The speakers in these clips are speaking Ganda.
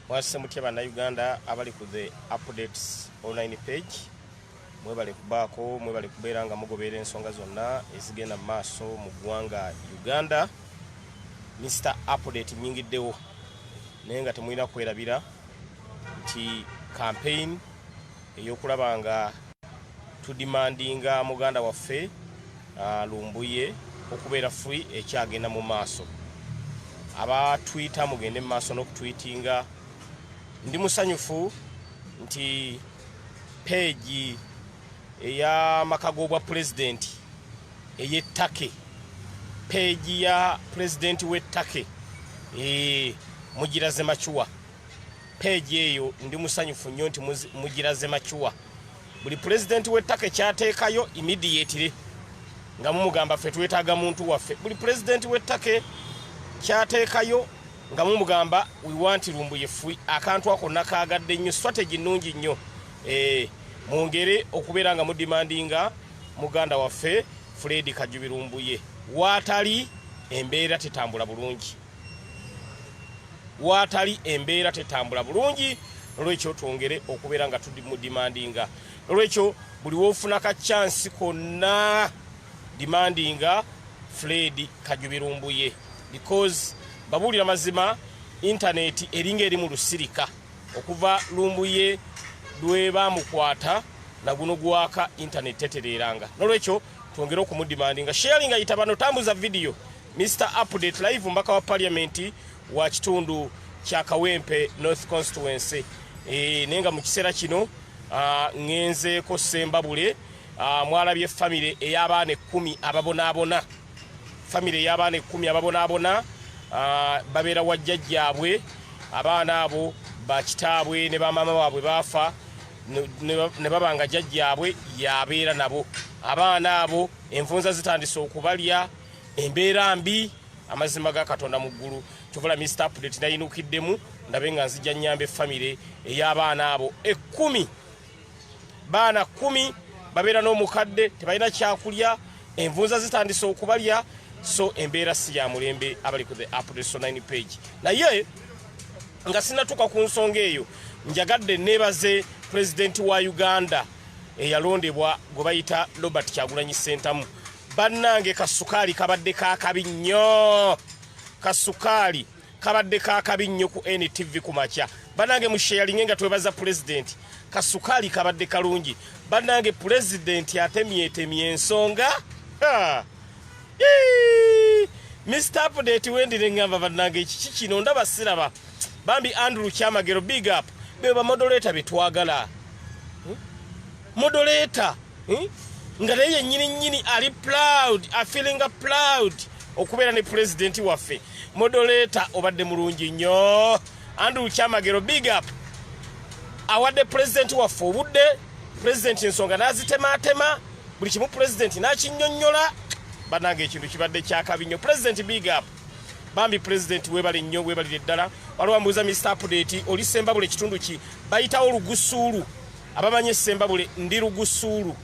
Mwase mutya bannayuganda abali ku the updates online page mwebale kubaako mwebale kubeera nga mugoberera ensonga zonna ezigenda mu maaso mu ggwanga Uganda. Mr. Update nyingiddewo naye nga temulina kwerabira nti campaign ey'okulaba nga tudimandinga muganda waffe Lumbuye okubeera free ekyagenda mu maaso. Aba Twitter mugende mu maaso n'okutweetinga. Ndi musanyufu nti page eya makago bwa president ey'ettake page ya president w'ettake Mugiraze Machuwa page eyo ndi musanyufu nnyo nti Mugiraze Machuwa buli president w'ettake kyateekayo immediately nga mumugamba ffe twetaaga muntu waffe. Buli president w'ettake kyateekayo nga mumugamba we want Lumbuye free. Akantu ako nakaagadde nnyo, strategy nnungi nnyo. Mwongere okubeera nga mudimandinga muganda waffe Fred Kajubi Lumbuye. Watali embeera tetambula bulungi. Watali embeera tetambula bulungi. Olwekyo twongere okubeera nga tudimandinga. Olwekyo buli wofuna ka chance konna demandinga Fred Kajubi Lumbuye, because babulira mazima internet eringa eri mu lusirika okuva Lumbuye lwe bamukwata na guno gwaka internet tetereranga. Nolwekyo twongera okumudimandinga sharing ayita bano tambuza video Mr. Update live mbaka wa parliament wa kitundu kya Kawempe North Constituency. Nenga mu kiseera kino ngenze ko Sembabule mwalabye family ey'abaana 10 ababonaabona. Family ey'abaana 10 ababonaabona babeera wajjajjaabwe, abaana abo bakitaabwe ne bamama baabwe baafa ne babanga jjajjaabwe yabeera nabo. Abaana abo envunza zitandise okubalya, embeera mbi, amazima ga Katonda mu ggulu. Kyovula Mr. Update nayinukiddemu ndabe nga nzijja nnyambe family ey'abaana abo 10. Baana 10 babeera n'omukadde tebalina kyakulya, envunza zitandise okubalya. So embeera si ya mulembe abali ku the Update online page. Naye nga sinatuka ku nsonga eyo, njagadde nebaze president wa Uganda eyalondebwa gwe bayita Robert Kyagulanyi Ssentamu. Bannange kasukali kabadde kaakabi nnyo. Kasukali kabadde kaakabi nnyo ku NTV ku makya. Bannange mu sharing nga twebaza president. Kasukali kabadde kalungi. Bannange president atemye ensonga. Mr. Update wendire ngamba bannange kiki kino ndaba siraba. Bambi Andrew Kyamagero big up. Beba moderator betwagala. Moderator. Nga naye nyini ali proud, a feeling proud okubeera ne president waffe. Moderator obadde mulungi nnyo. Andrew Kyamagero big up. Awadde president waffe obudde. President ensonga nazitematema. Buli kimu president nakinnyonnyola. Bannange ekintu kibadde kyakabi nnyo. President big up. Bambi president webali nnyo webalire ddala. Waliwo mbuuza Mr. Update oli Sembabule kitundu ki bayitawo Lugusuulu. Abamanye Sembabule ndi Lugusuulu.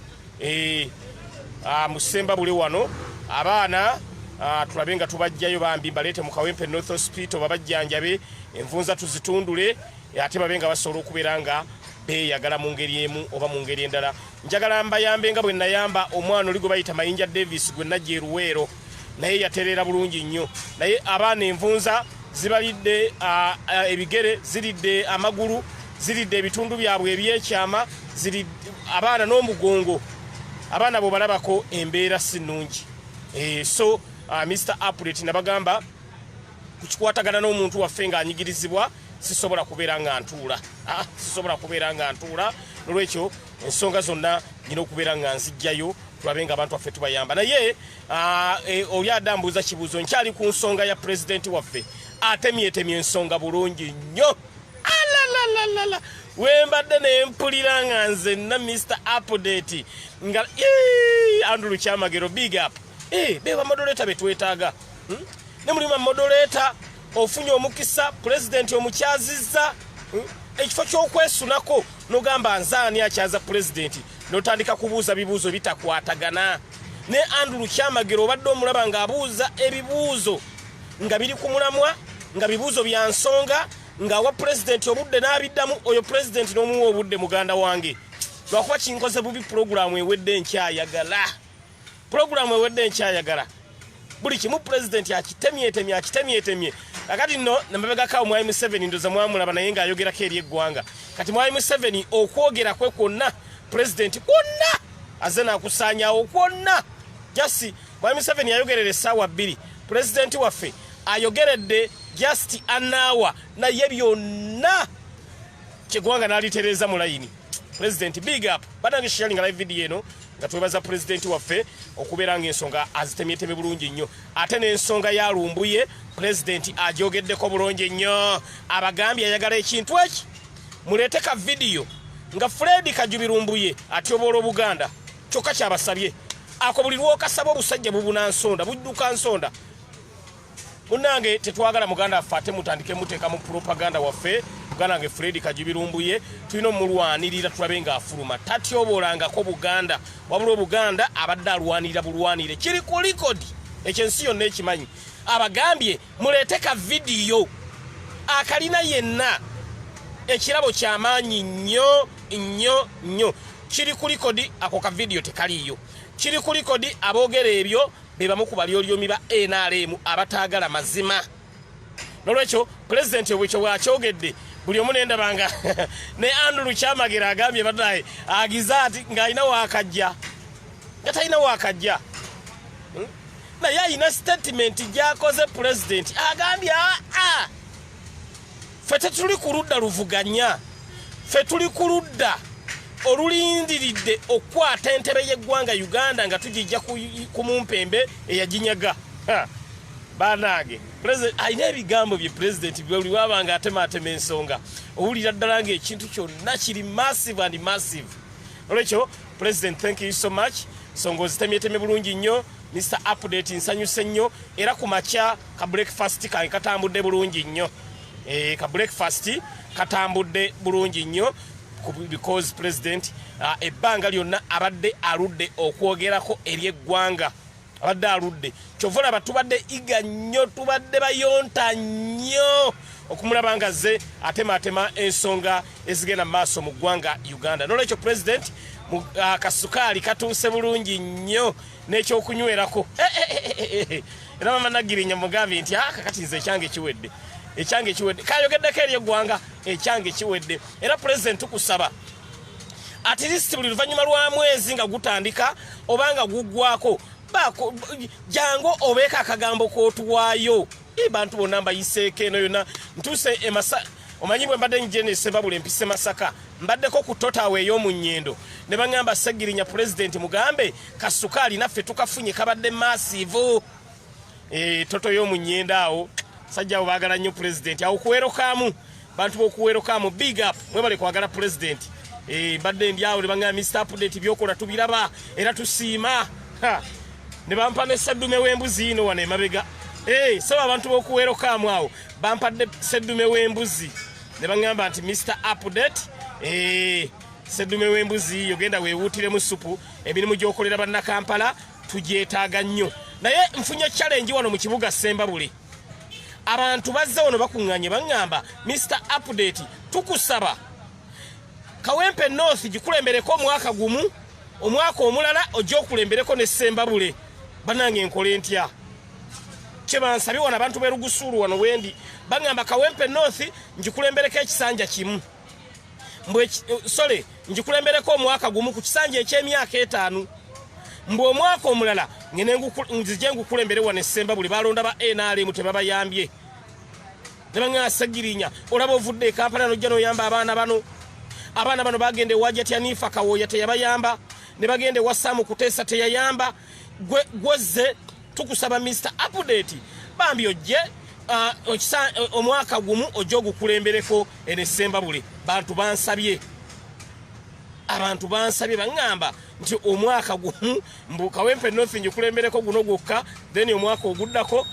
Mu Sembabule wano abaana tulabe nga tubajjayo bambi baleete mu Kawempe North Hospital babajjanjabe envunza tuzitundule ate babe nga basobola okubeera nga beeyagala mu ngeri emu oba mu ngeri endala. Njagala mbayambe nga bwe nayamba omwana oli gwe bayita Mayinja Davis gwe najja Eruweero naye yatereera bulungi nnyo. Naye abaana envunza zibalidde ebigere, ziridde amagulu, ziridde ebitundu byabwe ebyekyama, ziri abaana n'omugongo. Abaana bo balabako embeera si nnungi. So Mr. Update nabagamba kukikwatagana n'omuntu waffe ng'anyigirizibwa sisobola kubeera nga ntuula. Sisobola kubeera nga ntuula. Nolwekyo ensonga zonna nyina okubeera nga nzijjayo tulabe nga abantu waffe tubayamba. Naye oli adambuuza kibuuzo nkyali ku nsonga ya president waffe atemye ensonga bulungi nnyo. Alalalala wembadde nempulira nga nzenna Mr. Update nga Andrew Kyamagero big up. Beba moderator betwetaaga. Ne mulima moderator ofunye omukisa president omukyazizza. Ekifo ky'okwesunako nogamba nzaani akyaza president notandika kubuuza bibuuzo bitakwatagana. Ne Andrew Kyamagero obadde omulaba ng'abuuza ebibuuzo nga biri ku mulamwa nga bibuuzo bya nsonga ngawa president obudde n'abiddamu oyo president n'omuwa obudde muganda wange lwakuba kinkoze bubi program ewedde nkyayagala buli kimu president akitemyetemye kakati nno namabegaka omwami Museveni ndoza mwamulaba naye ng'ayogerako eri eggwanga kati mwami Museveni okwogera kwe kwonna president kwonna aze n'akusaanyaawo kwonna jasi mwami Museveni yayogerera essaawa 2 president waffe ayogeredde just an hour naye byonna kyegwanga n'alitereeza mu layini president big up banange sharing live video eno nga twebaza president waffe okubeera ng'ensonga azitemyeteme bulungi nnyo ate n'ensonga yalumbuye president ajogeddeko bulungi nnyo abagambye ayagala ekintu eki muleete ka video nga Fred Kajubirumbuye atyobola Obuganda kyokka kyabasabye ako buli lwokasaba obusajja bubuna nsonda budduka nsonda munange tetwagala muganda affe ate mutandike muteeka mu propaganda waffe muganange Fred Kajubirumbuye tulina omulwanirira tulabe nga afuluma tatyobolangako Buganda wabula Obuganda abadde alwanirira bulwanire kiri ku likodi ekyensi yonna ekimanyi abagambye muleete ka video akalina yenna ekirabo ky'amaanyi nnyo kiri ku likodi ako ka video tekaliyo kiri ku likodi aboogera ebyo be bamu ku balyolyomi ba NRM abataagala mazima nolwekyo president obwekyo bwakyogedde buli omu nendabanga ne Andrew Kyamagera agambye badaye agiza ati ng'alina waakajja nga talina waakajja naye alina statement gy'akoze president agambye ffe tetuli ku ludda luvuganya ffe tuli ku ludda olulindiridde okwata entebe y'eggwanga Uganda nga tugijja ku mumpembe eyaginyaga banage president alina ebigambo bye president buli wabanga atema ensonga owulira ddala ng'ekintu kyonna kiri massive and massive olwekyo president thank you so much songo zitemyeteme bulungi nnyo Mr. Update nsanyuse nnyo era ku makya ka breakfast katambudde bulungi nnyo ka breakfast katambudde bulungi nnyo because president ebbanga lyonna abadde aludde okwogerako eri eggwanga abadde aludde kyovula batubadde iga nnyo tubadde bayonta nnyo okumulaba nga ze atema ensonga ezigenda maaso mu ggwanga Uganda nolwekyo president kasukaali katuuse bulungi nnyo n'ekyokunywerako era mama Nagirinya mugambye nti kakati nze ekyange kiwedde kayogeddeko eri eggwanga ekyange kiwedde era president tukusaba at least buli luvannyuma lwa mwezi nga gutandika obanga guggwako jango obeeka akagambo kootuwaayo bantu bonna mbayiseeko eno yonna ntuuse omanyi bwe mbadde njene Ssembabule mpise Masaka mbaddeko ku totawe ey'omu Nnyendo ne baŋŋamba Segirinya president mugambe kasukaali naffe tukafunye kabadde massive toto y'omu Nnyendo awo sajja abo baagala nnyo president awo kuwerokamu bantu b'okuwerokamu big up mwebale kwagala president mbadde ndi awo ne baŋŋamba Mr. Update byokola tubiraba era tusiima ne bampa ne seddume w'embuzi ino wano emabega so abantu b'okuwerokamu awo bampadde seddume w'embuzi ne baŋŋamba nti Mr. Update seddume w'embuzi yogenda weewuutiremu supu emirimu gy'okolera bannakampala tugyetaaga nnyo naye nfunye challenge wano mu kibuga Ssembabule abantu bazze wano bakuŋŋanye baŋŋamba Mr. Update tukusaba Kawempe North gikulembereko omwaka gumu omwaka omulala ojja okulembereko ne Ssembabule banange enkole ntya kyebansabye wano abantu b'Erugusulu wano wendi baŋŋamba Kawempe North ngikulembereko ekisanja kimu ngikulembereko omwaka gumu ku kisanja eky'emyaka 5 mbwe omwaka omulala nzije ngukulembere wano Ssembabule balonda ba NRM tebabayambye ne baŋŋamba Segirinya olaba ovudde Kampala n'ojja n'oyamba abaana bano bagende wajja Nifa Kawoya teyabayamba ne bagende Wassamu Kuteesa teyayamba gwezze tukusaba Mr. Update bambi ojje omwaka gumu ojja ogukulembereko ene Ssembabule abantu bansabye baŋŋamba nti omwaka gumu mbu Kawempe North ngikulembereko guno gwokka then omwaka oguddako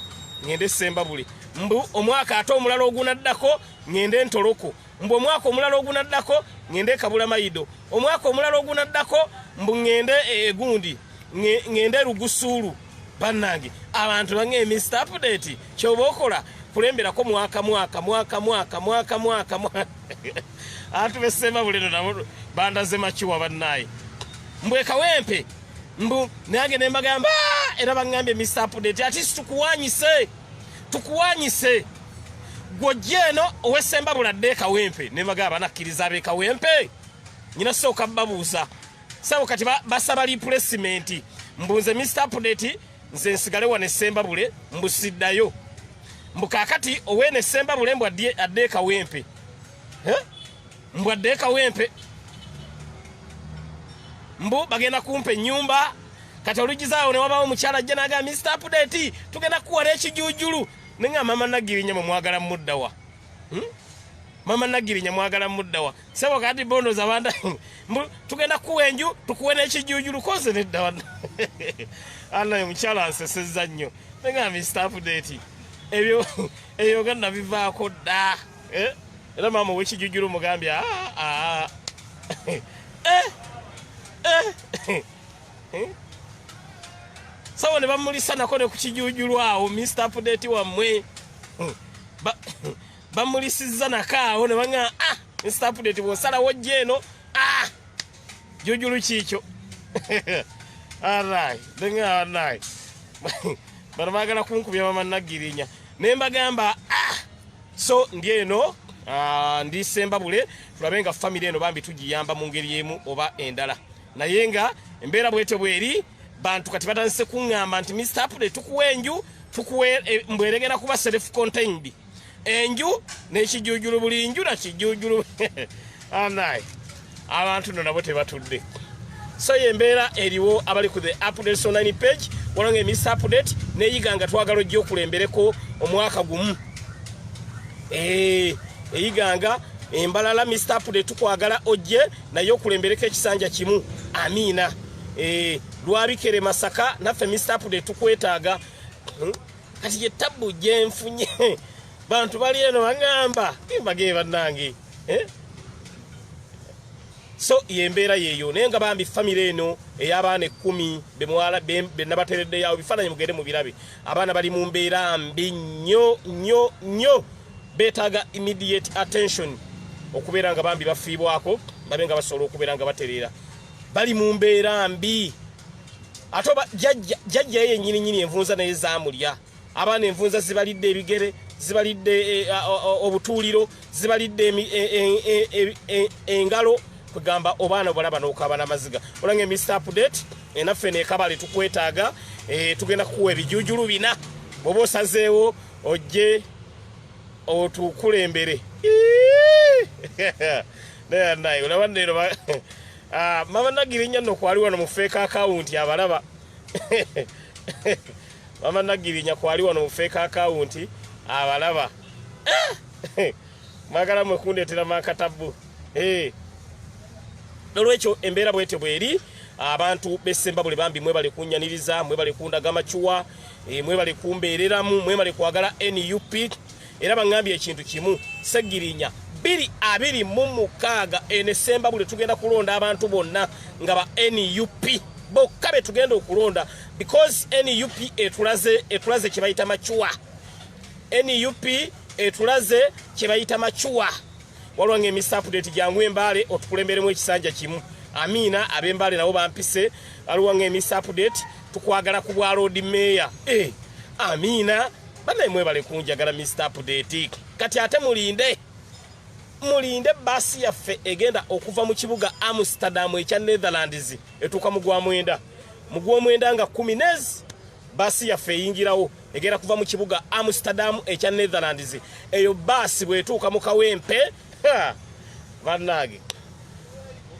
ngende Ssembabule mbu omwaka ate omulala ogunaddako ngende Ntoloko mbu omwaka omulala ogunaddako ngende Kabulamayido omwaka omulala ogunaddako mbu ngende Egundi ngende Rugusulu bannange abantu bange Mr. Update kyoba okola kulemberako mwaka atu besema buleno na bandaze machiwa bannaye mbwe Kawempe mbu nange ne mbagamba era bangambye Mr. Update ati tukuwanyise gwojeno owesemba buladde Kawempe ne mbagamba nakkiriza be Kawempe nyina soka babuuza sabo kati basaba replacement mbunze Mr. Update nze nsigale wane semba bule mbusiddayo mbukakati owene semba bule mbwa adde Kawempe mbwa adde Kawempe mbu bagenda kumpe nyumba kati olugizaawo ne wabawo mukyala ajja naga Mr. Update tugenda kuwala ekijujulu nenga mama Nagirinya mwagala muddawa mama Nagirinya mwagala muddawa sebo kati bono za banda mbu tugenda kuwenju tukuwe n'ekijujulu koze neddawa ana mukyala ansesezza nnyo nenga Mr. Update ebyo ganna bivaako dda era mama w'ekijujulu mugambye sawa ne bamulisa nako ne ku kijujulu awo Mr. Update wammwe bamulisizza nakaawo ne banga Mr. Update bw'osalawo jjeeno jujulu kiikyo alright denga alright bano baagala kunkubya mama Nagirinya ne mbagamba so ndyeno ndi semba bule tulabe nga family eno bambi tugiyamba mu ngeri emu oba endala naye nga embeera bwete bweri bantu kati batandise kuŋŋamba nti Mr. Update tukuwe enju tukuwe mbweregera kuba self contained enju n'ekijujulu buli nju na kijujulu anai abantu no nabo tebatudde so yembeera eriwo abali ku the updates online page walonge Mr. Update neyiga nga twagala ojja okulembereko omwaka gumu eyiganga embalala Mr. Update tukwagala ojje naye okulembereko ekisanja kimu amina lwabikere Masaka naffe Mr. Update tukwetaaga kati ye tabu jenfunye bantu bali eno bangamba mbage bannange so yembeera yeyo naye nga bambi family eno ey'abaana 10 bemwala benabateredde yawo bifaananyi mugende mu birabe abaana bali mu mbeera mbi nnyo beetaaga immediate attention okubeera nga bambi bafiibwako babe nga basobola okubeera nga batereera bali mu mbeera mbi ate jjajja ye nyininyini envunza naye zaamulya abaana envunza zibalidde ebigere zibalidde obutuuliro zibalidde engalo kugamba obaana balaba n'okaba n'amaziga olange Mr. Update enaffe neekabale tukwetaaga tugenda kukuwa ebijujulu bina bw'oba osazeewo ojje otukulembere naye olaba nero mama Nagirinya nno kwali wano mu fake account abalaba mama Nagirinya kwali wano mu fake account abalaba mwagala mwekundeetera makatabu nolwekyo embeera bwete bweri abantu besemba buli bambi mwe bali kunyaniriza mwe bali kundaga machuwa mwe bali kumbeereramu mwe bali kwagala NUP era bangambye ekintu kimu Segirinya 2026 enesemba buli tugenda kulonda abantu bonna nga ba NUP bokkabe tugenda okulonda because NUP etulaze kibayita machuwa NUP etulaze kibayita machuwa walwange Mr. Update jangu embale otukulemberemu ekisanja kimu amina abembale nabo bampise alwange Mr. Update tukwagala ku bwa road mayor amina bana mwe bale kunjagala Mr. Update kati ate mulinde basi yaffe egenda okuva mu kibuga Amsterdam ekya Netherlands etuka mugwa mwenda nga 10 basi yaffe yingirawo egera kuva mu kibuga Amsterdam ekya Netherlands eyo basi bwetuuka mu Kawempe bannage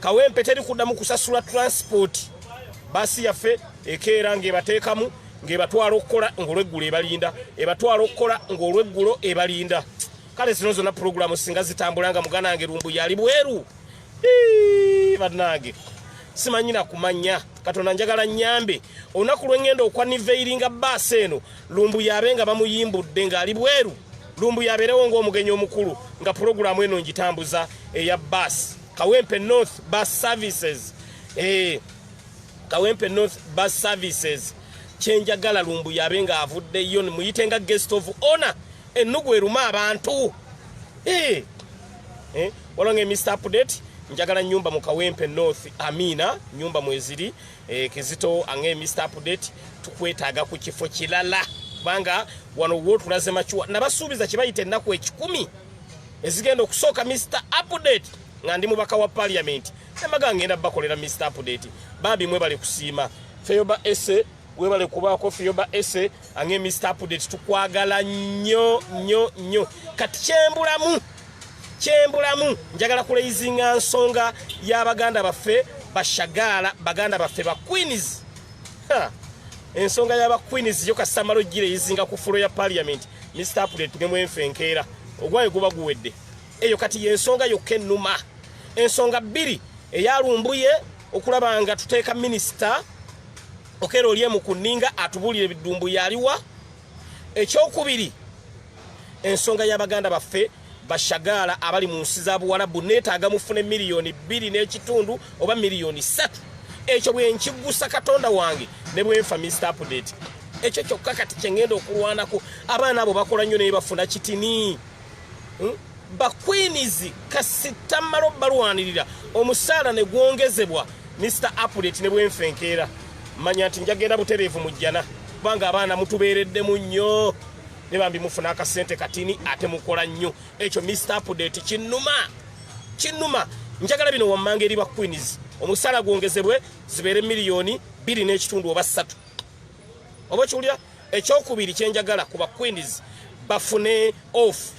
Kawempe teri kuddamu kusasula transport basi yaffe ekeera ng'ebateekamu ng'ebatwala okukola ng'olweggulo ebalinda ebatwala okukola ng'olweggulo ebalinda kale zino zonna programu singa zitambulanga muganange Lumbu yali bweru bannage simanyina kumanya Katonda njagala nyambe olunaku lwengenda okwaniveiringa basi eno Lumbu yabenga bamuyimbudde ng'ali bweru Lumbu yaberewo ng'omugenyi omukulu nga programu eno ngitambuza eya bus Kawempe North Bus Services Kawempe North Bus Services kyenjagala Lumbu yabenga avuddeyo muyite nga guest of honor ennugu eruma abantu walonge Mr. Update njagala nyumba mu Kawempe North Amina nyumba mweziri Kizito ange Mr. Update tukwetaaga ku kifo kilala banga wano wo tulaze machuwa nabasuubiza kibayite ennaku 10 ezigenda okusooka Mr. Update nga ndi mubaka wa parliament emaga ngenda bakolera Mr. Update babi mwe bali kusiima Feyoba ese we bali kubaako Feyoba ese ange Mr. Update tukwagala nnyo kati kyembulamu njagala kuleizinga nsonga y'abaganda baffe bashagala baganda baffe ba Queens ensonga y'aba Queens yo kasamalo gire izinga ku fulo ya parliament Mr. Update ngemwe enfenkeera ogwaye guba guwedde eyo kati yensonga yokennuma ensonga bbiri eyalumbuye okulabanga tuteeka minister okero olye mu kuninga atubulire bidumbu yaliwa ekyokubiri ensonga y'abaganda baffe bashagala abali mu nsi za Buwarabu neetaaga mufune miliyoni 2 n'ekitundu oba miliyoni 3 ekyo bwe nkigusa Katonda wange ne bwenfa Mr. Update ekyo kyokka kati kyengenda okulwanako abaana abo bakola nnyo ne bafuna kitini ba Queens kasitamalo balwanirira omusaala ne gwongezebwa Mr. Update ne bwenfenkeera manya nti njagenda butereevu mujjana kubanga abaana mutubeereddemu nnyo ne bambi mufuna akasente katini ate mukola nnyo ekyo Mr. Update kinnuma njagala bino wammange eri ba Queens omusaala gwongezebwe zibeere miliyoni 2 n'ekitundu oba 3 oba kiwulira ekyokubiri kyenjagala ku ba Queens bafune off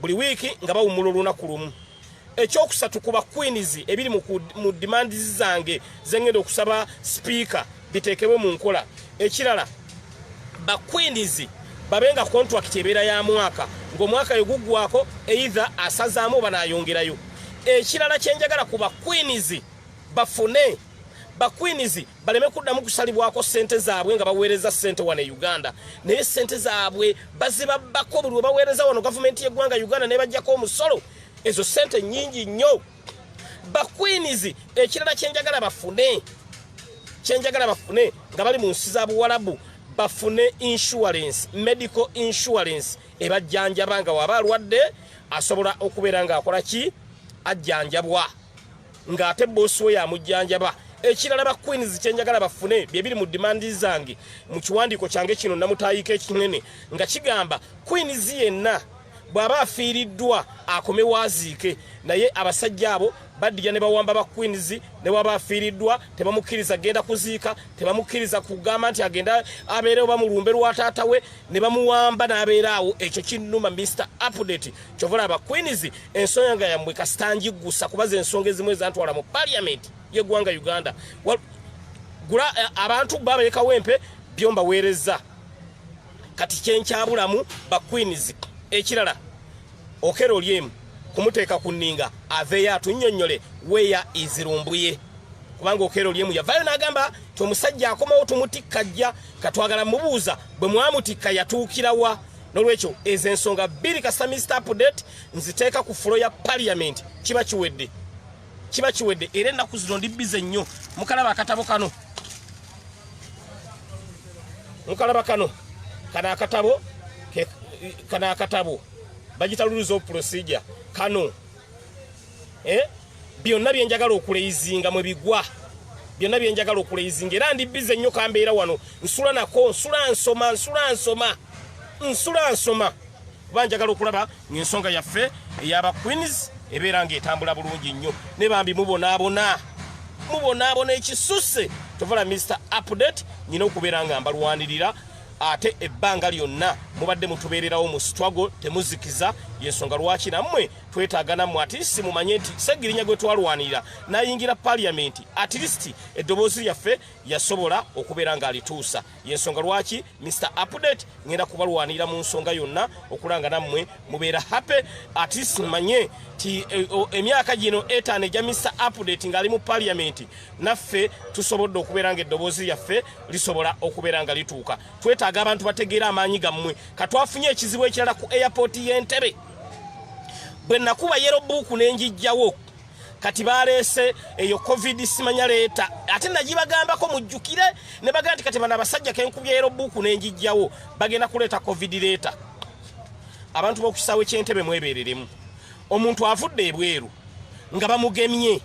buli wiiki nga bawumula olunaku lumu ekyokusatu ku ba Queens ebiri mu demand zange zengenda okusaba speaker biteekebwe mu nkola ekirala ba Queens babenga contract ebeera ya mwaka ng'omwaka yogugwako either asazaamu oba naayongerayo ekirala kyenjagala ku ba Queens bafune ba Queens baleme kuddamu kusalibwako sente zaabwe nga baweereza sente wane Uganda naye sente zaabwe bazibabbako buli we baweereza wano gavumenti y'eggwanga Uganda ne bajjako omusolo ezo sente nnyingi nnyo ba Queens ekirala kyenjagala bafune nga bali mu nsi za Buwarabu bafune insurance medical insurance ebajjanjaba nga waba alwadde asobola okubeera nga akola ki ajjanjabwa ng'ate boosi we yamujjanjaba ekirala ba Queens kyenjagala bafune bye biri mu demand zange mu kiwandiiko kyange kino namutaayiko ekinene nga kigamba Queens yenna bw'aba afiiriddwa akome waaziike naye abasajja abo baddiya ne bawamba ba Queens ne waba afiiriddwa tebamukkiriza genda kuziika tebamukkiriza kugamba nti agenda abeerewo bamulumbe lwa taata we ne bamuwamba n'abeeraawo ekyo kinnuma Mr. Update kyovola aba Queens ensonga yammwe kasitangigusa kubaza ensonga ezimu ezantwala mu parliament y'eggwanga Uganda gula abantu baba Kawempe byomba weereza kati kyenkyabulamu ba Queens ekirala okero lyemu kumuteeka kunninga aveya atunnyonnyole weya izirumbuye kubanga okero lyemu yavayo n'agamba ti omusajja akomawo tumutikajja katwagala mubuuza bwe mwamutikka yatuukirawa n'olwekyo ezo ensonga bbiri kasa Mr. Update nziteeka ku fulo ya parliament kiba kiwedde era ennaku zino ndi bize nnyo mukalaba akatabo kano kana akatabo bagita rules of procedure kano byonna byenjagala okuleizinga mwe bigwa byonna byenjagala okuleizinga era ndi bize nnyo kambeera wano nsula nako nsula nsoma banjagala okulaba ng'ensonga yaffe ey'aba Queens ebeera ng'etambula bulungi nnyo ne bambi mubonaabona ekisusse tovala Mr. Update nyina okubeera nga mbalwanirira ate ebbanga lyonna mubadde mutubeererawo mu struggle temuzikiza yensonga lwaki nammwe twetaaga nammwe at least mumanye nti Segirinya gwe twalwanirira n'ayingira parliament at least eddoboozi lyaffe yasobola okubeera ng'alituusa yensonga lwaki Mr. Update ngenda kubalwanirira mu nsonga yonna okulanga nammwe mubeera happy at least mumanye ti emyaka gino 5 egya Mr. Update ng'ali mu parliament naffe tusobodde okubeera ng'eddoboozi lyaffe lisobola okubeera nga lituuka twetaaga abantu bategeera amaanyi gammwe katwafunye ekizibu ekirala ku airport y'Entebbe bwe nakuba yero buuku n'enjijjawo kati baleese eyo covid simanya leeta ate nagibagambako mujjukire ne bagamba nti kati bano abasajja kenkubya yero buuku n'enjijjawo bagenda kuleeta covid leeta abantu b'okusaawe ky'Entebbe mwebereremu omuntu avudde ebweru nga bamugemye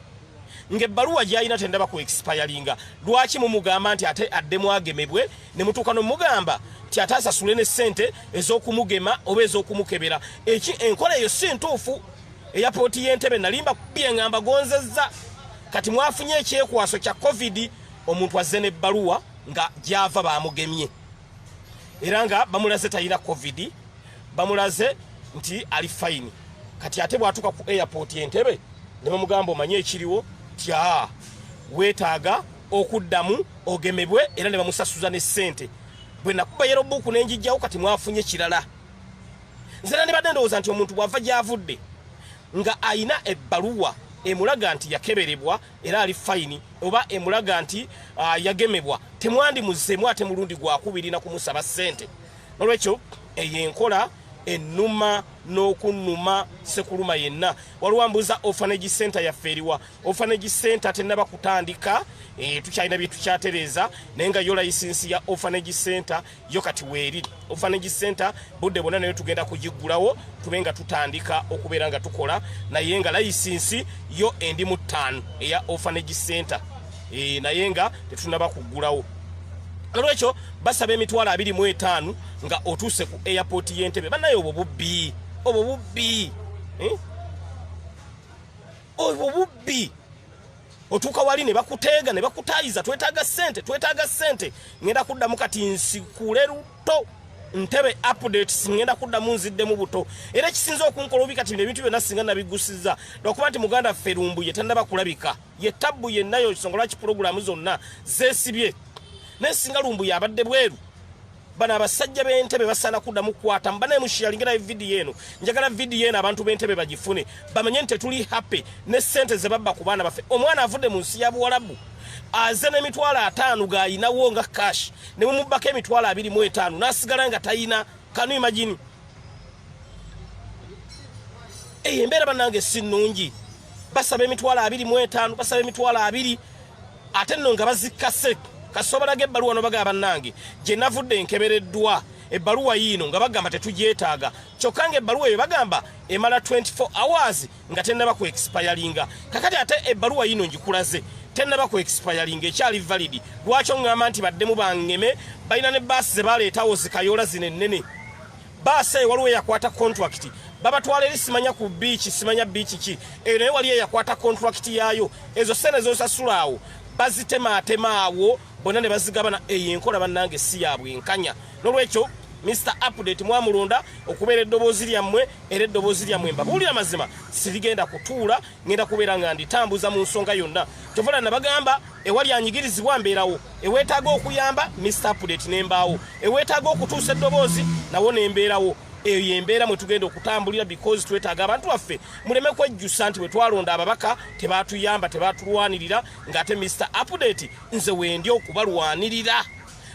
ng'ebbaluwa gy'alina tendaba ku expiringa lwaki mumugamba nti ate addemu agemebwe ne mutuuka n'omugamba nti ate asasule ne ssente ez'okumugema oba ez'okumukebera enkola eyo si ntuufu eya pooti y'Entebbe nalimba kubye ngamba gonzezza kati mwafunye ekyekwaso kya covid omuntu azze n'ebbaluwa nga gy'ava bamugemye era nga bamulaze talina covid bamulaze nti ali fine kati ate bwatuka ku airport y'Entebbe ne bamugamba omanye ekiriwo tya weetaaga okuddamu ogemebwe era ne bamusasuza ne ssente bwe nakuba yero buku n'enjijjawo kati mwafunye kirala nze nandibadde ndowooza nti omuntu bw'ava gy'avudde nga ayina ebbaluwa emulaga nti yakeberebwa era ali fine oba emulaga nti yagemebwa temwandimuzeemu ate mulundi gwakubiri na kumusaba ssente nolwekyo eyo enkola ennuma n'okunnuma sekuluma yenna waliwo orphanage center yaffe eriwa orphanage center tennaba kutandika tukyalina bye tukyatereeza naye nga yo layisinsi ya orphanage center yo kati weeri orphanage center budde bonna nayo tugenda kugiggulawo tube nga tutandika okubeera nga tukola naye nga layisinsi yo endi mu 5 eya orphanage center naye nga tetunaba kuggulawo nolwekyo basaba emitwalo 25 nga otuuse ku airport y'Entebbe bannaye obwo bubbi otuuka wali ne bakuteega ne bakutaayiza twetaaga ssente ngenda kuddamu kati nsikule luto Ntebbe updates ngenda kuddamu nziddemu buto era ekisinza okunkola obi kati ebintu byonna singa nabigusiza lwakuba nti muganda ffe Lumbuye tannaba kulabika ye tabbu yenna yo kisongola ki pulogulaamu zonna zeesibye nesinga Lumbuye abadde bweru bana abasajja b'Entebbe basaana kuddamu kukwata mbanaye mushiyalingira vidiyo eno njagala vidiyo eno abantu b'Entebbe bagifune bamanye nti tuli happy ne ssente ze babba ku baana baffe omwana avudde mu nsi ya Buwarabu aze n'emitwalo 5 g'ayinawo nga cash ne mumubbako emitwalo 25 n'asigala nga tayina kanu imagine embeera bannange si nnungi basaba emitwalo 25 basaba emitwalo 2 ate nno nga bazikkase kasobalage ebbaluwa no bagaba bannange gye navudde nkebereddwa ebbaluwa yino nga bagamba tetugyetaaga kyokka nga ebbaluwa eyo bagamba emala 24 hours nga tennaba ku expiringa kakati ate ebbaluwa yino ngikulaze tennaba ku expiringa ekyali valid lwaki oŋŋamba nti baddemu bangeme balina ne baasi ze baleetawo zikayola zino ennene baasi eyo waliwo eyakwata contract babatwala eri simanya ku biiki simanya biiki ki eyo naye wali eyakwata contract yaayo ezo ssente zosasula awo bazitematema awo bonna ne bazigabana eyo enkola bannange si ya bwenkanya nolwekyo Mr. Update mwamulonda okubeera eddoboozi lyammwe era eddoboozi lyammwe mbabuulira mazima sirigenda kutuula ngenda kubeera nga nditambuza mu nsonga yonna tovola nabagamba ewali anyigirizibwa mbeerawo eweetaaga okuyamba Mr. Update nembaawo eweetaaga okutuusa eddoboozi nawo nembeerawo eyo yembeera mwe tugenda okutambulira because twetaaga abantu baffe muleme kwejjusa nti bwe twalonda ababaka tebaatuyamba tebaatulwanirira ng'ate Mr. Update nze wendi okubalwanirira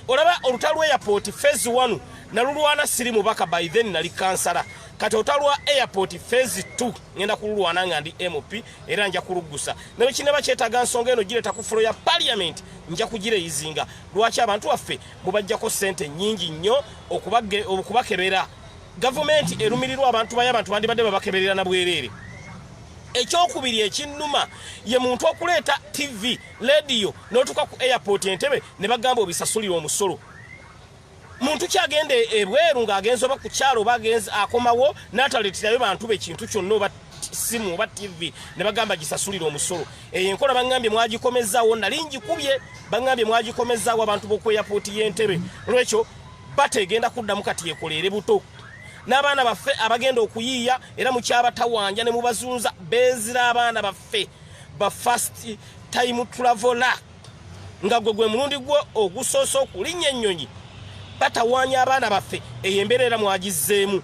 olaba olutalo airport phase 1 nalulwana siri mubaka by then nali kansala kati otalwa airport phase 2 ngenda kululwana nga ndi MP era nja kuluggusa nawe kinaba kyetaaga nsonga eno gireta ku floor ya parliament nja kugireyizinga lwaki abantu baffe mubajjako ssente nnyingi nnyo okubakebera gavumenti erumirirwa abantu baye abantu bandibadde babakeberera na bwereere ekyokubiri ekinnuma ye muntu okuleeta TV radio n'otuka ku airport Entebbe ne bagamba obisasulira omusolo muntu kyagenda ebweru ng'agenza oba ku kyalo oba agenza akomawo n'ataleeterayo bantu be kintu kyonna oba simu oba TV ne bagamba gisasulira omusolo eyo enkola bangambye mwagikomezaawo nali ngikubye bangambye mwagikomezaawo abantu b'oku airport y'Entebbe olwekyo bategenda kuddamu kati yekoleere buto n'abaana baffe abagenda okuyiiya era mukyabatawanja ne mubazunza beezira abaana baffe ba first time traveler nga gwe mulundi gwe ogusoosa okulinnya ennyonyi batawanya abaana baffe eyo embeera era mwagizzeemu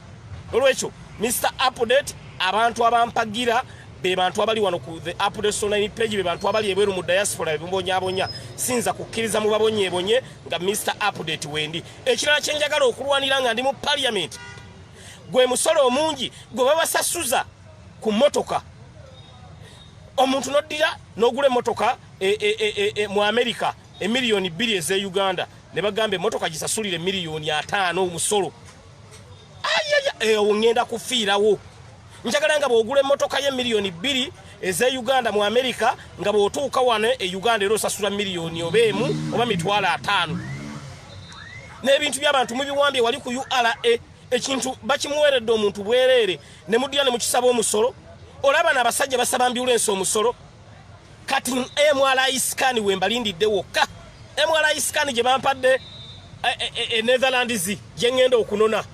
olwekyo Mr. Update abantu abampagira be bantu abali wano ku the Update online page be bantu abali ebweru mu diaspora bembonyabonya sinza kukkiriza mu babonyebonye nga Mr. Update wendi ekirala kyenjagala okulwanira nga ndi mu parliament gwe musolo omungi gwe babasasuza ku motoka omuntu noddira n'ogula emmotoka mu America emiliyoni 2 eze Uganda ne bagambe emmotoka gisasulire miliyoni 5 omusolo ayaya ngenda kufiirawo njagala nga bw'ogula emmotoka ye miliyoni 2 eze Uganda mu America nga bw'otuuka wano e Uganda era osasula miliyoni oba emu oba mitwalo 5 n'ebintu by'abantu mubiwambye wali ku URA ekintu bakimuweredde omuntu bwereere ne mudya ne mukisaba omusolo olaba n'abasajja basaba ambulance omusolo kati MRI scan we mbalindidde wokka MRI scan gye bampadde Netherlands gye ngenda okunona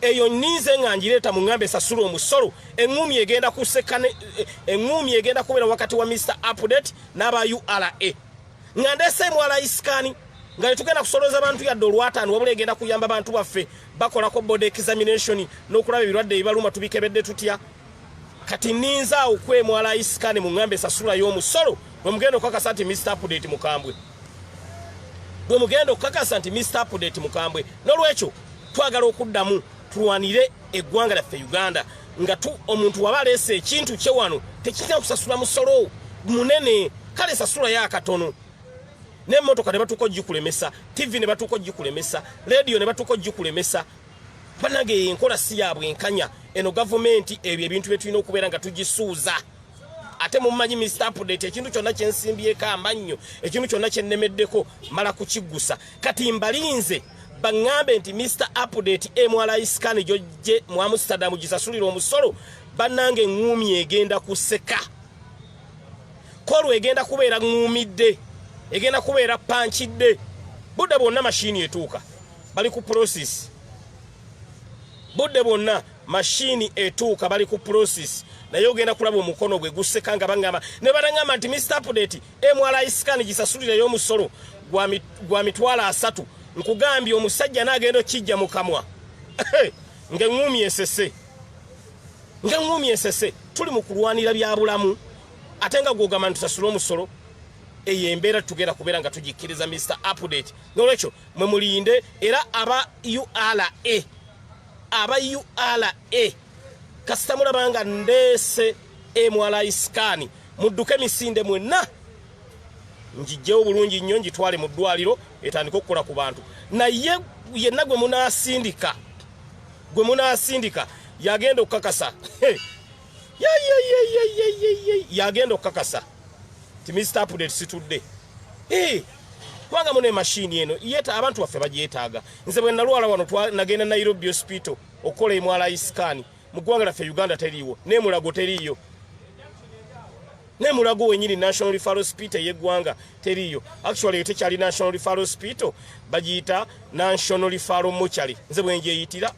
eyo nnize nga ngireeta mu ngambe sasula omusolo engumi egenda kusekane engumi egenda kubeera wakati wa Mr Update n'aba URA nga ndese MRI scan nga tugenda kusoloza abantu yadde olwataano wabula egenda kuyamba abantu baffe bakolako board examination n'okulaba ebirwadde ebibaluma tubikebedde tutya kati ninza okwemwala isikane mu ngambe sasula y'omusolo bwe mugenda okukakasa nti Mr Update mukambwe bwe mugenda okukakasa nti Mr Update mukambwe n'olwekyo twagala okuddamu tulwanire eggwanga lyaffe Uganda nga omuntu waba aleese ekintu kye wano tekirina kusasula musolo munene kale sasula yakatono n'emmotoka ne batuuka ogikulemesa TV ne batuuka ogikulemesa radio ne batuuka ogikulemesa banage enkola si yaabwe enkanya eno gavumenti ebyo ebintu bye tulina okubeera nga tugisuuza ate mumanyi Mr Update ekintu kyonna kyensimbyeko amannyo ekintu kyonna kyennemeddeko mala kukiggusa kati mbalinze baŋŋambe nti Mr Update MRI scan gyojje mu Amsterdam gisasulira omusolo bannange eŋŋumi egenda kuseka kolu egenda kubeera ŋŋumidde egenda kubeera panchidde budde bwonna mashini etuuka bali ku process budde bwonna mashini etuuka bali ku process naye ogenda kulaba omukono gwe guseka nga bangamba ne banaŋŋamba nti Mr Update MRI scan gisasulira y'omusolo gwa mitwalo 3 nkugambye omusajja n'agenda okijja mu kamwa ng'eŋŋumi esese tuli mu kulwanira bya bulamu ate nga gw'ogamba nti tusasula omusolo eyo embeera tugenda kubeera nga tugikkiriza Mr Update n'olwekyo mwe mulinde era aba URA kasita mulaba nga ndeese MRI scan mudduke emisinde mwenna njijjewo bulungi nnyo ngitwale mu ddwaliro etandika okukola ku bantu naye yenna gwe munaasindika yagenda okukakasa yagenda okukakasa ti Mr Update situdde kubanga muno emashini eno abantu baffe bagyetaaga nze bwe nalwala wano nagenda Nairobi hospital okukola MRI scan mu ggwanga lyaffe Uganda teriiwo n'emulago teriiyo n'emulago wenyini National Referral Hospital y'eggwanga teriiyo actually tekyali National Referral Hospital bagiyita National Referral Mortuary nze bwe ngyeyitira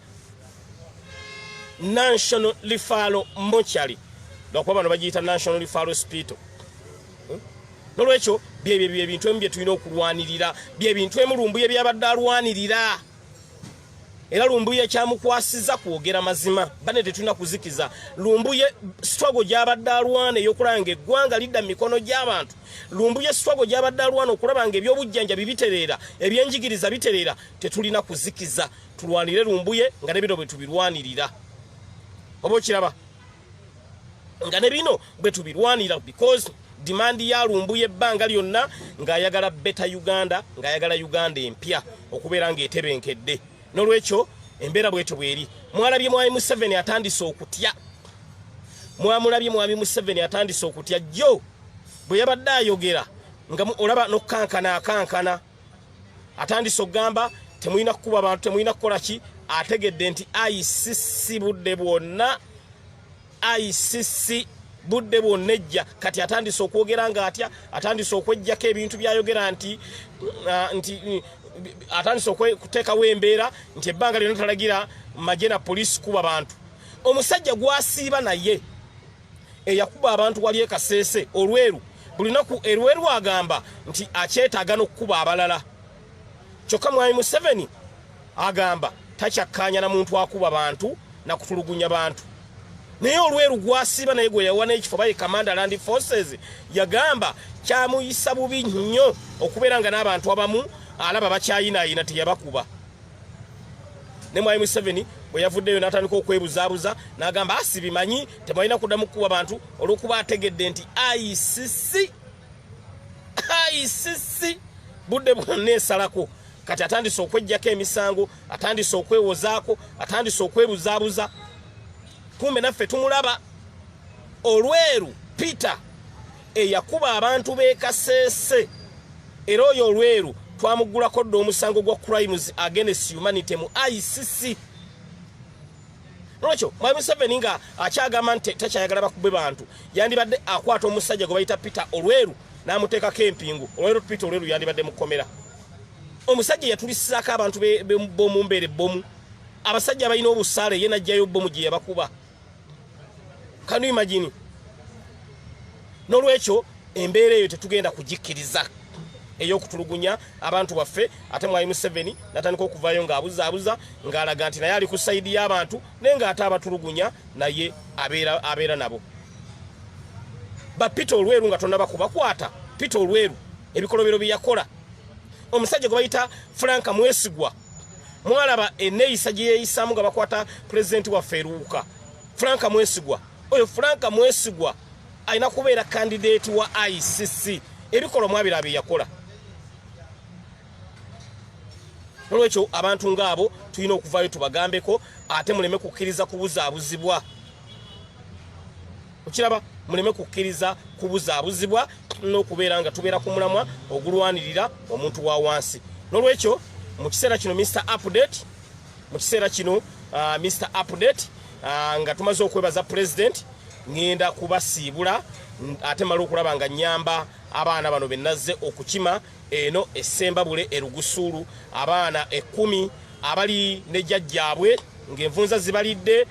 National Referral Mortuary lwakuba bano bagiyita National Referral Hospital n'olwekyo byebyo ebintu emu bye tulina okulwanirira byebintu emu Lumbuye byabadde alwanirira era Lumbuye kyamukwasiza kwogera mazima bane tetulina kuzikiza Lumbuye struggle gyabadde alwana ey'okulanga eggwanga lidda mu mikono gy'abantu Lumbuye struggle gyabadde alwana okulaba nga ebyobujjanjabi bitereera ebyenjigiriza bitereera tetulina kuzikiza tulwanire Lumbuye nga ne bino bwe tubirwanirira oba okiraba nga ne bino bwe tubirwanira because demand ya Lumbuye ebbanga lyonna ng'ayagala better Uganda ng'ayagala Uganda empya okubeera ng'etebenkedde n'olwekyo embeera bwetyo bweri mwalabye mwami Museveni atandise okutya jjo bwe yabadde ayogera nga olaba n'okukankana atandise okugamba temulina kukuba abantu temulina kukola ki ategedde nti ICC budde bwonna ejja kati atandise okwogera nga atya atandise okwejjako ebintu byayogera nti atandise okuteekawo embeera nti ebbanga lyonna talagira magye na poliisi kuba bantu omusajja gwasiiba naye eyakuba abantu wali ekaseese olweru buli lunaku erweru agamba nti akyetaaga n'okukuba abalala kyokka mwami Museveni agamba takyakkaanya na muntu akuba bantu na kutulugunya bantu naye olweru gwasiiba naye gwe yawa n'ekifo baye Commander Land Forces yagamba kyamuyisa bubi nnyo okubeera nga n'abantu abamu alaba bakyayinaayina teyabakuba ne mwami Museveni bwe yavuddeyo n'atandika okwebuzaabuza n'agamba asibimanyi temwalina kuddamu kukuba abantu olw'okuba ategedde nti ICC budde bwonna esalako kati atandise okwejjako emisango, atandise okwewozaako, atandise okwebuzaabuza. Kumbe naffe tumulaba. Olweru Peter eyakuba abantu b'e Kasese, era oyo Olweru twamugulako dda omusango gwa crimes against humanity mu ICC. Lwekyo Mwami Museveni nga akyagamba nti takyayagala bakube bantu, yandibadde akwata omusajja gwe bayita Peter Olweru n'amuteekako empingu. Olweru Peter Olweru yandibadde mukomera. Omusajja yatulisizako abantu b'omu mbeera ebbomu. Abasajja abalina obusaale ye n'ajjayo bbomu gye yabakuba. Can you imagine? Nolwekyo embeera eyo tetugenda kugikkiriza ey'okutulugunya abantu baffe. Ate Mwami Museveni natandika okuvaayo ng'abuzaabuza ng'alaga nti naye ali ku sayidi y'abantu naye ng'ate abatulugunya naye abeera nabo. Ba Peter Olweru nga tonna bakubakwata. Peter Olweru ebikolobero bye yakola. Omusajja gwe bayita Frank Mwesigwa, mwalaba enneeyisa gye yeeyisaamu nga bakwata pulezidenti waffe Eruuka. Frank Mwesigwa, oyo Frank Mwesigwa alina kubeera kandidate wa ICC. Ebikolwa mwabira bye yakola. Nolwekyo abantu ng'abo tulina okuvaayo tubagambeko, ate muleme kukkiriza kubuzaabuzibwa. Okiraba, muleme kukkiriza kubuzaabuzibwa n'okubeera nga tubeera ku mulamwa ogulwanirira omuntu wa wansi. Nolwekyo mu kiseera kino Mr. Update, mu kiseera kino Mr. Update nga tumaze okwebaza president, ngenda kubasiibula ate mala okulaba nga nyamba abaana bano benazze okukima eno essembabule erugusuulu, abaana 10 abali ne jjajjaabwe ng'envunza zibalidde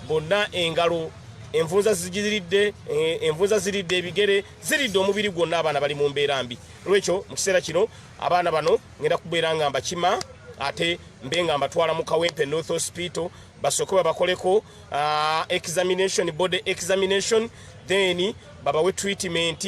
bonna engalo, envunza zigiridde, envunza ziridde ebigere, ziridde omubiri gwonna, abaana bali mu mbeera mbi. Lwekyo mu kiseera kino abaana bano ngenda kubeera nga mbakima ate mbe nga mbatwala mu Kawempe North Hospital basooke babakoleko examination, body examination, then babawe treatment,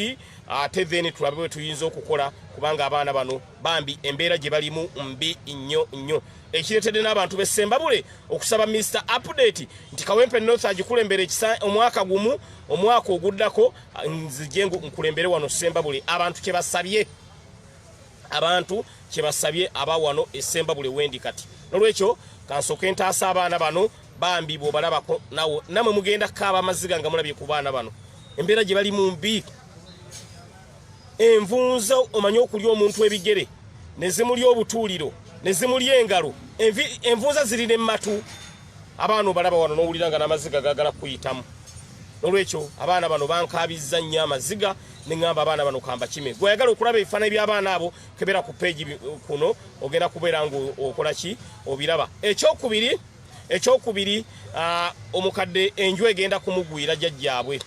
ate then tulabe bwe tuyinza okukola, kubanga abaana bano bambi embeera gye balimu mbi nnyo. Ekireetedde n'abantu b'essembabule okusaba Mr. Update nti Kawempe North agikulembere omwaka gumu, omwaka oguddako nzije nkulembere wano ssembabule. Abantu kye basabye aba wano essembabule wendi kati. Nolwekyo kansooke ntaasa abaana bano bambi bw'obalabako nawo namwe mugenda kaaba amaziga nga mulabye ku baana bano embeera gye bali mu mbi. Envunza omanye okulya omuntu ebigere ne zimulya obutuuliro ne zimulya engalo, envunza zirina emmatu. Abaana obalaba wano n'owulira nga n'amaziga gaagala kuyitamu. Nolwekyo abaana bano bankaabizza nnyo amaziga, ne ŋŋamba abaana bano kambakime. Gwe ayagala okulaba ebifaananyi by'abaana abo kebera ku peegi kuno, ogenda kubeera ng'okola ki, obiraba. Ekyokubiri omukadde enju egenda kumugwira jjajjaabwe.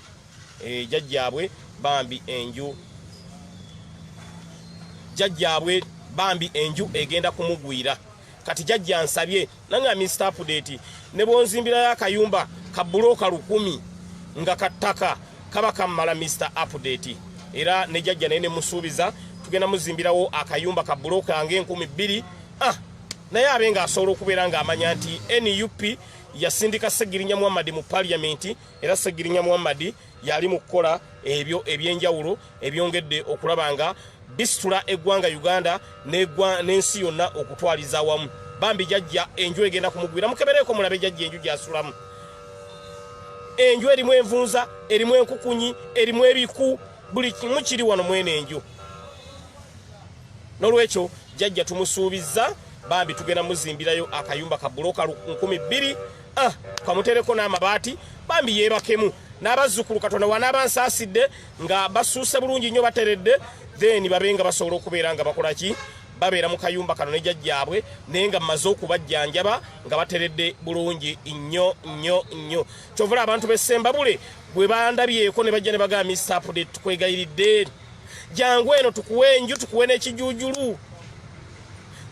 Jjajjaabwe bambi enju egenda kumugwira. Kati jjajja nsabye nange Mr. Update ne bonzimbirayo akayumba ka bulooka 1000 nga kattaka kaba kammala Mr. Update, era ne jjajja naye ne musuubiza tugenda muzimbirawo akayumba ka bulooka nga 2000. Naye abenga asobola okubeera ng'amanya nti NUP yasindika Ssegirinya Muhammad mu Parliament, era Ssegirinya Muhammad yali mu kukola ebyo ebyenjawulo ebyongedde okulaba nga bisitula eggwanga Uganda n'ensi yonna okutwaliza awamu. Bambi jjajja enju egenda kumugwira. Mukebereko mulabe jjajja enju gy'asulamu. Enju erimu envunza, erimu enkukunyi, erimu ebiku, buli kimu kiri wano mwene enju. Nolwekyo jjajja tumusuubizza bambi tugenda muzimbirayo akayumba ka bulooka 2000. Kamutereko n'amabaati bambi yeebakemu. N'abazzukulu Katonda wanaabansaasidde nga basuuse bulungi nnyo bateredde, then babenga basobola okubeera nga bakola ki, babeera mu kayumba kano ne jjajjaabwe naye nga mmaze okubajjanjaba nga bateredde bulungi nnyo. Kyovula abantu b'essembabule bwe bandabyeko ne bajja ne bagamba Mr. Update tukwegayiridde, jangu eno tukuwe enju, tukuwe n'ekijuujulu.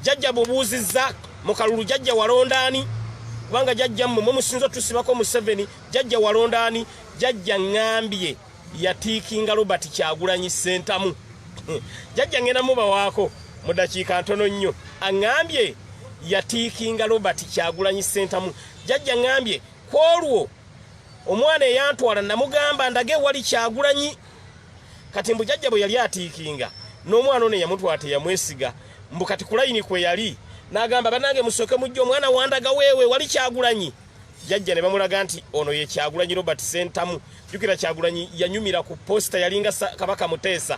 Jjajja bubuuzizza mu kalulu jjajja walondaani, kubanga jjajja mmwe musinza otusibako Museveni, jjajja walondaani. Jjajja ngambye yatiikinga Robert Kyagulanyi Ssentamu. Jjajja ngenda mubawaako mu dakiika ntono nnyo. Aŋŋambye yatiikinga Robert Kyagulanyi Ssentamu. Jjajja ngambye kwolwo omwana eyantwala namugamba ndage wali Kyagulanyi. Kati mbu jjajja bwe yali atiikinga n'omwana ono yamutwala teyamwesiga, mbukati kulaini kwe yali nagamba banange musoke mujjo mwana wandaga wewe wali Kyagulanyi jajja ne bamulaga nti ono ye Kyagulanyi Robert Sentamu jukira Kyagulanyi yanyumira ku posta yalinga kabaka Muteesa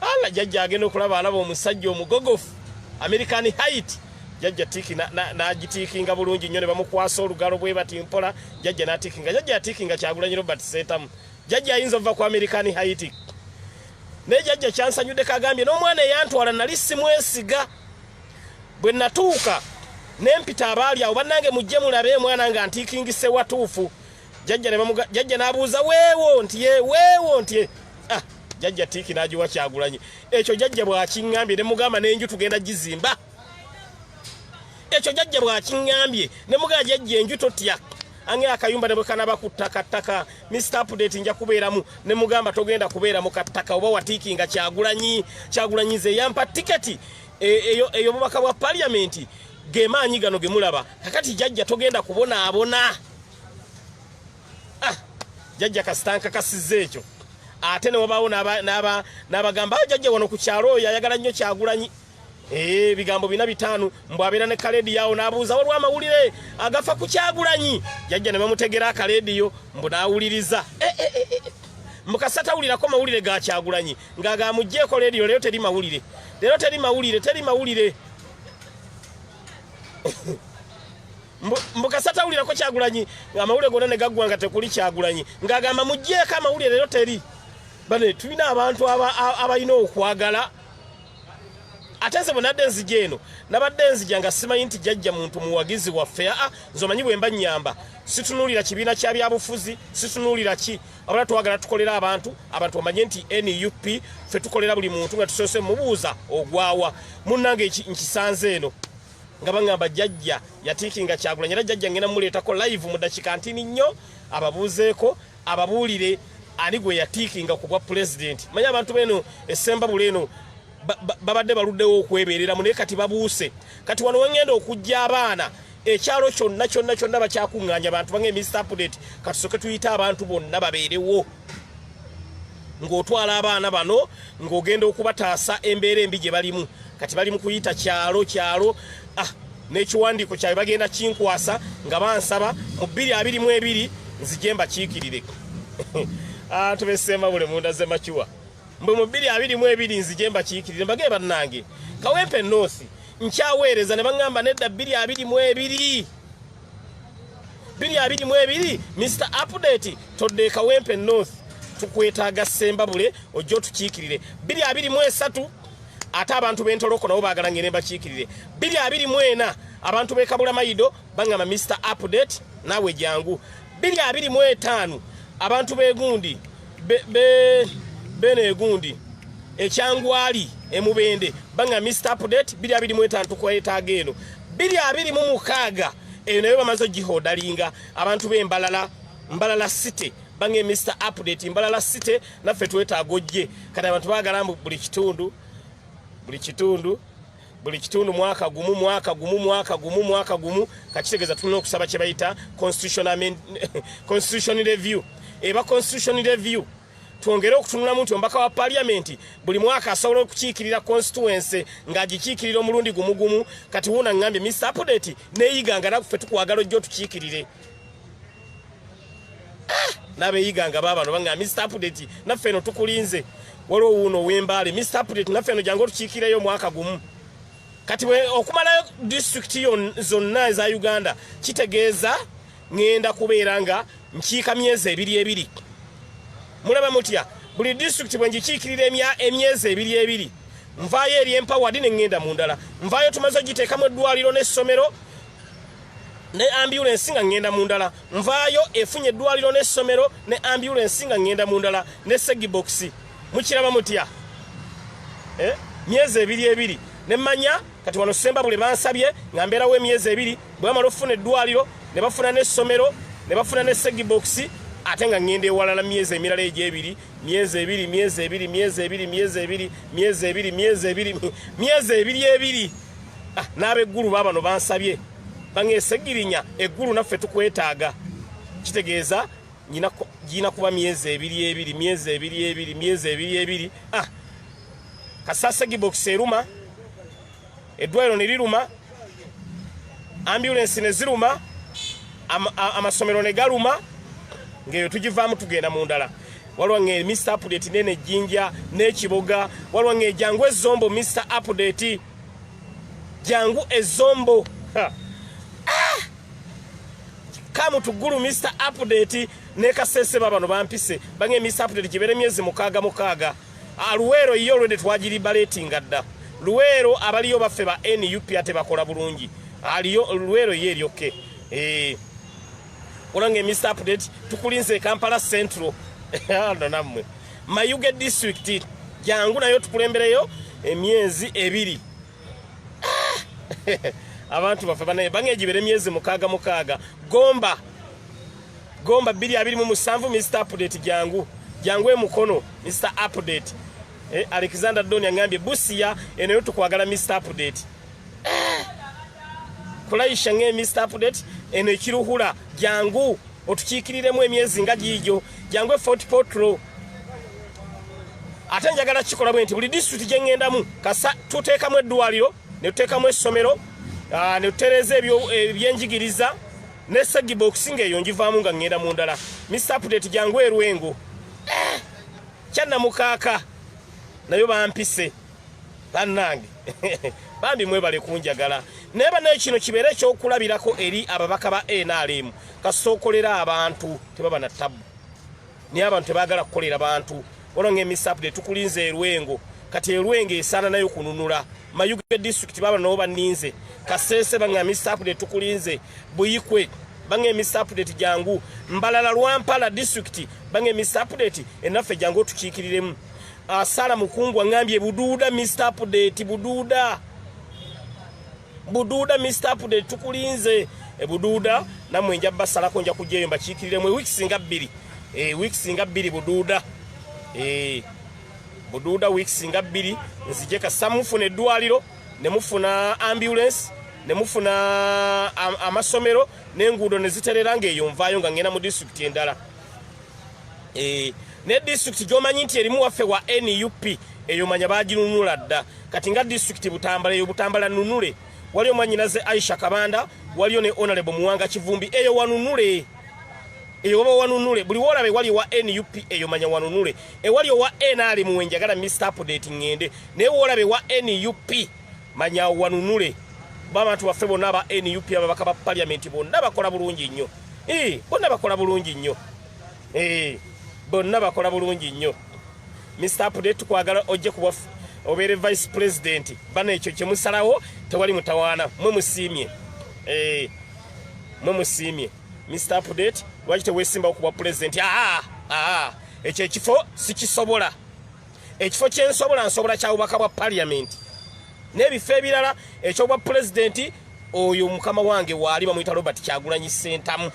ala jajja agenda okulaba alaba omusajja omugogofu American height jajja tiki na jitikinga bulungi nnyo ne bamukwasa olugalo bwe bati mpola jajja natikinga jajja atikinga Kyagulanyi Robert Sentamu jajja ayinza ova ku American height ne jajja kyansanyudde kagambye n'omwana yantwala nali simwesiga bwe natuuka nempita abaali awo bannange mujje mulabe mwana nga ntikingise watuufu jajja n'abuuza weewo nti jajja tiki n'agiwa Kyagulanyi ekyo jajja bw'akiŋŋambye ne mugamba n'enju tugenda gizimba ekyo jajja bw'akiŋŋambye ne mugamba jajja enju totya ange akayumba ne bwe kanaba ku ttaka Mr. Update nja kubeeramu ne mugamba togenda kubeera mu kattaka oba watiikinga Kyagulanyi ze yampa tiketi eyo bubaka bwa parliament gemaanyi gano gemulaba kakati jajja togenda kubonaabona jajja kasitanka kasize ekyo ate ne wabaawo n'abagamba jajja wano ku kyalo oyo ayagala nnyo Kyagulanyi bigambo 4-5 mbwabeera ne kaledi yawo n'abuuza walwa amawulire agafa ku Kyagulanyi jajja ne bamutegera akalediyo mbu n'awuliriza mukasatawulirako mawulire ga Kyagulanyi ng'agamugjeeko lediyo leero teri mawulire mbukasatawulirako Kyagulanyi amawulire gonna ne gaggwanga tekuli Kyagulanyi ng'agamba mugjeeko amawulire leero teri bane tulina abantu abalina okwagala ate nze bwenadde nzija eno nabadde nzija nga simanyi nti jajja muntu muwagizi waffe nzomanyi bwe mba nnyamba situnuulira kibiina kya byabufuzi situnuulira ki abala twagala tukolera abantu bamanye nti NUP ffe tukolera buli muntu nga tusoose mubuuza ogwawa munnange nkisanze eno nga baŋŋamba jajja yatiikinga Kyagulanyi era jajja ngenda muleetako live mu dakika ntini nnyo ababuuzeeko ababuulire ani gwe yatiikinga ku bwa president manyi abantu beno essemba buleno babadde baluddewo okwebeerera naye kati babuuse kati wano wengenda okujja abaana ekyalo kyonna bakyakuŋŋaanya abantu bange Mr. Update katusoke tuyita abantu bonna babeerewo ng'otwala abaana bano ng'ogenda okubataasa embeera embi gye balimu kati bali mu kuyita kyalo n'ekiwandiiko kyabwe bagenda kinkwasa nga bansaba mu 2022 nzije mbakiikirire tubesemba bule munda ze machuwa mbu mu 2022 nzije mbakiikirire mbage bannange Kawempe North nkyaweereza ne baŋŋamba nedda 2022 Mr. Update todde Kawempe North tukwetaaga semba bule ojjo tukiikirire 2023 ate abantu b'entoloko nabo baagala ngene bakiikirire 2024 abantu b'e Kabula Mayido baŋŋamba Mr. Update naawe jangu 2025 abantu b'egundi bene egundi ekyangwali emubende banga Mr. Update 2025 tukwetaaga eno 2026 eyo nayo bamaze gihodalinga abantu b'embalala city bange Mr. Update Mbalala city naffe twetaaga ojje kati abantu baagala buli kitundu mwaka gumu kakitegeeza tulina okusaba kye bayita constitution review eba constitution review twongere okutunulamu nti ombaka wa parliament buli mwaka asobola okukiikirira constituency ng'agikiikirira omulundi gumu kati wuuna ngambye Mr. Update neeyiganga naffe tukwagala ojjo tukiikirire n'abeeyiganga baabano banga Mr. Update naffe eno tukulinze waliwo wuuno w'embaale Mr. Update naffe eno jangu otukiikireyo mwaka gumu kati okumalayo district zonna eza Uganda kitegeeza ngenda kubeera nga nkiika myezi 2 mulaba mutya buli district bwe ngikiikirira emyezi 2 nvaayo eri Empowered ne ngenda mu ndala nvaayo tumaze ogiteekamu eddwaliro n'essomero ne ambulance nga ngenda mu ndala nvaayo efunye eddwaliro n'essomero ne ambulance nga ngenda mu ndala ne segibox mukiraba mutya myezi 2 ne mmanya kati wano semba bule bansabye nga mbeerawo emyezi 2 bwe bamala okufuna eddwaliro ne bafuna n'essomero ne bafuna ne segibox ate nga ngende ewalala myezi emirala egy'ebiri myezi ebiri n'abeggulu baabano bansabye bangeesegirinya eggulu naffe tukwetaaga kitegeeza gina kuba myezi 2 kasasa segibox eruma eddwaliro ne liruma, ambulance ne ziruma, amasomero ne galuma, ng'eyo tugivaamu tugenda mu ndala. Waliwo nge Mr. Update nene Jinja n'Ekiboga, waliwo nge Jangu Ezombo Mr. Update, Jangu Ezombo. Kamu tugulu Mr. Update ne Kasese babano bampise, bange Mr. Update kibere myezi mukaaga. Luwero iyo olwedde twagiri baletinga dda. Luwero abaliyo baffe ba NUP ate bakola bulungi. Aliyo Luwero ye eryoke. Olange Mr. Update tukulinze Kampala Central. Ando namwe. Mayuge district Jangu nayo tukulembereyo emyezi 2. Abantu baffe banaye bange gibere myezi mukaaga. Gomba 227 Mr. Update Jangu emukono Mr. Update. Alexander Doni angambye Busia eno tukwagala Mr. Update. Kulaisha nge Mr. Update eno ekiruhula Jangu otukiikiriremu emyezi nga gijo. Jangu Fort Portal. Ate njagala kikola bwe nti buli district gye ngendamu kasa tuteekamu eddwaliro ne tuteekamu essomero ne tutereza ebyenjigiriza ne sagi box ng'eyo njivaamu nga ngenda mu ndala. Mr. Update Jangu Erwengo. Kyanna mukaaka nayo bampise bannange bambi mwebale kunjagala neba naye kino kibeere ekyokulabirako eri ababaka ba NRM kasookolera abantu tebaba na tabu niye abantu tebaagala kukolera bantu olonge Mr. Update tukulinze Erwengo kati Erwengo esaana nayo kununula Mayuge district baba no baninze Kasese banga Mr. Update tukulinze Buyikwe bange Mr. Update Jangu Mbalala Lwampala district bange Mr. Update enaffe Jangu tukiikiriremu. Sala Mukungu angambye Bududa Mr. Update Bududa Mr. Update tukulinze Bududa namwe nja basalako nja kujeyo mbakiikiriremu weeks nga 2 Bududa Bududa weeks nga 2 nzijeka samufune eddwaliro ne mufuna ambulance ne mufuna amasomero n'enguudo ne ziterera ng'eyo nvaayo nga ngenda mu district endala. Ne district gyomanyi nti erimu waffe wa NUP eyo manya baginunula dda kati nga district Butambala nunule waliyo mwanyinaze Aisha Kabanda waliyo ne Honorable Muwanga Kivumbi eyo wanunule buli wolabe wali wa NUP eyo manya wanunule waliyo wa NRM wenjagala Mr. Update ngende ne wolabe wa NUP manya wanunule babantu baffe bonna aba NUP ababaka ba parliament bonna bakola bulungi nnyo bonna bakola bulungi nnyo bonna bakola bulungi nnyo. Mr. Update tukwagala ojje kuba obere vice president bana ekyo kyemusalawo tewali mutawaana mwe musiimye Mr. Update lwaki teweesimba okuba president ekyo ekifo sikisobola ekifo kyensobola nsobola kyabubaka bwa parliament n'ebifo ebirala ekyobwa president oyo mukama wange waali bamuyita Robert Kyagulanyi Ssentamu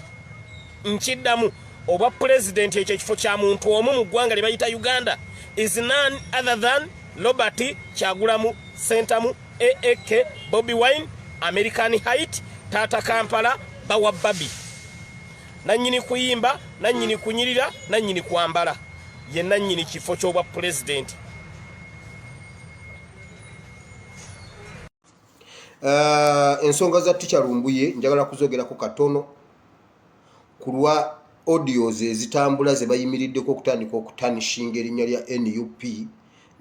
nkiddamu obwa president ekyo ekifo kya muntu omu mu ggwanga lye bayita Uganda is none other than Robert Kyagulanyi Ssentamu AAK Bobby Wine American Height Tata Kampala bawa babi nanyini kuyimba nanyini kunyirira nanyini kwambala ye nanyini kifo ky'obwa president. Ensonga za Teacher Lumbuye njagala kuzogerako katono kulwa audios ezitambula ze bayimiriddeko okutandika okutanishinga erinnya lya NUP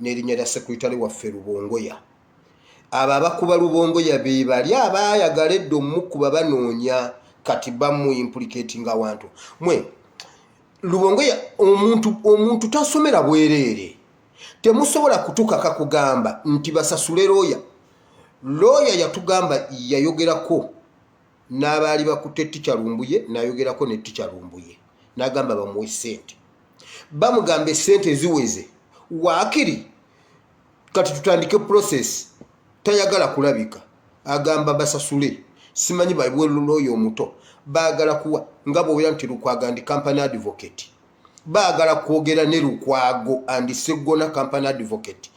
n'erinnya lya secretary waffe Lubongoya. Abo abakuba Lubongoya be bali abaayagala eddo mukuba banoonya kati bamu implicating awantu mwe Lubongoya omuntu tasomera bwereere temusobola kutukaka kugamba nti basasule lawyer yatugamba yayogerako n'abaali bakutte Teacher Lumbuye nayogerako ne Teacher Lumbuye n'agamba bamuwe ssente bamugambe ssente ziweze waakiri kati tutandike process tayagala kulabika agamba basasule simanyi baibwe lawyer omuto baagala kuwa ngabo bwe nti Lukwago and company advocate baagala kwogera ne Lukwago and Segona company advocate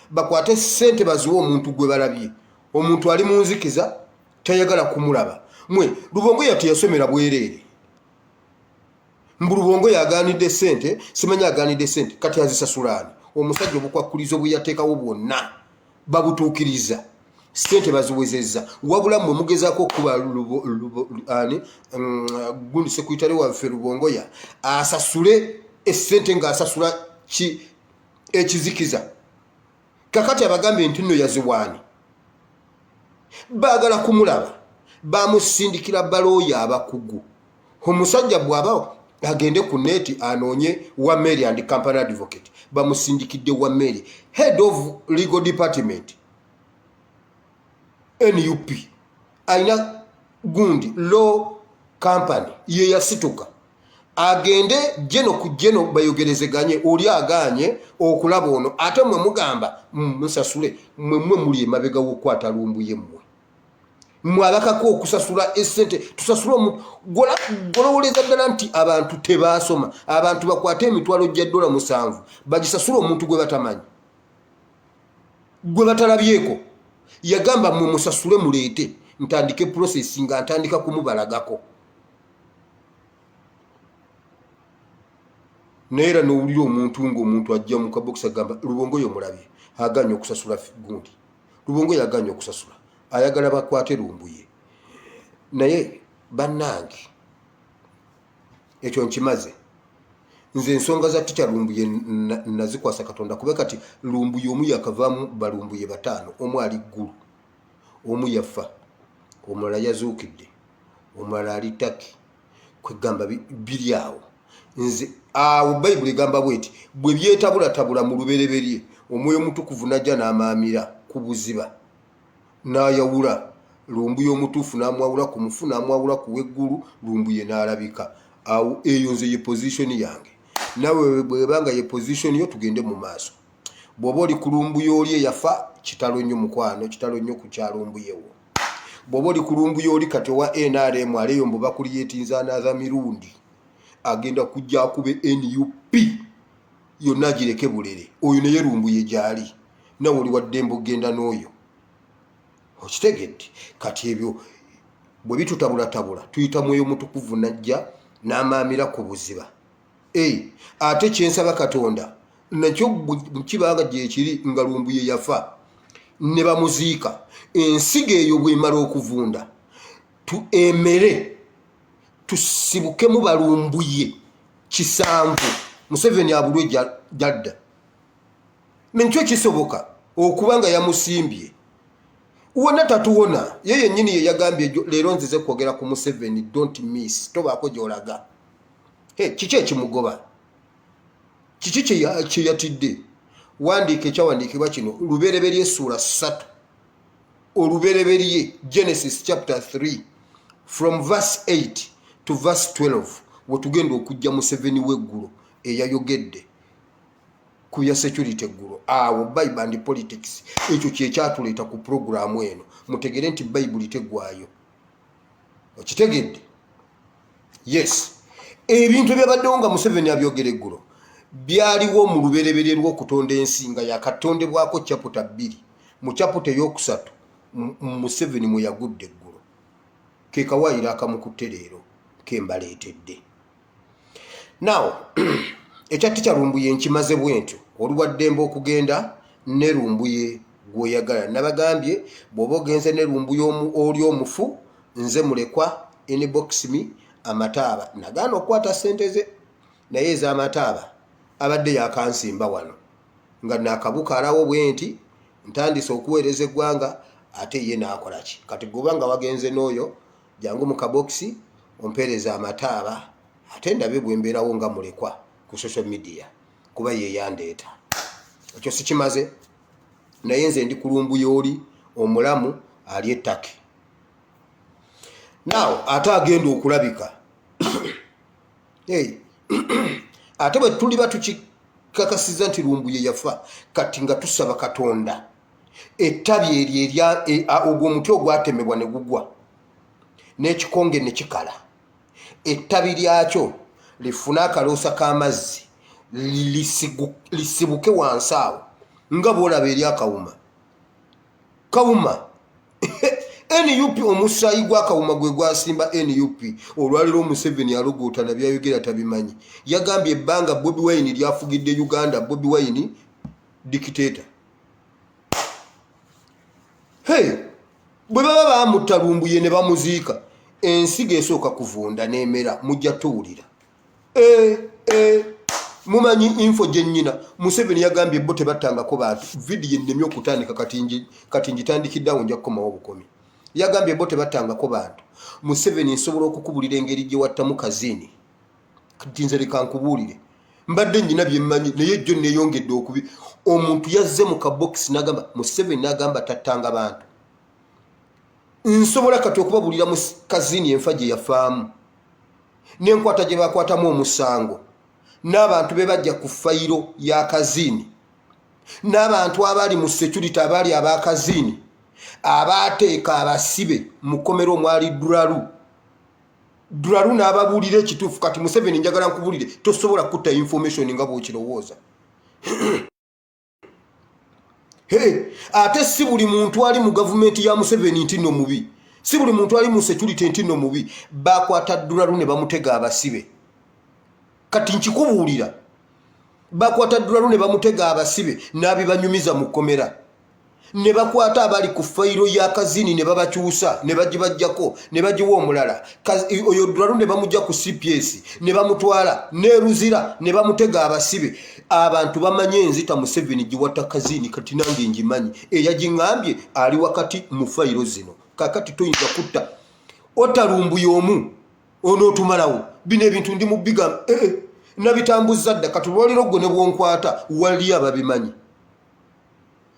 bakwate ssente baziwe omuntu gwe balabye omuntu ali munzikiza tayagala kumulaba mwe Lubongoya teyasomera bwereere Lubongoya aganidde ssente simanyi aganidde ssente kati azisasulaani omusajja obukwakulizo bwe yateekawo bwonna babutuukiriza sente baziwezezza wabula mmwe mugezaako kuba gundi sekuyitale waffe Rubongoya asasule essente ng'asasula ekizikiza kakati abagambe nti nno yaziwaani baagala kumulaba bamusindikira balooya abakugu omusajja bw'aba agende ku neti anoonye Wameli and Company Advocate bamusindikidde Wameli head of legal department NUP aina gundi law company ye yasituka agende jeno ku jeno bayogerezeganye oli aganye okulaba ono ate mwe mugamba musasule mwe muli emabega w'okwata lumbuye mmwe abakako okusasula essente tusasula golowoleza ddala nti abantu tebaasoma abantu bakwate emitwalo gya $7 bagisasula omuntu gwe batamanyi gwe batalabyeko yagamba mmwe musasule muleete ntandike process nga ntandika kumubalagako neera n'owulira omuntu ng'omuntu ajja mu kabokisi agamba Rubongoya omulabye aganye okusasula gundi Rubongoya aganye okusasula ayagala bakwate lumbuye naye bannange ekyo nkimaze nze ensonga za Teacher Lumbuye nazikwasa Katonda kuba kati lumbuye omu yakavaamu balumbuye 5 omu ali ggulu omu yafa omulala yazuukidde omulala ali Taki kwegamba biri awo nze awo Bayibuli egamba bweti bwe byetabulatabula mu lubereberye omwoyo mutukuvu najja n'amaamira ku buziba n'ayawula lumbuye omutuufu n'amwawula ku mufu n'amwawula ku weggulu lumbuye n'alabika awo eyo nze ye position yange nawe bwebanga ye position yo tugende mu maaso bw'oba oli ku lumbuye oli yafa kitalo nnyo mukwano kitalo nnyo ku kyalumbuyewo bw'oba oli ku lumbuye oli kati wa NRM aleyo mbu bakuliyetinza another mirundi agenda kujja akube NUP yonna agireke bulere oyo naye lumbuye gyali nawe oli waddembe ogenda n'oyo okitegedde kati ebyo bwe bitutabulatabula tuyita mwoyo mutukuvu najja n'amaamira ku buziba ate kyensaba Katonda nakyo mukibanga gyekiri nga lumbuye yafa ne bamuziika ensiga eyo bwemala okuvunda tuemere tusibuke mu balumbuye 7 Museveni abulwe jadda nekyo kisoboka okubanga yamusimbye wona tatuwona yeye nyini ye yagambye leero nzize kwogera ku Museveni don't miss tobaako gyolaga kiki ekimugoba kiki kye yatidde wandiika ekyawandiikibwa kino lubereberye essula 3 olubereberye Genesis chapter 3 from verse 8 to verse 12 wetugenda okujja Museveni w'eggulu eyayogedde ku bya security eggulu awo Bible and politics ekyo kyekyatuleeta ku programu eno mutegere nti Bible tegwayo okitegedde yes ebintu byabaddewo nga Museveni abyogera eggulu byaliwo mu lubereberye lw'okutonda ensi nga yakatondebwako chapter 2 mu chapter eyokusatu Museveni mwe yagudde eggulu ke kawaayiro akamukutte leero kembaleetedde now ekya Teacher Lumbuye nkimaze bwentyo oluwaddembe okugenda ne lumbuye gwoyagala nabagambye bw'oba ogenze ne lumbuye oli omufu nze mulekwa inbox me amataaba nagaana okwata sente ze naye ez'amataaba abadde yakansimba wano nga nakabuka alawo bwenti ntandise okuweereza eggwanga ate ye naakola ki kati gobanga wagenze n'oyo jangu mu kabokisi ompeereza amataaba ate ndabe bwe mbeerawo nga mulekwa ku social media kuba ye yandeeta ekyo sikimaze naye nze ndi ku lumbuye oli omulamu ali ettake now ate agenda okulabika ate bwe tuli batukikakasiza nti lumbuye yafa kati nga tusaba Katonda ettabi eryo ogwo omuti ogwatemebwa ne gugwa n'ekikonge ne kikala ettabi lyakyo lifuna akaloosa k'amazzi lisibuke wansi awo nga bw'olaba eri akawuma kawuma NUP omusaayi gw'akawuma gwe gwasimba NUP olwaliro Museveni alogootana byayogera tabimanyi yagambye ebbanga Bobi Wine lyafugidde Uganda Bobi Wine dictator bwe baba bamutalumbuye ne bamuziika ensigo esooka kuvunda n'emera mujja tuwulira mumanyi info gye nnyina Museveni yagambye bo tebattangako bantu vidiyo ennemye okutandika kati ngitandikiddeawo nja kukomawo obukomi yagambye bo tebattangako bantu Museveni nsobola okukubulira engeri gye wattamu Kazini kati nze leka nkubuulire mbadde nnyina bye mmanyi naye jjo neeyongedde okubi omuntu yazze mu kabokisi n'agamba Museveni n'agamba tattanga bantu nsobola kati okubabuulira mu Kazini enfa gye yafaamu n'enkwata gye bakwatamu omusango n'abantu be bajja ku fayiro ya Kazini n'abantu abali mu security abali aba Kazini abateeka abasibe mu kkomero omwali Duralu n'ababuulira ekituufu kati Museveni njagala nkubuulire tosobola kutta information nga bw'okirowooza ate si buli muntu ali mu gavumenti ya Museveni nti nno mubi si buli muntu ali mu security nti nno mubi bakwata Duralu ne bamutega abasibe kati nkikubuulira bakwata Duralu ne bamutega abasibe n'abibanyumiza mu kkomera ne bakwata abali ku fayiro ya Kazini ne babakyusa ne bagibajjako ne bagiwa omulala oyo Duralu ne bamujja ku CPS ne bamutwala ne Ruzira ne bamutega abasibe abantu bamanye enzita Museveni giwatta Kazini kati nange ngimanyi eyagiŋŋambye ali wakati mu fayiro zino kakati toyinza kutta otalumbuye omu onootumalawo bino ebintu ndi mu biga nabitambuza dda kati lwaliro gwe ne bwonkwata wali ababimanyi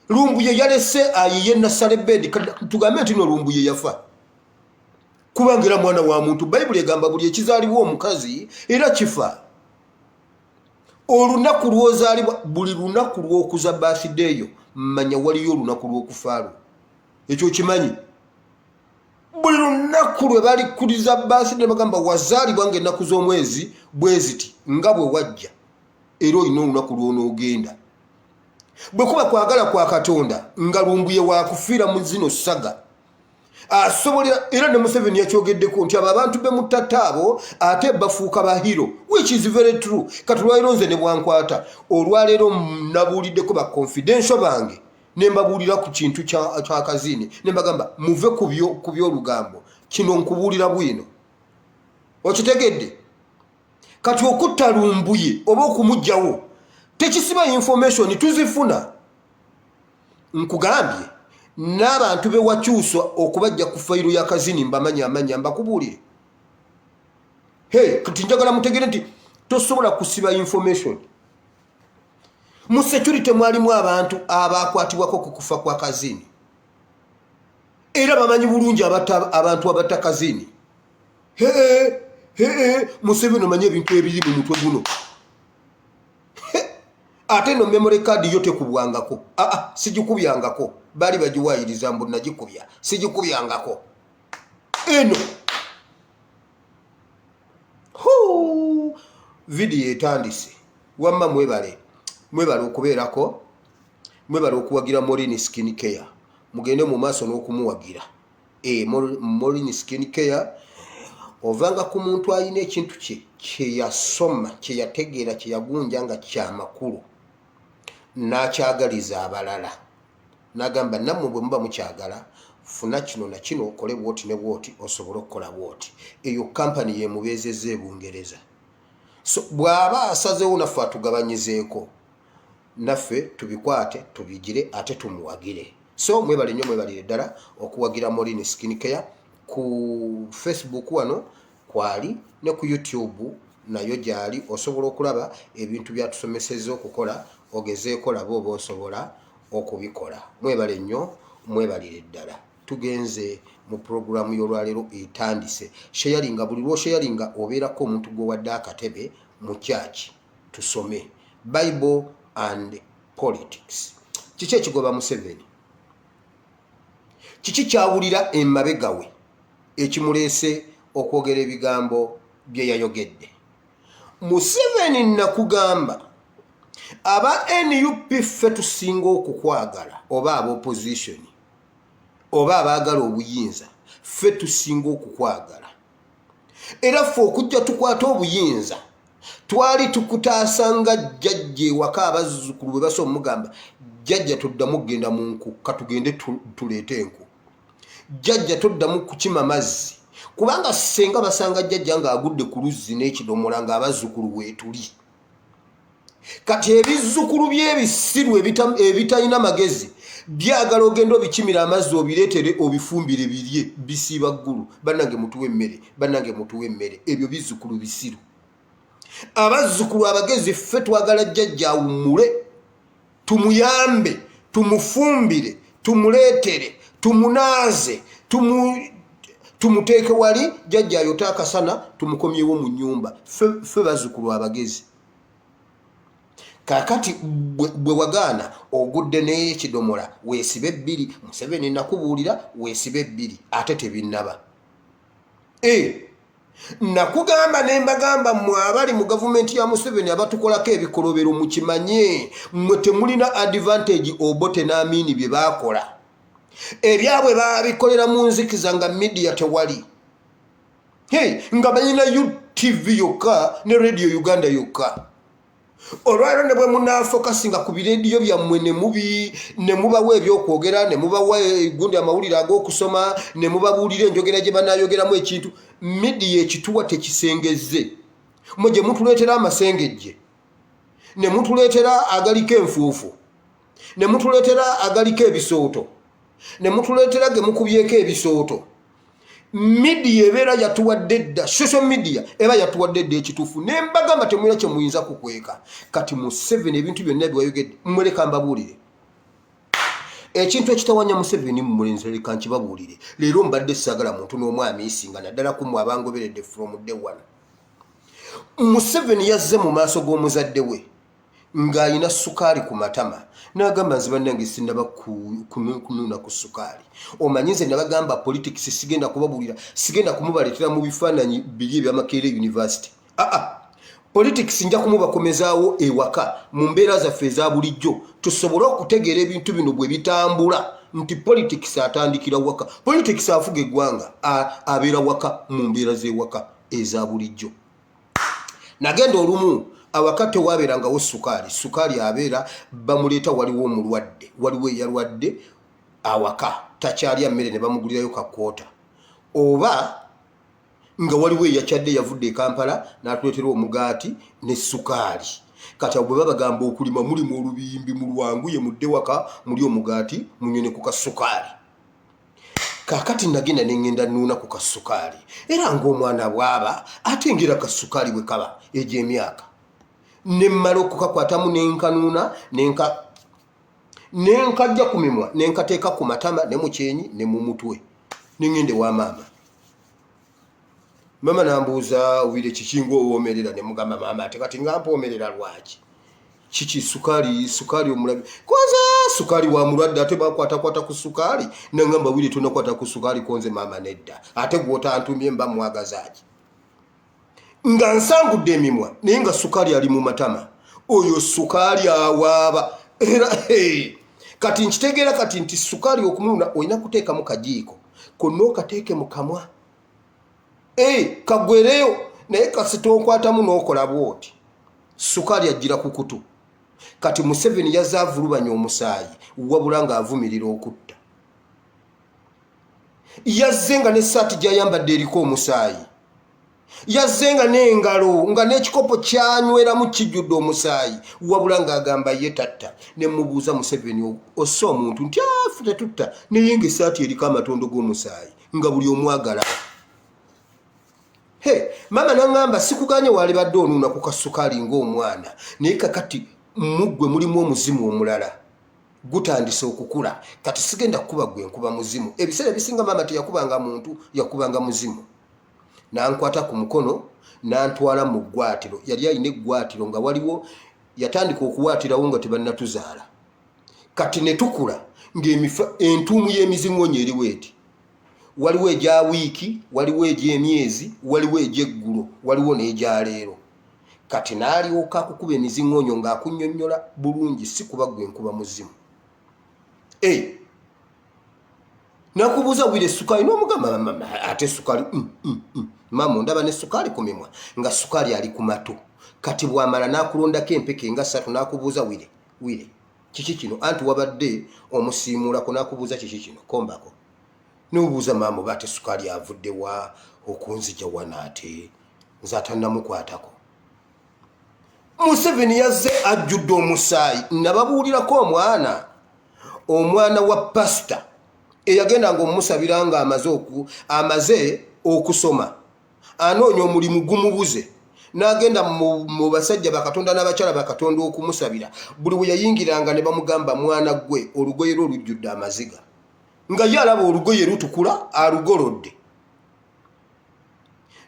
Lumbuye yalese ayiye Nasalebedi tugambe nti no Lumbuye yafa kubangira mwana wa muntu Bible egamba buli ekizaalibwa omukazi era kifa olunaku lwozaalibwa buli lunaku lw'okuza birthday yo manya waliyo olunaku lw'okufaalu ekyo kimanyi buli lunaku lwe bali kuliza birthday bagamba wazaalibwa ng'ennaku z'omwezi bweziti nga bwe wajja era olina olunaku lw'onoogenda bwe kuba kwagala kwa Katonda nga Lumbuye wakufiira mu zino saga asobolera era ne Museveni yakyogeddeko nti abo abantu be mutataabo ate bafuuka bahiro which is very true kati lwaliro nze ne bwankwata olwaleero nabuuliddeko ba confidential bange ne mbabuulira ku kintu kya Kazini ne mbagamba muve ku by'olugambo kino nkubuulira bwino okitegedde kati okutta Lumbuye oba okumugjawo tekisiba information tuzifuna nkugambye n'abantu be wakyuswa okubajja ku fayiro ya Kazini mbamanya amanya mbakubuulire kati njagala mutegere nti tosobola kusiba information mu security mwalimu abantu abakwatibwako ku kufa kwa Kazini era bamanyi bulungi abantu abatta Kazini Museveni omanye ebintu ebiri mu mutwe guno ate no memory card yo tekubwangako sijikubyangako bali bagiwayiriza mbu nagikubya sijikubyangako eno video etandise wamma mwebale okubeerako mwebale okuwagira Morini Skin Care mugende mu maaso n'okumuwagira Morini Skin Care ovanga ku muntu ayina ekintu kye yasoma kye yategeera kye yagunja nga kya makulu n'akyagaliza abalala n'agamba nammwe bwe muba mukyagala funa kino na kino okole bwoti ne bwoti osobole okukola bwoti eyo kampani yemubeezezza e Bungereza so bw'aba asazeewo naffe atugabanyizeeko naffe tubikwate tubigire ate tumuwagire so mwebale nnyo mwebalire ddala okuwagira Morini Skin Care ku Facebook wano kwali ne ku YouTube nayo gyali osobola okulaba ebintu byatusomesezza okukola ogezeeko laba oba osobola okubikola mwebale nnyo mwebalire ddala tugenze mu programu y'olwaleero etandise sharinga buli lwo sharinga obeerako omuntu gwewadde akatebe mu church tusome Bible and politics kiki ekigoba Museveni kiki kyawulira emmabegawe ekimuleese okwogera ebigambo bye yayogedde Museveni nakugamba aba NUP ffe tusinga okukwagala oba aba opposition oba abaagala obuyinza ffe tusinga okukwagala era ffe okujja tukwata obuyinza twali tukutaasanga jjajja ewaka abazzukulu bwe basa omugamba jjajja tuddamu kugenda mu nku katugende tuleete enku jjajja toddamu kukima mazzi kubanga senga basanga jjajja nga agudde ku luzzi n'ekidomola ng'abazzukulu weetuli kati ebizzukulu by'ebisiru ebitalina magezi byagala ogenda obikimira amazzi obireetere obifumbire birye bisiiba ggulu bannange mutuwe emmere ebyo bizzukulu bisiru abazzukulu abagezi ffe twagala jjajja awummule tumuyambe tumufumbire tumuleetere tumunaaze tumuteeke wali jjajja ayota akasana tumukomyewo mu nnyumba ffe bazzukulu abagezi kakati bwe wagaana ogudde n'ekidomola weesibe 2 Museveni nakubuulira weesibe 2 ate tebinnaba nakugamba ne mbagamba mmwe abali mu gavumenti ya Museveni abatukolako ebikolobero mukimanye mmwe temulina advantage Obote n'Amini bye baakola ebyabwe baabikolera mu nzikiza nga media tewali nga balina UTV yokka ne Radio Uganda yokka olwaliro ne bwe munaafokasinga ku birediyo byammwe ne mubawa ebyokwogera ne mubawa gundi amawulire ag'okusoma ne mubabuulira enjogera gye banaayogeramu ekintu midiya ekituwa tekisengezze mwe gye mutuleetera amasengejje ne mutuleetera agaliko enfuufu ne mutuleetera agaliko ebisooto ne mutuleetera ge mukubyeko ebisooto midiya ebeera yatuwadde dda social media eba yatuwadde dda ekituufu ne mbagamba temulina kye muyinza kukweka kati Museveni ebintu byonna byewayogedde mmuleka mbabuulire ekintu ekitawanya Museveni mmulenzi leka nkibabuulire leero mbadde saagala muntu n'omu amiisinga naddala kumwe abangoberedde from day one Museveni yazze mu maaso g'omuzadde we ng'alina sukaali ku matama n'agamba nze bannange sindaba kunuuna ku sukaali omanyi nze nabagamba politics sigenda kubabuulira sigenda kumubaleetera mu bifaananyi biri ebyamakerere university politics nja kumubakomezaawo ewaka mu mbeera zaffe eza bulijjo tusobole okutegeera ebintu bino bwe bitambula nti politics atandikira waka politics afuga eggwanga abeera waka mu mbeera z'ewaka eza bulijjo nagenda olumu awaka tewaabeerangawo sukaali abeera bamuleeta waliwo omulwadde waliwo eyalwadde awaka takyalya mmere ne bamugulirayo kakoota oba nga waliwo eyakyadde yavudde e Kampala n'atuleetera omugaati ne sukaali kati bwe babagamba okulima mulimu olubimbi mu lwanguye mudde waka muli omugaati munyone ku kasukaali kakati nagenda nengenda nuuna ku kasukaali era ng'omwana bw'aba atengera kasukaali bwe kaba egy'emyaka nemmala okukakwatamu nenkanuuna nenkajja ku mimwa nenkateeka ku matama ne mu kyenyi ne mu mutwe nengende wa maama nambuuza wire kikinga owoomerera ne mugamba maama ate kati nga mpoomerera lwaki kiki sukaali omulabi kwanza sukaali wa mulwadde ate bakwatakwata ku sukaali nengamba wire tonakwata ku sukaali konze maama nedda ate gwotantumye mba mwagazaaki nga nsangudde emimwa naye nga sukaali ali mu matama oyo sukaali awaaba era kati nkitegeera kati nti sukaali okumuuna olina kuteekamu kajiiko konna okateeke mu kamwa kagwereyo naye kasita okwatamu n'okola bwoti sukaali ajjira ku kutu kati Museveni yazze avulubanya omusaayi wabula ng'avumirira okutta yazze nga n'essaati gy'ayambadde eriko omusaayi yazze nga n'engalo nga n'ekikopo kyanyweramu kijjudde omusaayi wabula ng'agamba ye tatta ne mubuuza Museveni osse omuntu nti afu tetutta naye ng'essaati eriko amatondo g'omusaayi nga buli omwagala mama nangamba sikuganye wali badde onuuna ku kasukaali ng'omwana naye kakati muggwe mulimu omuzimu omulala gutandise okukula kati sigenda kukuba gwe nkuba muzimu ebiseera bisinga mama teyakubanga muntu yakubanga muzimu nankwata ku mukono nantwala mu ggwatiro yali alina eggwatiro nga waliwo yatandika okuwaatirawo nga tebannatuzaala kati ne tukula ng'entuumu y'emiziŋŋonyo eriwo eti waliwo egya wiiki waliwo egy'emyezi waliwo egy'eggulo waliwo n'egya leero kati n'alyoka akukuba emiziŋŋonyo ng'akunnyonnyola bulungi si kuba gwe nkuba muzimu nakubuuza wire sukaali n'omugamba mama ate sukaali mama ondaba ne sukaali ku mimwa nga sukaali ali ku matu kati bw'amala n'akulondako empeke nga 3 n'akubuuza wire kiki kino anti wabadde omusiimuulako n'akubuuza kiki kino kombako n'obuuza maama oba ate sukaali avudde wa okunzija wano ate nze atannamukwatako. Museveni yazze ajjudde omusaayi. Nababuulirako omwana wa pasita eyagenda ng'omusabira nga amaze okusoma anoonya omulimu gumubuze n'agenda mu basajja bakatonda n'abakyala bakatonda okumusabira. Buli we yayingiranga ne bamugamba mwana gwe olugoye lwo lujjudde amaziga, nga ye alaba olugoye lutukula alugolodde,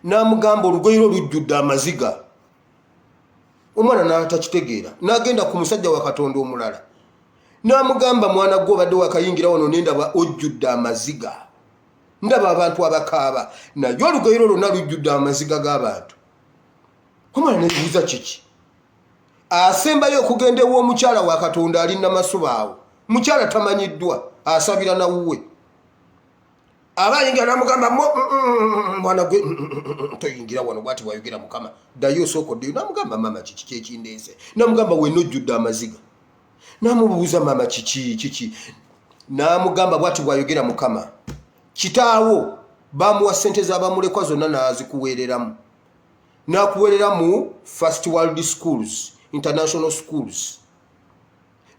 n'amugamba olugoye lwo lujjudde amaziga. Omwana n'atakitegeera n'agenda ku musajja wa katonda omulala n'amugamba mwana gwe obadde wakayingira wano nendaba ojjudde amaziga, ndaba abantu abakaaba naye olugoye lwo lwonna lujjudde amaziga g'abantu. Omwana nebuuza kiki? Asembayo okugenda ew'omukyala wa katonda ali Namasuba awo, mukyala tamanyiddwa asabira nawuwe. Abayingira n'amugamba mwana gwe toyingira wano bwati bwayogera Mukama, ddayo osooka oddeyo. N'amugamba maama kiki kyekindeese? N'amugamba wenna ojjudde amaziga. N'amubuuza maama kiki? N'amugamba bwati bwayogera Mukama, kitaawo bamuwa ssente z'abamulekwa zonna n'azikuweereramu, n'akuweerera mu First World Schools, International Schools.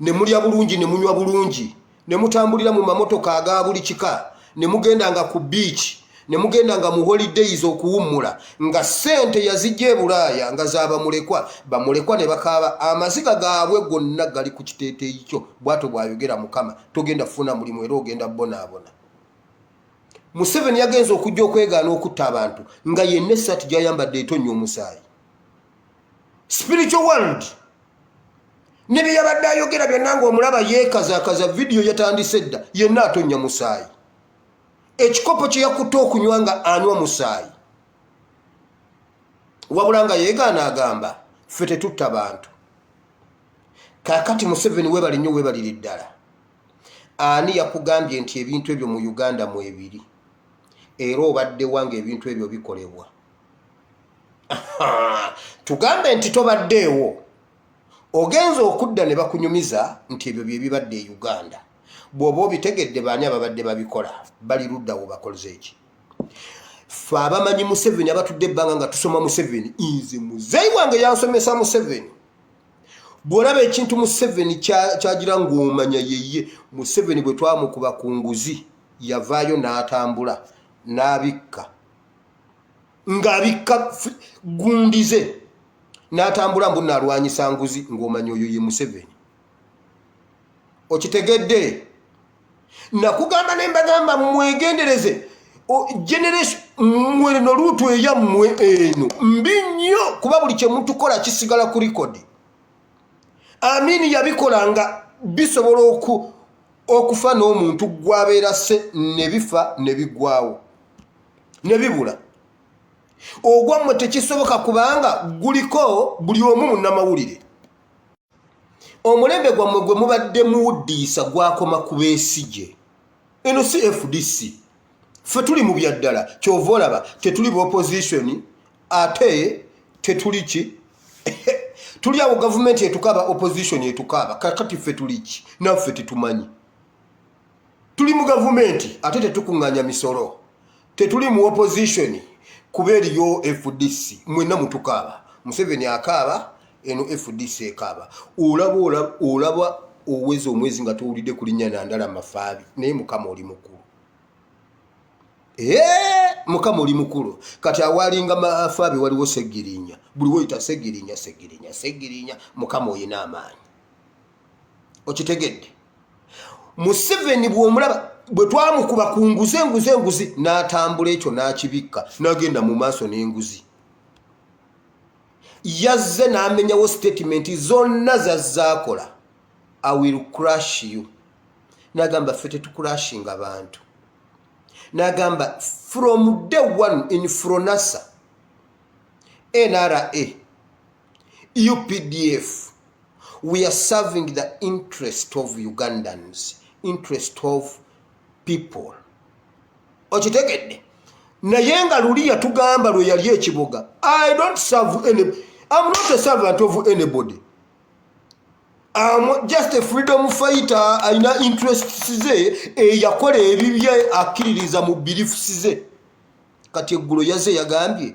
Ne mulya bulungi ne munywa bulungi, ne mutambulira mu mamotoka aga buli kika, ne mugendanga ku beach, ne mugendanga mu holidays okuwummula, nga ssente yazijja e Bulaaya nga bamulekwa ne bakaaba. Amaziga gaabwe gonna gali ku kiteeteeyi kyo, bw'atyo bw'ayogera Mukama. Togenda kufuna mulimu era ogenda bonaabona. Museveni yagenza okujja okwegaana okutta abantu nga yenna essaati gy'ayambadde etonnya omusaayi. Spiritual world ne bye yabadde ayogera byonna ng'omulaba yeekazaakaza, vidiyo yatandise dda, yenna atonnya musaayi. Ekikopo kye yakutte okunywa nga anywa musaayi. Wabula nga yeegaana agamba ffe tetutta bantu. Kaakati Museveni weebali nnyo, weebalire ddala. Ani yakugambye nti ebintu ebyo mu Uganda mwebiri? Era obadde wange ebintu ebyo bikolebwa. Tugambe nti tobaddeewo, ogenza okudda ne bakunyumiza nti ebyo bye bibadde e Uganda. Bw'oba obitegedde baani ababadde babikola, bali luddawo bakoze eki? Ffe abamanyi Museveni abatudde ebbanga nga tusoma Museveni, nze muzeeyi wange yansomesa Museveni. Bw'olaba ekintu Museveni kyagira ng'omanya yeye, Museveni bwe twamukuba ku nguzi yavaayo n'atambula n'abikka, ng'abikka gundize n'atambula mbu n'alwanyisa nguzi, ng'omanya oyo ye Museveni. Okitegedde? Nakugamba ne mbagamba mwegendereze generation mmwe no lutu eyammwe eno mbi nnyo, kuba buli kye mutukola kisigala ku likodi. Amini yabikolanga bisobola okufa n'omuntu gwabeera se ne bifa ne bigwawo ne bibula. Ogwammwe tekisoboka kubanga guliko buli omu munnamawulire. Omulembe gwammwe gwe mubadde muwuddiisa gwakoma ku Besigye. Eno si FDC. Ffe tuli mu byaddala. Kyova olaba tetuli ba opposition ate tetuli ki? Tuli awo gavumenti etukaba, opposition etukaba. Kakati ffe tuli ki? Naffe tetumanyi. Tuli mu gavumenti ate tetukuŋŋanya misolo. Tetuli mu opposition kuba eriyo FDC. Mwenna mutukaba. Museveni akaaba, eno FDC ekaaba. Olaba owezi omwezi nga towulidde ku linnya Nandala Mafaabi, naye Mukama oli mukulu. Mukama oli mukulu. Kati awalinga Mafaabi waliwo Segirinya. Buli woyita Segirinya, Mukama oyina amaanyi. Okitegedde? Museveni bw'omulaba bwe twamukuba ku nguzi n'atambula ekyo n'akibikka n'agenda mu maaso n'enguzi. Yazze n'amenyawo statement zonna zazaakola. I will crush you. N'agamba ffe tetukurashinga bantu. N'agamba from day one in Fronasa, NRA, UPDF, we are serving the interest of Ugandans, interest of people. Okitegedde? Naye nga luli yatugamba lwe yali ekibuga, I don't serve any, I'm not a servant of anybody. just a freedom fighter aina interests ze yakola ebibye akkiririza mu beliefs ze kati eggulo yaze yagambye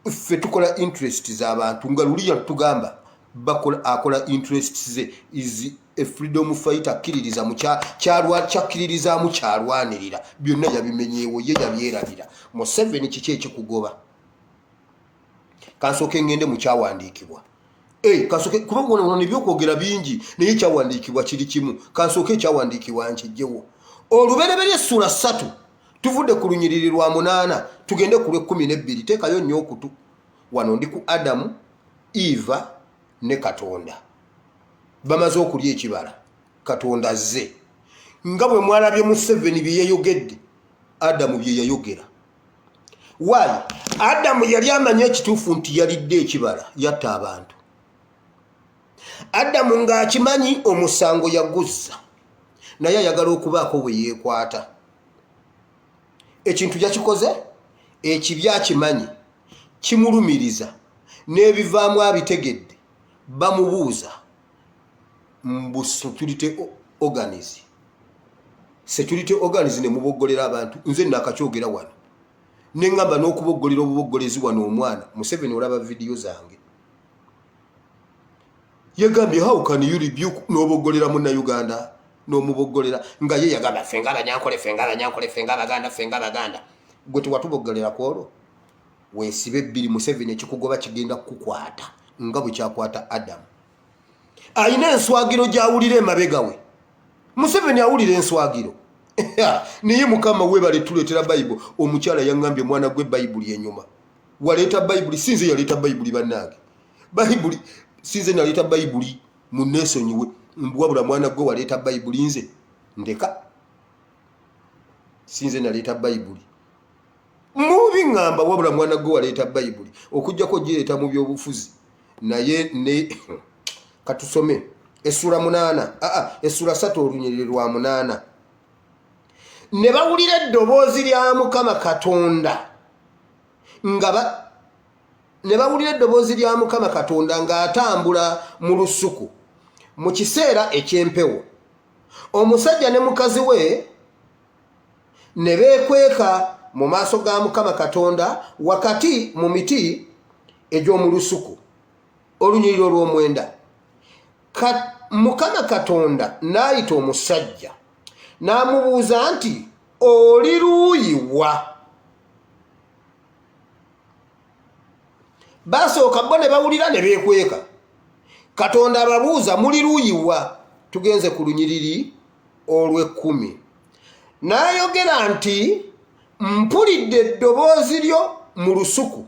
ffe tukola interests z'abantu nga luli yatugamba akola interests ze is a freedom fighter akkiririza mu kyakkiririza mu kyalwanirira byonna yabimenyeewo ye yabyerabira Museveni kiki ekikugoba kansooke ngende mu kyawandiikibwa kansooke kuba ngono nebyokwogera bingi naye kyawandiikibwa kiri kimu kansooke ekyawandiikibwa nkijjewo olubereberye essula 3 tuvudde ku lunyiriri lwa 8 tugende ku lwe 12 teekayo nnyo okutu wano ndi ku Adamu Eva ne Katonda bamaze okulya ekibala Katonda azze nga bwe mwalabye Museveni bye yayogedde Adamu bye yayogera why Adamu yali amanya ekituufu nti yalidde ekibala yatta abantu Adamu ng'akimanyi omusango yaguzza naye ayagala okubaako bwe yeekwata ekintu yakikoze ekibi akimanyi kimulumiriza n'ebivaamu abitegedde bamubuuza mbu security organism ne muboggolera abantu nze nakakyogera wano neŋŋamba n'okuboggolera obuboggolezi wano omwana Museveni olaba vidiyo zange yagambye how can you rebuke n'oboggolera munnayuganda n'omuboggolera nga ye yagamba fenga abaganda gwe tewatuboggolera kwolwo weesibe ebbiri Museveni ekikugoba kigenda kukukwata nga bwe kyakwata Adamu ayina enswagiro gy'awulira emabega we Museveni awulira enswagiro naye Mukama webale tuleetera Bayibuli omukyala yaŋŋambye mwana gwe Bayibuli enyuma waleeta Bayibuli sinze yaleeta Bayibuli bannange Bayibuli sinze naleeta Bayibuli munneesonyiwe wabula mwana gwe waleeta Bayibuli nze ndeka sinze naleeta Bayibuli mubi ŋŋamba wabula mwana gwe waleeta Bayibuli okujjako gireeta mu byobufuzi naye ne katusome essula 8 essula 3 olunyiriri lwa 8 ne bawulira eddoboozi lya Mukama Katonda ng'atambula mu lusuku mu kiseera eky'empewo omusajja ne mukazi we ne beekweka mu maaso ga Mukama Katonda wakati mu miti egy'omu lusuku olunyiriri olw'omwenda Mukama Katonda n'ayita omusajja n'amubuuza nti oli luuyi wa basooka bo ne bawulira ne beekweka Katonda ababuuza muli luuyi wa tugenze ku lunyiriri olw'10 n'ayogera nti mpulidde eddoboozi lyo mu lusuku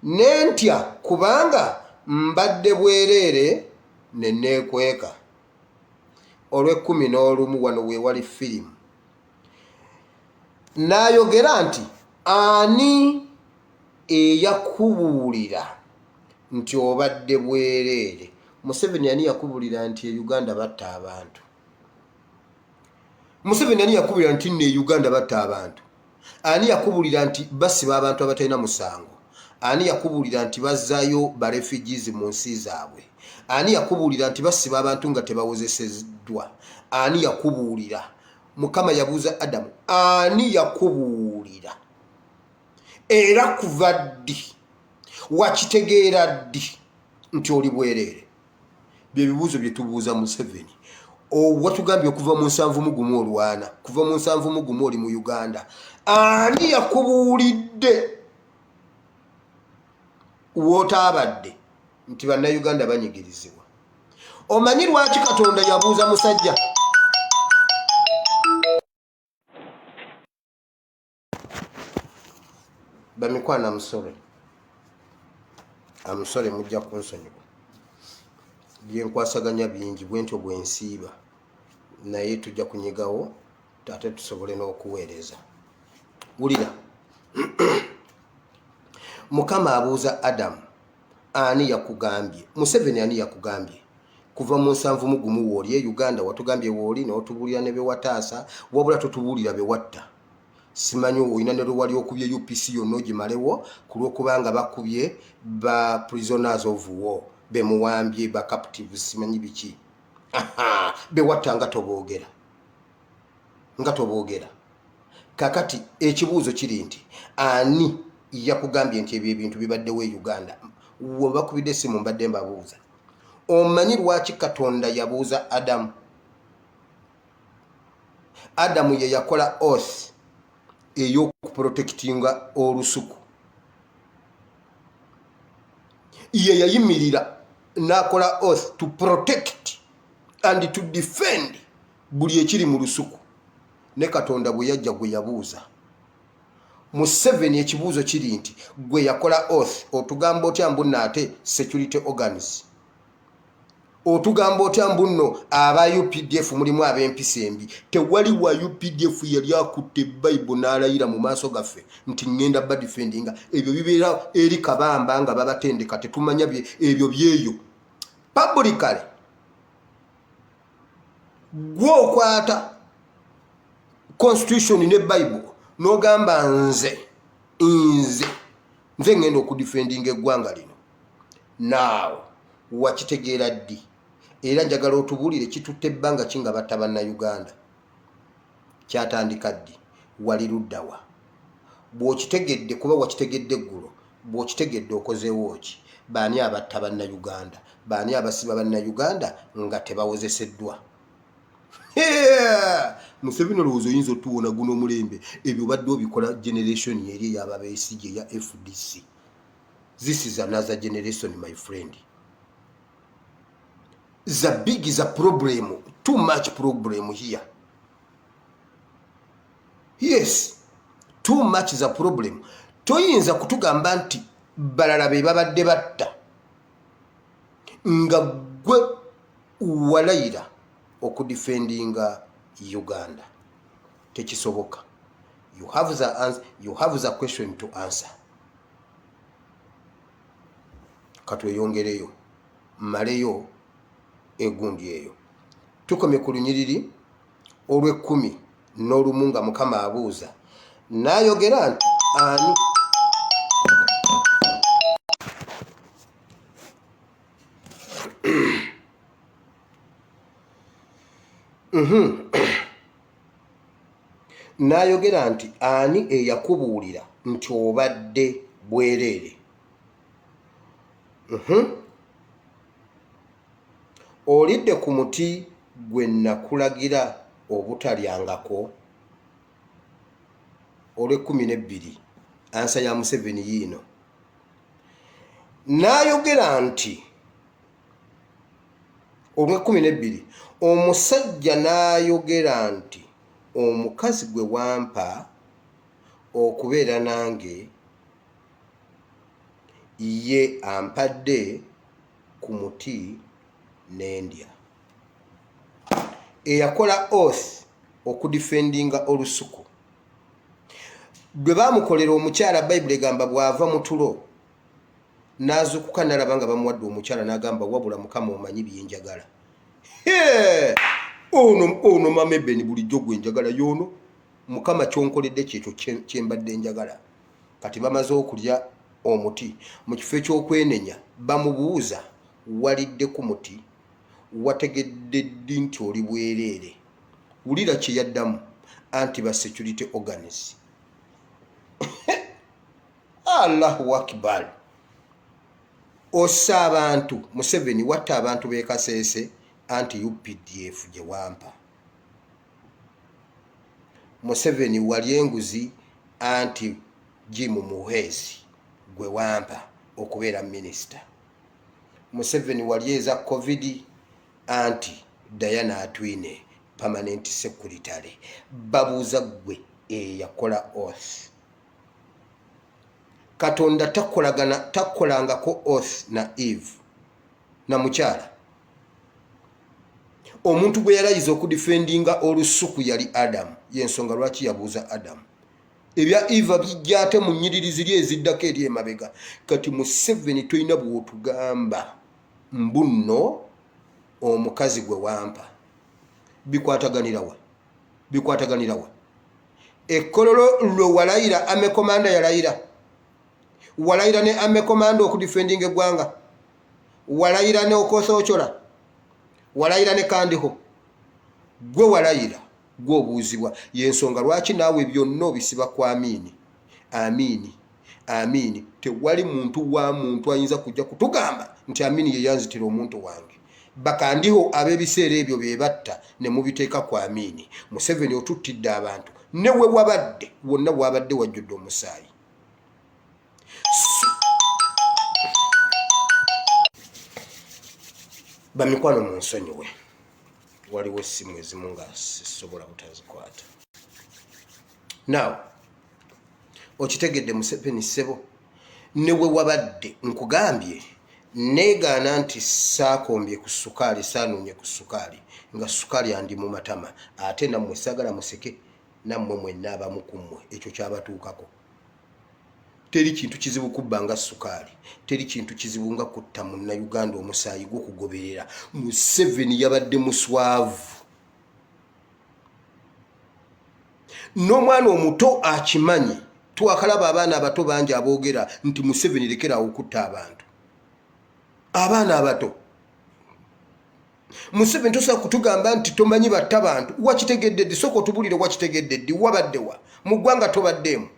n'entya kubanga mbadde bwereere ne neekweka olw'11 wano weewali firimu n'ayogera nti ani eyakubuulira nti obadde bwereere Museveni ani yakubuulira nti e Uganda batta abantu Museveni ani yakubuulira nti ne Uganda batta abantu ani yakubuulira nti basiba abantu abatalina musango ani yakubuulira nti bazzaayo ba refugees mu nsi zaabwe ani yakubuulira nti basiba abantu nga tebawozeseddwa ani yakubuulira Mukama yabuuza Adamu ani yakubuulira era kuva ddi wakitegeera ddi nti oli bwereere bye bibuuzo bye tubuuza Museveni watugambye okuva mu 7 olwana kuva mu 7 oli mu Uganda ani yakubuulidde wootaabadde nti bannayuganda banyigirizibwa omanyi lwaki Katonda yabuuza musajja bamikwana amusole mujja kunsonyiwa byenkwasaganya bingi bwentyo bwensiiba naye tujja kunyigawo ate tusobole n'okuweereza wulira Mukama abuuza Adamu ani yakugambye Museveni ani yakugambye kuva mu 7 wooli e Uganda watugambye wooli n'otubuulira ne bewataasa wabula totubuulira bewatta simanyi oyina ne lwali okubye UPC yonna ogimalewo ku lw'okubanga bakubye ba prisoners of war bemuwambye ba captive simanyi biki bewatta nga toboogera kakati ekibuuzo kiri nti ani yakugambye nti ebyo ebintu bibaddewo e Uganda we bakubidde essimu mbadde mbabuuza omanyi lwaki Katonda yabuuza Adamu ye yakola oath ey'okuprotectinga olusuku ye yayimirira n'akola oath to protect and to defend buli ekiri mu lusuku ne Katonda bwe yajja gwe yabuuza mu 7 ekibuuzo kiri nti gwe yakola oath otugamba otya mbunno ate security organs otugamba otya mbunno aba UPDF mulimu ab'empisa embi tewali wa UPDF yali akutte Bible n'alayira mu maaso gaffe nti ngenda badefendinga ebyo bibeera eri kabamba nga babatendeka tetumanya ebyo byeyo publicly gwe okwata constitution ne Bible n'ogamba nze ngenda okudefendinga eggwanga lino naawe wakitegeera ddi era njagala otubuulire kitutte ebbanga kinga batta bannayuganda kyatandika ddi wali luddawa bw'okitegedde kuba wakitegedde eggulo bw'okitegedde okozeewo ki baani abatta bannayuganda baani abasiba bannayuganda nga tebawozeseddwa Museveni olowooza oyinza otuwona guno omulembe ebyo badde obikola generation eri ey'ababeesigye ya FDC. This is another generation, my friend. The big is a problem, too much problem here. Yes, too much is a problem. Toyinza kutugamba nti balala be babadde batta nga gwe walayira okudefendinga Uganda. Tekisoboka. You have the answer, you have the question to answer. Katweyongereyo maleyo egundi eyo. Tukomye ku lunyiriri olw'ekkumi n'olumu nga Mukama abuuza n'ayogera nti ani n'ayogera nti ani eyakubuulira nti obadde bwereere. Olidde ku muti gwe nakulagira obutalyangako. Olw'ekkumi ansa ya Museveni yiino. N'ayogera nti olw'ekkumi omusajja n'ayogera nti omukazi gwe wampa okubeera nange ye ampadde ku muti n'endya. Eyakola oath okudefendinga olusuku bwe baamukolera omukyala Bible egamba bw'ava mu tulo n'azuukuka n'alaba nga bamuwadde omukyala n'agamba wabula Mukama omanyi byenjagala. Ono Mama Ebeni bulijjo gwe njagala y'ono Mukama kyonkoledde kyekyo kyembadde njagala. Kati bamaze okulya omuti mu kifo eky'okwenenya bamubuuza walidde ku muti wategedde ddi nti oli bwereere. Wulira kye yaddamu anti ba security organs. Allahu Akbar. Ossa abantu Museveni watta abantu b'e Kasese anti UPDF gye wampa. Museveni wali enguzi anti Jim Muhezi gwe wampa okubeera minisita. Museveni wali eza COVID anti Diana Atwine permanent secretary. Babuuza gwe eyakola oath. Katonda takolangako oath na Eve na mukyala. Omuntu gwe yalayiza okudefendinga olusuku yali Adam. Yensonga lwaki yabuuza Adam. Ebya Eva bijja ate mu nnyiriri ziri eziddako eri emabega. Kati Museveni toyina bw'otugamba mbunno omukazi gwe wampa. Bikwataganirawa. Ekkololo lwe walayira ame komanda yalayira. Walayira ne ame komanda okudefendinga eggwanga. walayira ne Okosochola walayira ne Kandiho gwe walayira gwe obuuzibwa yensonga lwaki naawe byonna obisiba ku Amini tewali muntu wa muntu ayinza kujja kutugamba nti Amini ye yanzitira omuntu wange bakandiho ab'ebiseera ebyo bebatta ne mubiteeka ku Amini Museveni otuttidde abantu newe wabadde wonna wabadde wajjudde omusaayi bamikwano mu nsonyiwe waliwo essimu ezimu nga sisobola butazikwata now okitegedde Museveni ssebo newe wabadde nkugambye negaana nti saakombye ku sukaali saanoonye ku sukaali nga sukaali andi mu matama ate nammwe saagala museke nammwe mwenna abamu ku mmwe ekyo kyabatuukako teri kintu kizibu kubba nga sukaali teri kintu kizibu nga kutta munnayuganda omusaayi gw'okugoberera Museveni yabadde muswavu n'omwana omuto akimanyi twakalaba abaana abato bangi aboogera nti Museveni lekeraawo okutta abantu abaana abato Museveni tosobola kutugamba nti tomanyi batta bantu wakitegedde ddi sooka otubulire wakitegedde ddi wabadde wa mu ggwanga tobaddeemu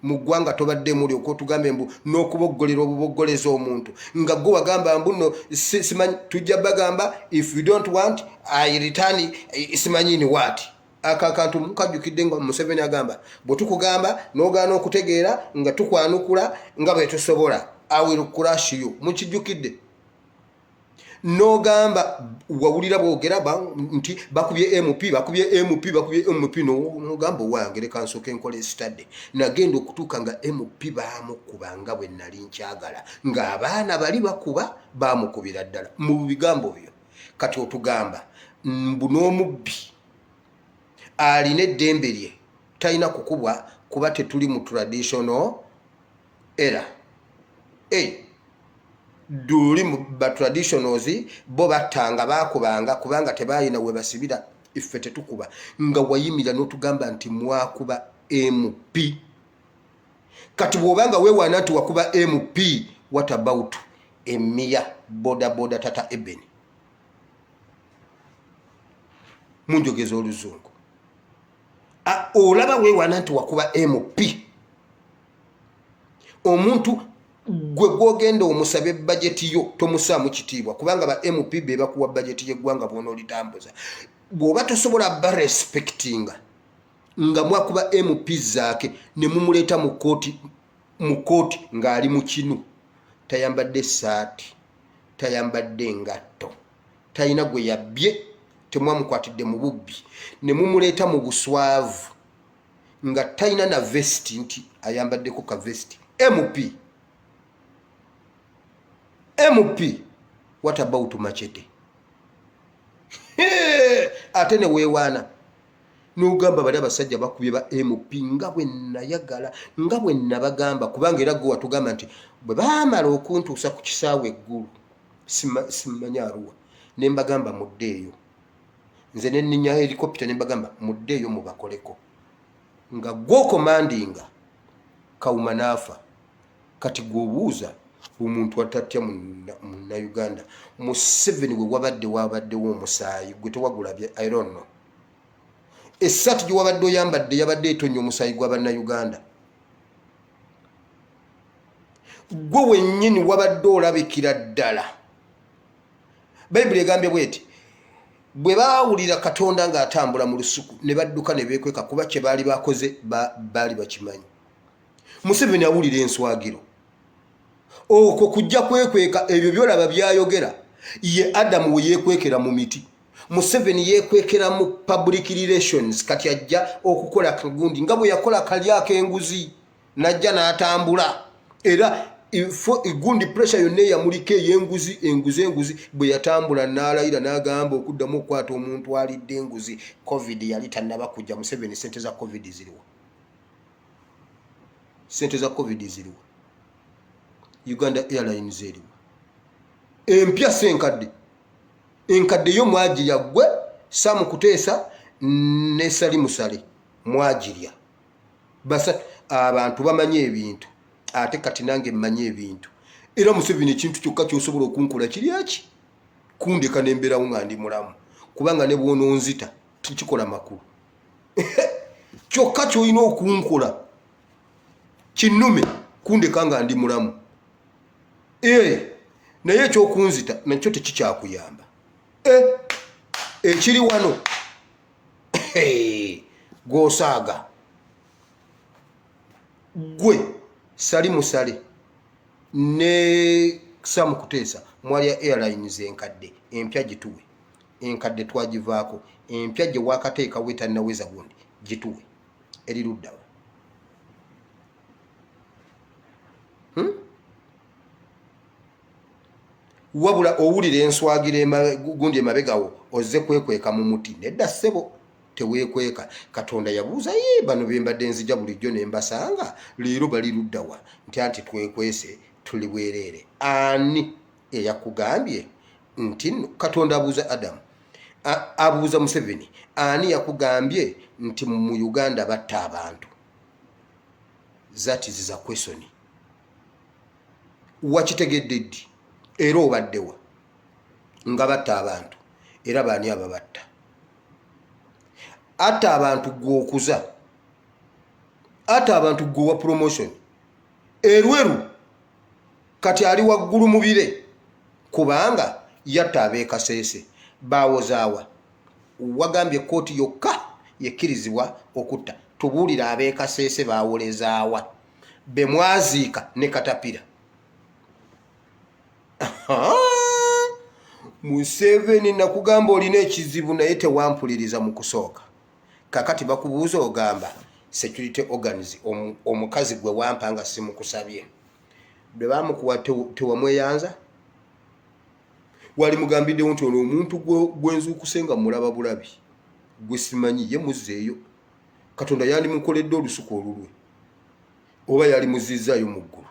mu ggwanga tobaddeemu olyoka otugambe mbu n'okuboggolera obuboggoleza omuntu nga gwe wagamba mbu no simanyi tujja bagamba if you don't want I return simanyi ni what akakantu mukajjukidde nga Museveni agamba bwe tukugamba n'ogaana okutegeera nga tukwanukula nga bwe tusobola I will crush you mukijjukidde n'ogamba wawulira boogera nti bakubye MP n'ogamba owange leka nsooke nkola study nagenda okutuuka nga MP baamukuba nga bwe nali nkyagala ng'abaana bali bakuba baamukubira ddala mu bigambo byo kati otugamba mbu n'omubbi alina eddembe lye talina kukubwa kuba tetuli mu traditional era duli mu traditionals bo battanga bakubanga kubanga tebayina we basibira iffe tetukuba nga wayimira n'otugamba nti mwakuba MP kati bw'obanga weewaana nti wakuba MP what about Emia boda tata Eben munjogeza oluzungu olaba weewaana nti wakuba MP omuntu gwe gwogenda omusabe budget yo tomusaamu kitiibwa kubanga ba MP be bakuwa budget y'eggwanga bw'ono olitambuza bw'oba tosobola ba respectinga nga mwakuba MP zaake ne mumuleeta mu kooti ng'ali mu kinu tayambadde saati tayambadde ngatto talina gwe yabbye temwamukwatidde mu bubbi ne mumuleeta mu buswavu nga talina na vesti nti ayambaddeko ka vesti MP what about Machete ate ne weewaana n'ogamba bali abasajja bakubye ba MP nga bwe nayagala nga bwe nabagamba kubanga era gwe watugamba nti bwe baamala okuntuusa ku kisaawe eggulu simanyi aruwa ne mbagamba muddeeyo nze ne nninya helikopita ne mbagamba muddeeyo mubakoleko nga gw'okomandinga Kawuma naafa kati gw'obuuza omuntu atatya munnayuganda Museveni we wabaddewo omusaayi gwe tewagulabye I don't know essatu gye wabadde oyambadde yabadde etonya omusaayi gw'abannayuganda gwe wennyini wabadde olabikira ddala Bayibuli egambye bweti bwe baawulira Katonda ng'atambula mu lusuku ne badduka ne beekweka kuba kye baali bakoze baali bakimanyi Museveni awulira enswagiro okwo kujja kwekweka ebyo byolaba byayogera ye Adamu we yeekwekera mu miti Museveni yeekwekera mu public relations kati ajja okukola kagundi nga bwe yakola kalyako enguzi najja n'atambula era gundi pressure yonna eyamulika ey'enguzi bwe yatambula n'alayira n'agamba okuddamu okukwata omuntu alidde enguzi covid yali tannaba kujja Museveni sente za covid ziriwa Uganda Airlines eriwa empya enkadde yo mwagirya gwe Sam Kuteesa ne Salimusale mwagirya basa abantu bamanye ebintu ate kati nange mmanye ebintu era Museveni ekintu kyokka ky'osobola okunkola kiri aki kundeka n'embeerawo nga ndi mulamu kubanga ne bw'ononzita tukikola makulu kyokka ky'olina okunkola kinnume kundeka nga ndi mulamu naye ekyokunzita nakyo tekikyakuyamba ekiri wano gw'osaaga gwe sali musale ne Sam Kuteesa mwalya airlines enkadde empya gituwe enkadde twagivaako empya gye wakateeka wetanaweza gundi gituwe eri luddawa wabula owulira enswagira gundi emabegawo ozze kwekweka mu muti nedda ssebo teweekweka Katonda yabuuza ye bano bembadde nzija bulijjo ne mbasanga leero bali luddawa nti anti twekwese tuli bwereere ani eyakugambye nti Katonda abuuza Adamu abuuza Museveni ani yakugambye nti mu Uganda batta abantu that is a question wakitegedde ddi era obaddewa nga batta abantu era baani ababatta ate abantu gw'okuza ate abantu gwewa promotion erweru kati ali waggulu mu bire kubanga yatta abeekaseese baawozaawa wagambye kooti yokka yekkirizibwa okutta tubuulira abeekaseese baawolezaawa be mwaziika ne katapira Museveni nakugamba olina ekizibu naye tewampuliriza mu kusooka kakati bakubuuza ogamba security organs omukazi gwe wampa nga simukusabye bwe bamukuwa tewamweyanza wali mugambiddewo nti ono omuntu gwenzuukuse nga mulaba bulabi gwe simanyi ye muzzeeyo Katonda yandimukoledde olusuku olulwe oba yali muzizzaayo mu ggulu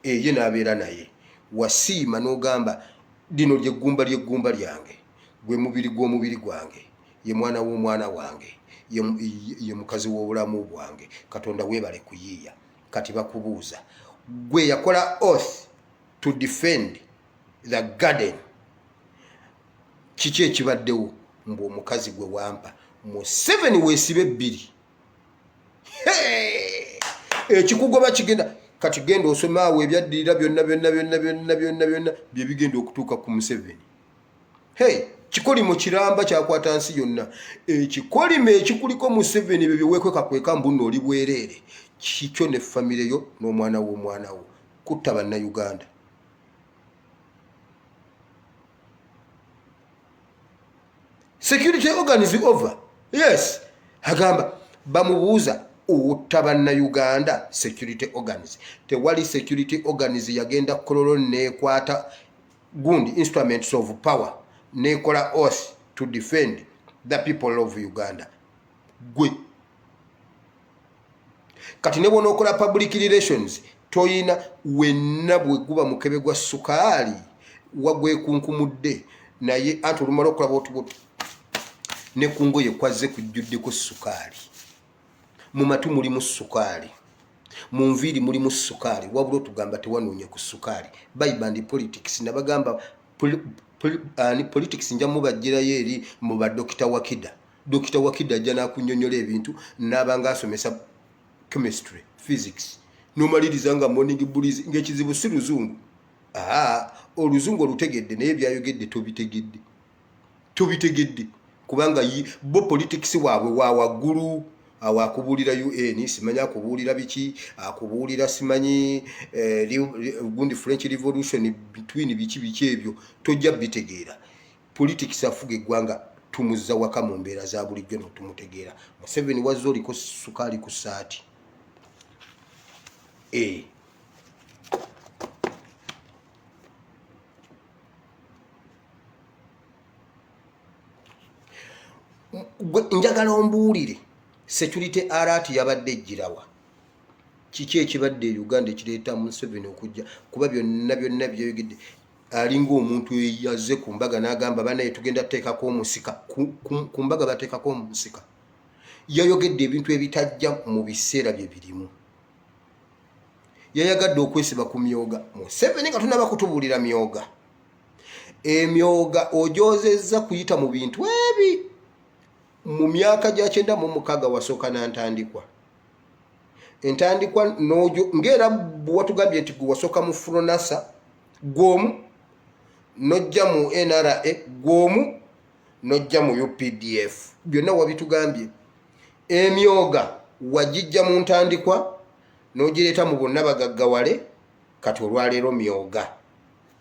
ye n'abeera naye wasiima n'ogamba lino lyeggumba lyange gwe mubiri gw'omubiri gwange ye mwana w'omwana wange ye mukazi w'obulamu bwange Katonda weebale kuyiiya kati bakubuuza gwe yakola oath to defend the garden kiki ekibaddewo mbu omukazi gwe wampa Museveni weesibe ebbiri ekikugoba kigenda kati genda osomaawo ebyaddirira byonna bye bigenda okutuuka ku Museveni kikolimo kiramba kyakwata nsi yonna ekikolimo ekikuliko Museveni bye byeweekwekakweka mbuno oli bwereere kikyo ne famire yo n'omwana wo kutta bannayuganda security organs over yes agamba bamubuuza utta bannayuganda security organs tewali security organs yagenda kololo nekwata gundi instruments of power nekola oath to defend the people of Uganda gwe kati ne bonokola public relations toyina wenna bwe guba mukebe gwa sukaali wagwe kunkumudde naye anti olumala okulaba otubuto ne kungoye kwaze kujjudde ku sukaali mu matu mulimu sukaali mu nviiri mulimu sukaali wabula otugamba tewanoonya ku sukaali bayibandi politics nabagamba politics nja mubajjirayo eri mu badokita wakida ajja n'akunnyonnyola ebintu n'abanga asomesa chemistry physics n'omaliriza nga morning bullies ng'ekizibu si luzungu oluzungu olutegedde naye byayogedde tobitegedde kubanga bo politics waabwe wa waggulu awakubuulira UN simanyi akubuulira biki akubuulira simanyi gundi French Revolution between biki ebyo tojja bitegeera politics afuga eggwanga tumuzza waka mu mbeera za bulijjo n'otumutegeera Museveni wazze oliko sukaali ku ssaati njagala ombuulire security alert yabadde ejjirawa kiki ekibadde e Uganda ekireeta Museveni okujja kuba byonna byeyogedde alinga omuntu yazze ku mbaga n'agamba banaye tugenda tuteekako omusika ku mbaga bateekako omusika yayogedde ebintu ebitajja mu biseera bye birimu yayagadde okwesiba ku myoga. Museveni nga tunaba kutubuulira myoga. Emyoga ojozezza kuyita mu bintu ebi. Mu myaka gya 96 wasooka n'antandikwa. Entandikwa nojo ngera bwatugambye nti wasooka mu Fronasa gwomu, nojja mu NRA gwomu, nojja mu UPDF. Byonna wabitugambye. Emyoga wajijja mu ntandikwa nogireeta mu bonna bagaggawale, kati olwaleero myoga.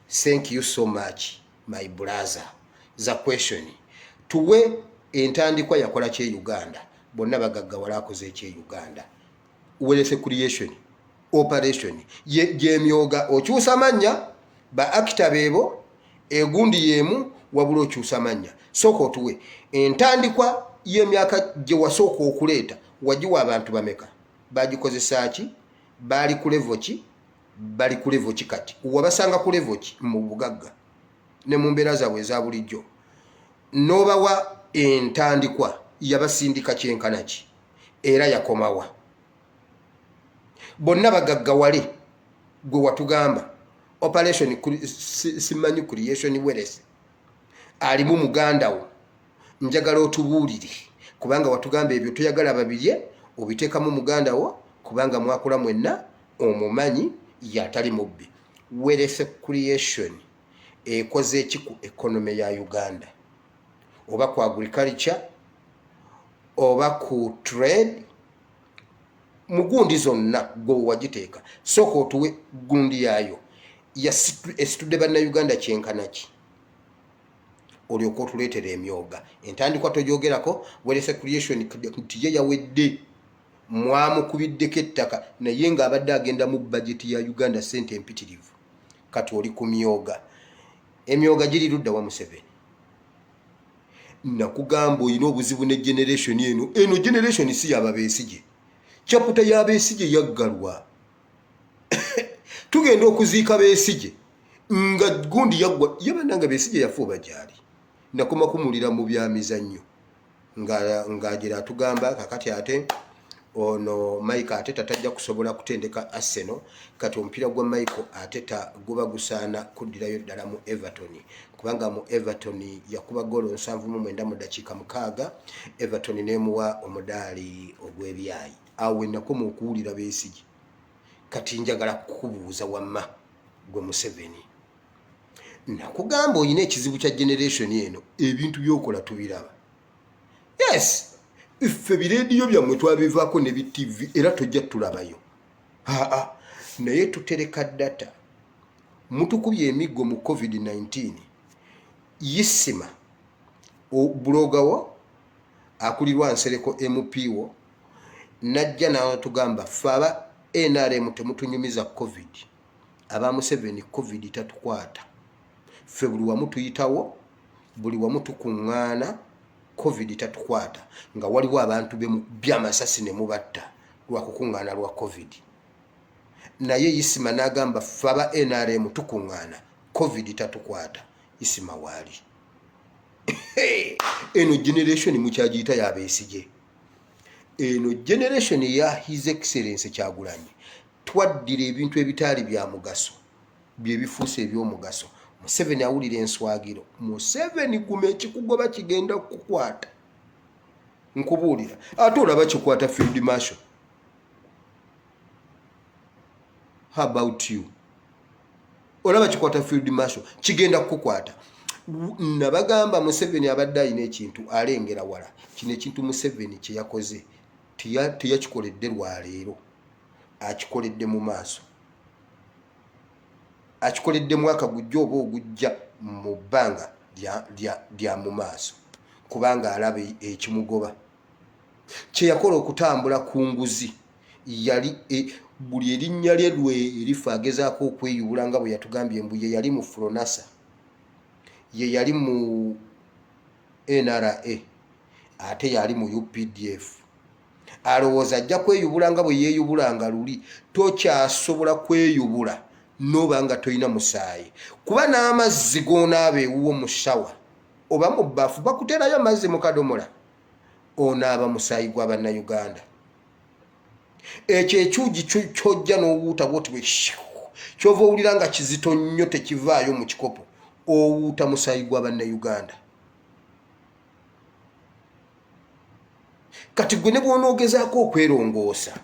Thank you so much my brother. The question tuwe entandikwa yakola kye Uganda, bonna bagaggawale akoze kye Uganda. Welese creation operation ye myoga okyusa mannya ba actor bebo egundi yemu wabula okyusa mannya. Soko tuwe entandikwa ye myaka gye wasooka okuleeta wajiwa abantu bameka, bagikozesa ki, bali ku level ki, bali ku level ki kati wabasanga ku level ki mu bugagga ne mu mbeera zaabwe eza bulijjo. Nobawa entandikwa yabasindika kyenkana ki era yakomawa. Bonna bagaggawale gwe watugamba operation simanyi creation Welese alimu muganda wo, njagala otubuulire kubanga watugamba ebyo toyagala babirye obiteekamu muganda wo kubanga mwakula mwenna omumanyi yatali mubbi. Welese creation ekoze ki ku economy ya Uganda, oba ku agriculture oba ku trade, mugundi zonna gwe wagiteeka. Soko tuwe gundi yayo esitudde bannayuganda kyenkanaki olyoka otuleetera emyoga. Entandikwa tojogerako. Welese creation nti ye yawedde mwamukubiddeko ettaka naye ng'abadde agenda mu bajeti ya Uganda sente empitirivu. Kati oli ku myoga. Emyoga giri ludda wa Museveni. Nakugamba oyina obuzibu ne generation eno generation si yaba Besigye. Chaputa ya Besigye yaggalwa. Tugenda okuziika Besigye nga gundi yaggwa yabananga Besigye yafuba gyali. Nakoma kumulira mu byamizannyo ng'agira atugamba kakati ate ono Mike Ateta tajja kusobola kutendeka Arsenal, kati omupiira gwa Michael Ateta guba gusaana kuddirayo ddala mu Everton kubanga mu Everton yakuba golo 79 mu dakiika 6. Everton nemuwa omudaali ogw'ebyayi. Awe nakoma okuwulira Besigye. Kati njagala kukubuuza wamma gwe Museveni. Nakugamba oyina ekizibu kya generation eno, ebintu byokola tubiraba. Yes, iffe birediyo byammwe twabivaako ne bi-TV era tojja tulabayo. Naye tutereka data. Mutukubye emiggo mu COVID-19. Yisima buloga wo akulirwa Nsereko MP wo najja n'atugamba faba NRM temutunyumiza COVID. Aba Museveni COVID tatukwata. Ffe buli wamu tuyitawo, buli wamu tukuŋŋaana, COVID tatukwata nga waliwo abantu by'amasasi ne mubatta lwa kukuŋŋaana lwa COVID. Naye Isima n'agamba faba NRM tukuŋŋaana COVID tatukwata. Isima waali. Eno generation mukyagiyita ya Besigye. Eno generation ya His Excellency Kyagulanyi twaddira ebintu ebitaali bya mugaso bye bifuuse eby'omugaso. Museveni awulira enswagiro. Museveni gume ekikugoba kigenda kukwata. Nkubuulira ate olaba kikwata Field Marshal. How about you? Olaba kikwata Field Marshal kigenda kukwata. Nabagamba Museveni abadde ayina ekintu alengera wala. Kino ekintu Museveni kye yakoze teyakikoledde lwaleero, akikoledde mu maaso. Akikoledde mwaka gujja oba ogujja mu bbanga lya mu maaso kubanga alaba ekimugoba. Kye yakola okutambula ku nguzi yali buli erinnya lye lwe erifa agezaako okweyubula nga bwe yatugambye mbu ye yali mu Fronasa, ye yali mu NRA, ate yali mu UPDF. Alowooza ajja kweyubula nga bwe yeeyubulanga luli. Tokyasobola kweyubula noba nga toyina musaayi kuba n'amazzi g'onaaba ewuwo mu shawa oba mu bbaafu bakuterayo amazzi mu kadomola, onaaba musaayi gwa bannayuganda. ekyo ekyugi kyojja n'owuuta bwoti bwe kyova owulira nga kizito nnyo tekivaayo mu kikopo owuuta musaayi gwa bannayuganda. Kati gwe ne bw'onoogezaako okwerongoosa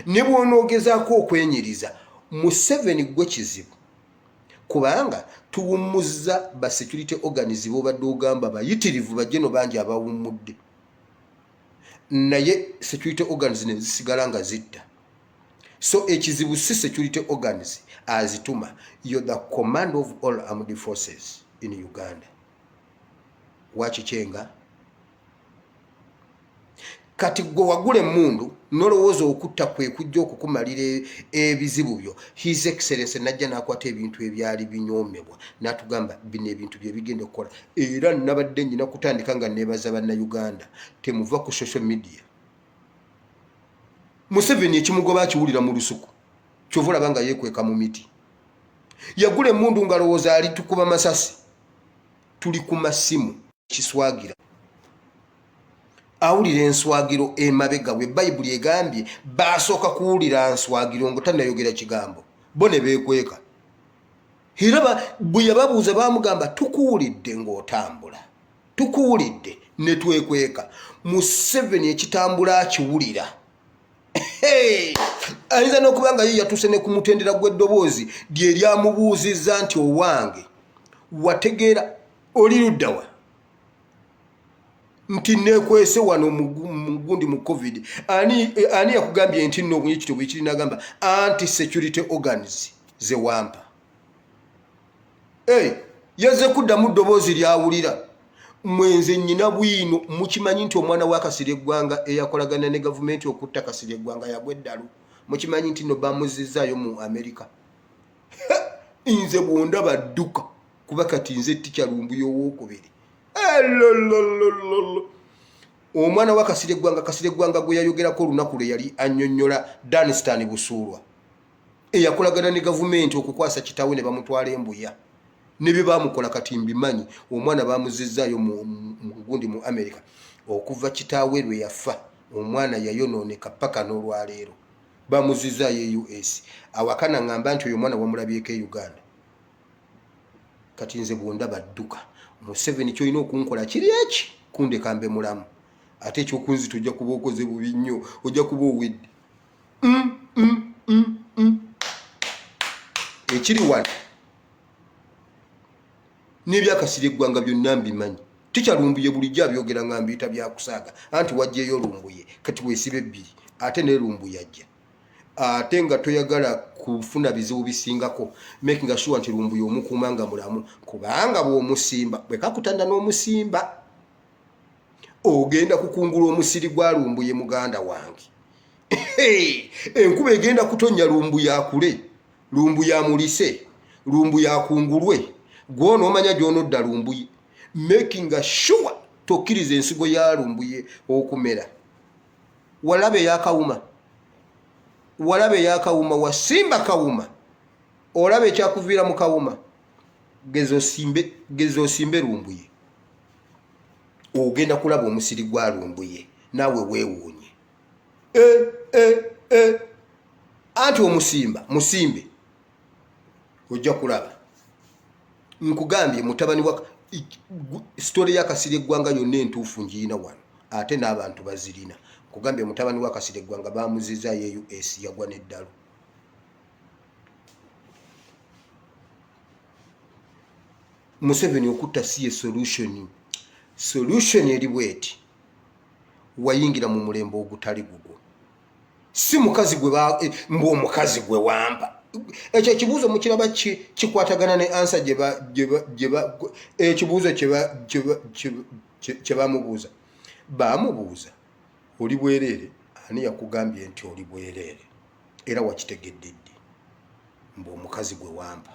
ne bw'onoogezaako okwenyiriza Museveni gwe kizibu kubanga tuwummuzza ba security organs b'obadde ogamba bayitirivu bajeno bangi abawummudde naye security organs ne zisigala nga zitta. So ekizibu si security organs azituma, you're the command of all armed forces in Uganda. Wakichenga kati gwe wagule mundu nolowooza okutta kwe kujja okukumalira ebizibu byo. His Excellency najja n'akwata ebintu ebyali binyoomebwa n'atugamba bino ebintu bye bigenda okukola era nabadde nnyina kutandika nga neebaza bannayuganda temuva ku social media. Museveni ekimugoba akiwulira mu lusuku kyova olaba nga yeekweka mu miti. Yagula emundu ngalowooza ali tukuba masasi. Tuli ku masimu kiswagira awulira enswagiro emabega we Bayibuli egambye basooka kuwulira nswagiro ngo tannayogera kigambo bo ne beekweka. Era bwe yababuuza baamugamba tukuwulidde ng'otambula tukuwulidde ne twekweka. Museveni ekitambula akiwulira ayinza n'okuba nga ye yatuuse ne ku mutendera gw'eddoboozi lye lyamubuuzizza nti owange wategeera oli luddawa nti nekwese wano mugundi mu COVID ani yakugambye nti nno obuyitirivu bwekiri nagamba anti security organs ze wampa yaze kuddamu ddoboozi lyawulira. Mwenze nnyina bwino mukimanyi nti omwana wa Kasirye Gwanga eyakolagana ne gavumenti okutta Kasirye Gwanga yagweddalu mukimanyi nti no bamuzizzaayo mu Amerika. Nze bwondaba dduka kuba kati nze Tikyalumbuye owookubiri. Omwana wa Kasirye Gwanga gwe yayogerako olunaku lwe yali annyonnyola Danistan Busuulwa eyakolagana ne gavumenti okukwasa kitaawe ne bamutwala embuya ne bye baamukola kati mbimanyi. Omwana baamuzizzaayo mu gundi mu Amerika okuva kitaawe lwe yafa omwana yayonooneka paka n'olwaleero baamuzizzaayo US. Awakana ngamba nti oyo omwana wamulabyeko e Uganda. Kati nze bwondaba dduka Museveni kyolina okunkola kiri eki kundeka mbe mulamu ate ekyokunzita ojja kuba okoze bubi nnyo ojja kuba owedde. Ekiri wano n'ebyakasirye Gwanga byonna mbimanyi. Tikyalumbuye bulijjo abyogera nga mbiyita byakusaaga anti wajjeeyo lumbuye kati weesibe ebbiri ate ne lumbuye ajja ate nga toyagala kufuna bizibu bisingako making sure nti lumbuye omukuuma nga mulamu kubanga bw'omusimba bwe kakutanda n'omusimba ogenda kukungula omusiri gwa lumbuye muganda wange. Enkuba egenda kutonnya lumbuye akule lumbuye amulise lumbuye akungulwe gwono omanya gy'onodda lumbuye making sure tokkiriza ensigo ya lumbuye okumera. Walabe yakawuma wasimba kawuma olabe ekyakuviira mu kawuma gezo osimbe lumbuye ogenda kulaba omusiri gwa lumbuye naawe weewuunye. Anti musimbe ojja kulaba. Nkugambye mutabani wa story ya Kasirye Gwanga yonna entuufu ngiina wano ate n'abantu bazirina. Nkugambye mutabani wa Kasirye Gwanga baamuzizzaayo US yagwa n'eddalu. Museveni okutta si ye solution eri bweti wayingira mu mulembe ogutali gugwo si mukazi gwe mbu omukazi gwe wampa. Ekyo ekibuuzo mukiraba kikwatagana ne ansa ekibuuzo kye bamubuuza. Baamubuuza oli bwereere ani yakugambye nti oli bwereere era wakitegedde ddi mbu omukazi gwe wampa.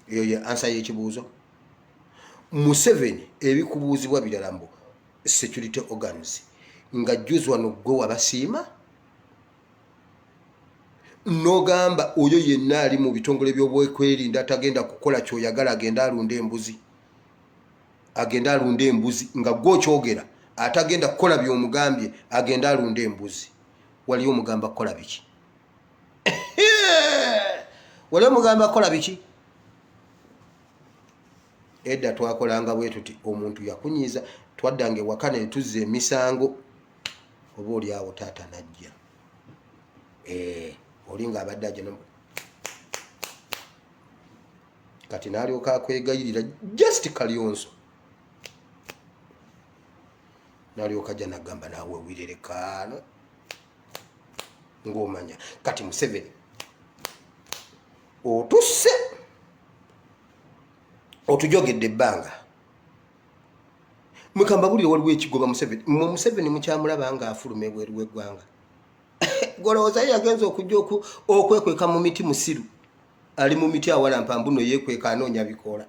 Eyo ye ansa y'ekibuuzo. Museveni ebikubuuzibwa birala mbu security organs nga juzi wano gwe wabasiima n'ogamba oyo yenna ali mu bitongole by'obwekwerinda atagenda kukola kyoyagala agenda alunda embuzi nga gwe okyogera atagenda kukola by'omugambye agenda alunda embuzi. waliyo mugamba kola biki waliyo mugamba kola biki edda twakolanga bwe tuti omuntu yakunyiza twaddange wakane tuzze emisango oba oli awo taata najja olinga abadde ajja kati nalyoka akwegayirira just Kalyonso nalyoka ajja nagamba naawe wirerekano ng'omanya kati Museveni otusse otujogedde ebbanga mwekamba bulire waliwo ekigoba Museveni mukyamulaba nga afuluma ebweru w'eggwanga golowooza yagenza okujja okwekweka mu miti musiru ali mu miti awalampa mbuno yeekweka anoonya bikoola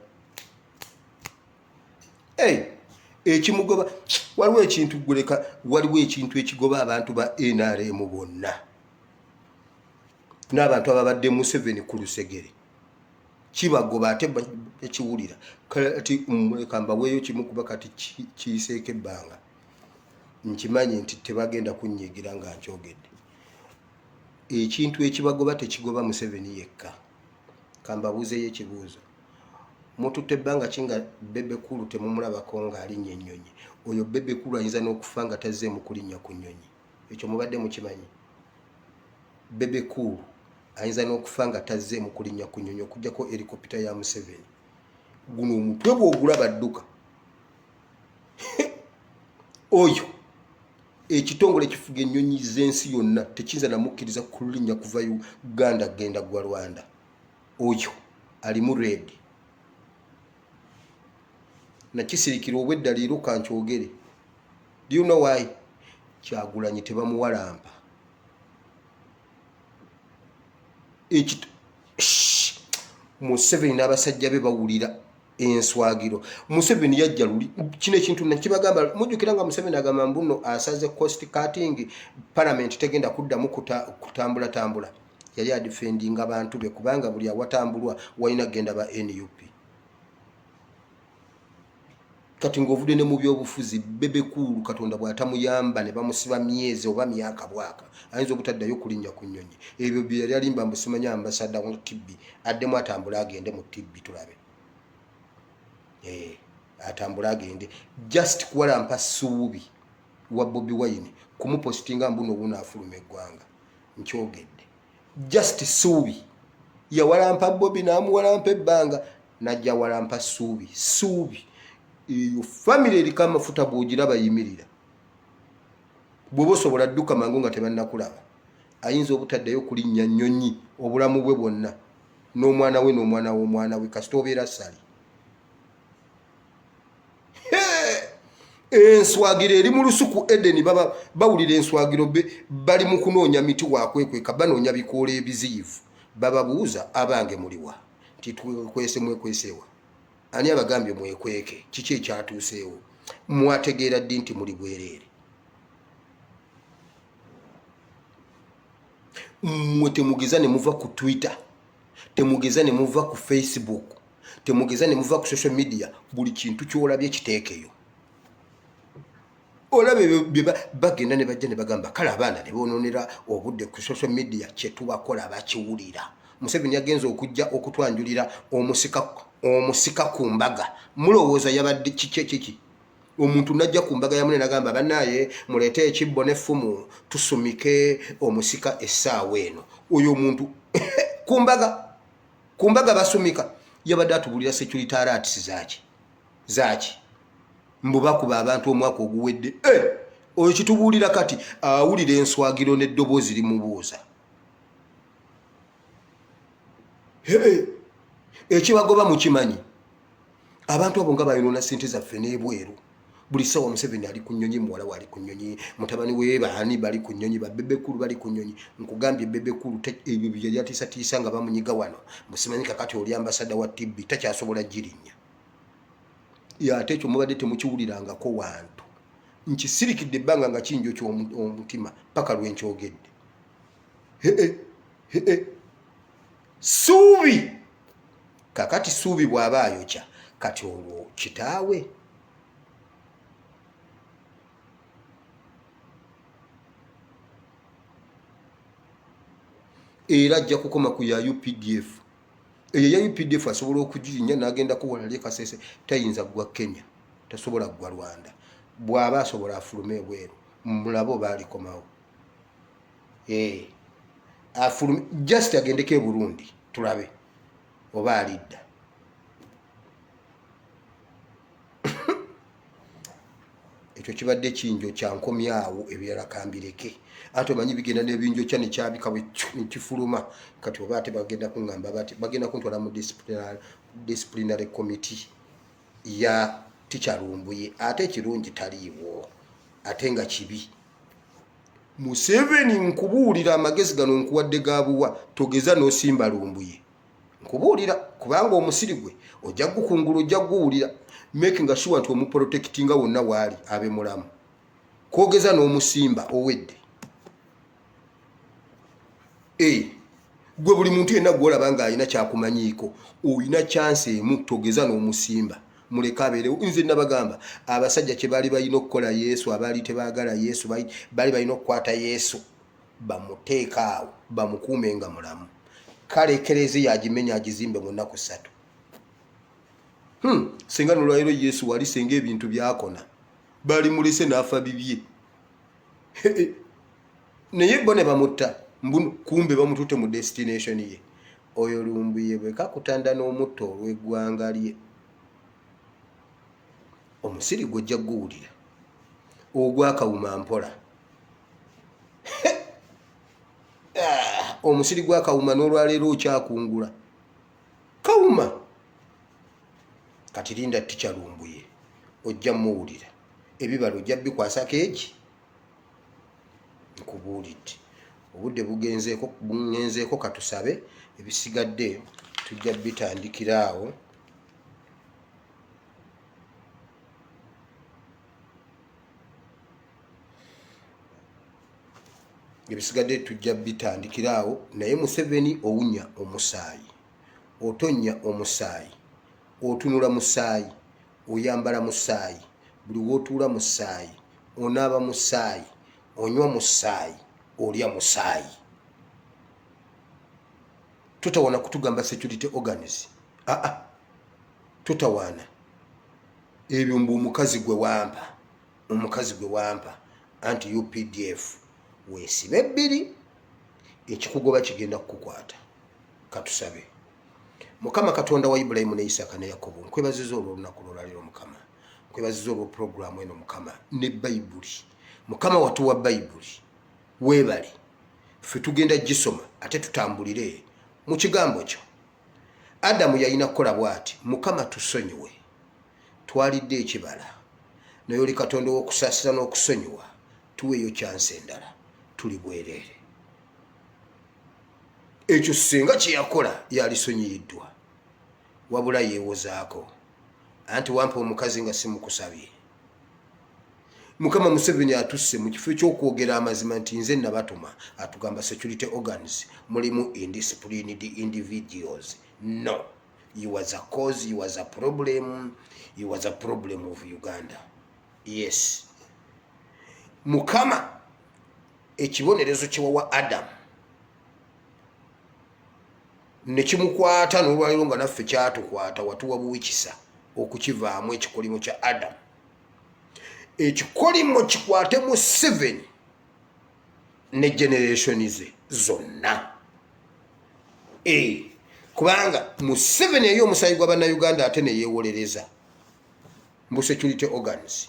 ekimugoba waliwo ekintu guleka waliwo ekintu ekigoba abantu ba NRM bonna n'abantu ababadde Museveni ku lusegere kibagoba ate ekiwulira kati mwekamba weeyo kimu kuba kati kiyiseeko ebbanga nkimanyi nti tebagenda kunnyigira nga nkyogedde ekintu ekibagoba tekigoba Museveni yekka kambabuuzeyo ekibuuzo mututte ebbanga kinga Bebe Cool temumulabako ng'alinnya ennyonyi oyo Bebe Cool ayinza n'okufa nga tazzeemu kulinnya ku nnyonyi ekyo mubadde mukimanyi Bebe Cool ayinza n'okufa nga tazzeemu kulinnya ku nnyonyi okuggyako helikopita ya Museveni guno omutwe bw'ogulaba dduka oyo ekitongole ekifuga ennyonyi z'ensi yonna tekiyinza namukkiriza kulinnya kuva Uganda genda gwa Rwanda oyo alimu red nakisirikira obwedda leero kankyogere do you know why Kyagulanyi tebamuwalampa Museveni n'abasajja be bawulira enswagiro Museveni yajja luli kino ekintu nakibagamba mujjukira nga Museveni agamba mbuno asaze cost cutting parliament tegenda kuddamu kutambula yali adefendinga abantu be kubanga buli awatambulwa walina genda ba NUP kati ng'ovudde ne mu byobufuzi Bebe Cool Katonda bw'atamuyamba ne bamusiba myezi oba myaka bwaka ayinza obutaddayo kulinnya ku nnyonyi ebyo bye yali alimba mbusimanya ambasada mu Tibbi addemu atambula agende mu Tibbi tulabe atambula agende just kuwalampa Ssuubi wa Bobi Wine kumupositinga mbuno obuna afuluma eggwanga nkyogedde just Ssuubi yawalampa Bobi n'amuwalampa ebbanga najja walampa Ssuubi iyo family eriko amafuta bw'ogiraba yimirira bw'oba osobola dduka mangu nga tebannakulaba ayinza obutaddayo kulinnya nnyonyi obulamu bwe bwonna n'omwana we n'omwana w'omwana we kasita obeera sali enswagiro eri mu lusuku Edeni baba bawulira enswagiro bali mu kunoonya miti wakwekweka banoonya bikoola ebiziyivu bababuuza abange muliwa nti twekwese mwekwesewa ani abagambye mwekweke kiki ekyatuuseewo mwategeera ddi nti muli bwereere mmwe temugeza ne muva ku Twitter temugeza ne muva ku Facebook temugeza ne muva ku social media buli kintu kyolabye kiteekeyo olabe bagenda ne bajja ne bagamba kale abaana ne boononera obudde ku social media kye tubakola bakiwulira Museveni yagenza okujja okutwanjulira omusika ku mbaga mulowooza yabadde kiki omuntu najja ku mbaga ya munene agamba bannaye muleete ekibbo n'effumu tusumike omusika essaawa eno oyo omuntu ku mbaga basumika yabadde atubulira security alerts zaaki mbu bakuba abantu omwaka oguwedde oyo kitubuulira kati awulira enswagiro n'eddoboozi limubuuza ekibagoba mukimanyi abantu abo nga bayonoona ssente zaffe n'ebweru buli ssaawa Museveni ali ku nnyonyi muwala we ali ku nnyonyi mutabani we baani bali ku nnyonyi ba Bebe Cool bali ku nnyonyi nkugambye Bebe Cool ebyo bye yali atiisatiisa nga bamunyiga wano musimanyi kakati oli ambasada wa Tibbi takyasobola girinnya ate ekyo mubadde temukiwulirangako wantu nkisirikidde ebbanga nga kinjo ky'omutima paka lwenkyogedde Ssuubi kakati Ssuubi bw'aba ayokya kati olwo kitaawe era ajja kukoma ku ya UPDF. Eyo ya UPDF asobola okugirinya n'agenda kuwalali Kasese tayinza gwa Kenya, tasobola gwa Rwanda. Bw'aba asobola afulume ebweru mulabo baalikomawo. Afulume just agendeko e Burundi tulabe oba alidda. Ekyo kibadde kinjo kya nkomyawo ebirala kambireke. Ate omanyi bigenda n'ebinjo kya ne kyabika bwe kifuluma kati oba ate bagenda kuŋŋamba bati bagenda kuntwala mu disciplinary committee ya Teacher Lumbuye. Ate ekirungi taliiwo ate nga kibi. Museveni nkubuulira amagezi gano nkuwadde gabuwa togeza n'osimba Lumbuye. Nkubuulira kubanga omusiri gwe ojja gukungula ojja guwulira. Making sure nti omuprotectinga wonna waali abe mulamu. Kwogeza n'omusimba owedde. Gwe buli muntu yenna gw'olaba ng'alina kyakumanyiiko olina chance emu togeza n'omusimba. Muleka abeerewo. Nze nabagamba abasajja kye baali balina okukola Yesu abaali tebaagala Yesu baali balina okukwata Yesu bamuteeka awo bamukuume nga mulamu. Kale ekereziya agimenya agizimbe mu nnaku 3. Singa nolwairo Yesu wali senga ebintu byakona bali mulese n'afa bibye. Naye bone bamutta kumbe bamutute mu destination ye. Oyo Lumbuye bwe kakutanda n'omutto olw'eggwanga lye. Omusiri gwojja guwulira ogwakawuma mpola. Omusiri gwakawuma n'olwaleero okyakungula kawuma. Kati linda Teacher Lumbuye ojja muwulira ebibalo ojja bikwasako eki. Nkubuulidde obudde bugenzeeko katusabe ebisigadde tujja bitandikira awo. Ebisigadde tujja bitandikira awo. Naye Museveni owunya omusaayi otonya omusaayi otunula musaayi oyambala musaayi buli wotuula musaayi onaaba musaayi onywa musaayi olya musaayi. Tutawana kutugamba security organs. Tutawana ebyo mbu omukazi gwe wampa anti UPDF weesibe bbiri ekikugoba kigenda kukukwata. Katusabe Mukama Katonda wa Ibrahimu ne Isaka ne Yakobo nkwebaziza olw'olunaku lw'olwaleero Mukama. Nkwebaziza olwo programu eno Mukama ne Bayibuli. Mukama watuwa Bayibuli weebale ffe tugenda gisoma ate tutambulire mu kigambo kyo. Adamu yalina kukola bw'ati: Mukama tusonyiwe twalidde ekibala naye oli Katonda w'okusaasira n'okusonyiwa tuweeyo kyansi endala tuli bwereere. Ekyo singa kye yakola yalisonyiyiddwa wabula yeewozaako anti wampa omukazi nga simukusabye. Mukama Museveni atusse mu kifo ky'okwogera amazima nti nze nabatuma atugamba security organs mulimu indisciplined individuals. No, you was a cause, you was a problem, you was a problem of Uganda. Yes. Mukama ekibonerezo kiwawa Adam ne kimukwata n'olwaliro nga naffe kyatukwata watuwa buwikisa okukivaamu ekikolimo kya Adam. Ekikolimo kikwate mu 7 ne generation ze zonna. Kubanga mu 7 eyo omusaayi gwa bannayuganda ate ne yeewolereza mu security organs.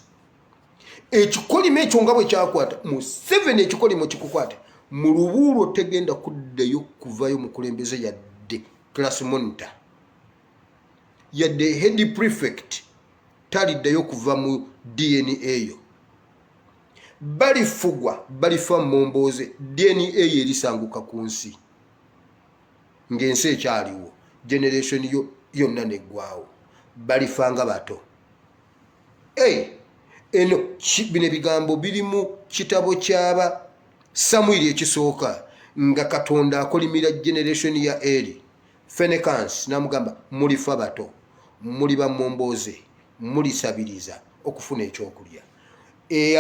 Ekikolimo ekyo nga bwe kyakwata mu 7 ekikolimo kikukwata mu lubuulwo tegenda kuddayo kuvayo mukulembeze yadde class monitor yadde head prefect taliddayo kuva mu DNA eyo. Balifugwa balifa momboze DNA eyo erisanguka ku nsi ng'ensi ekyaliwo generation yonna neggwaawo balifanga bato. Eno bino ebigambo biri mu kitabo kyaba Samwiri ekisooka nga Katonda akolimira generation ya Eri. Phenecans namugamba mulifa bato muli bamomboze mulisabiriza okufuna ekyokulya.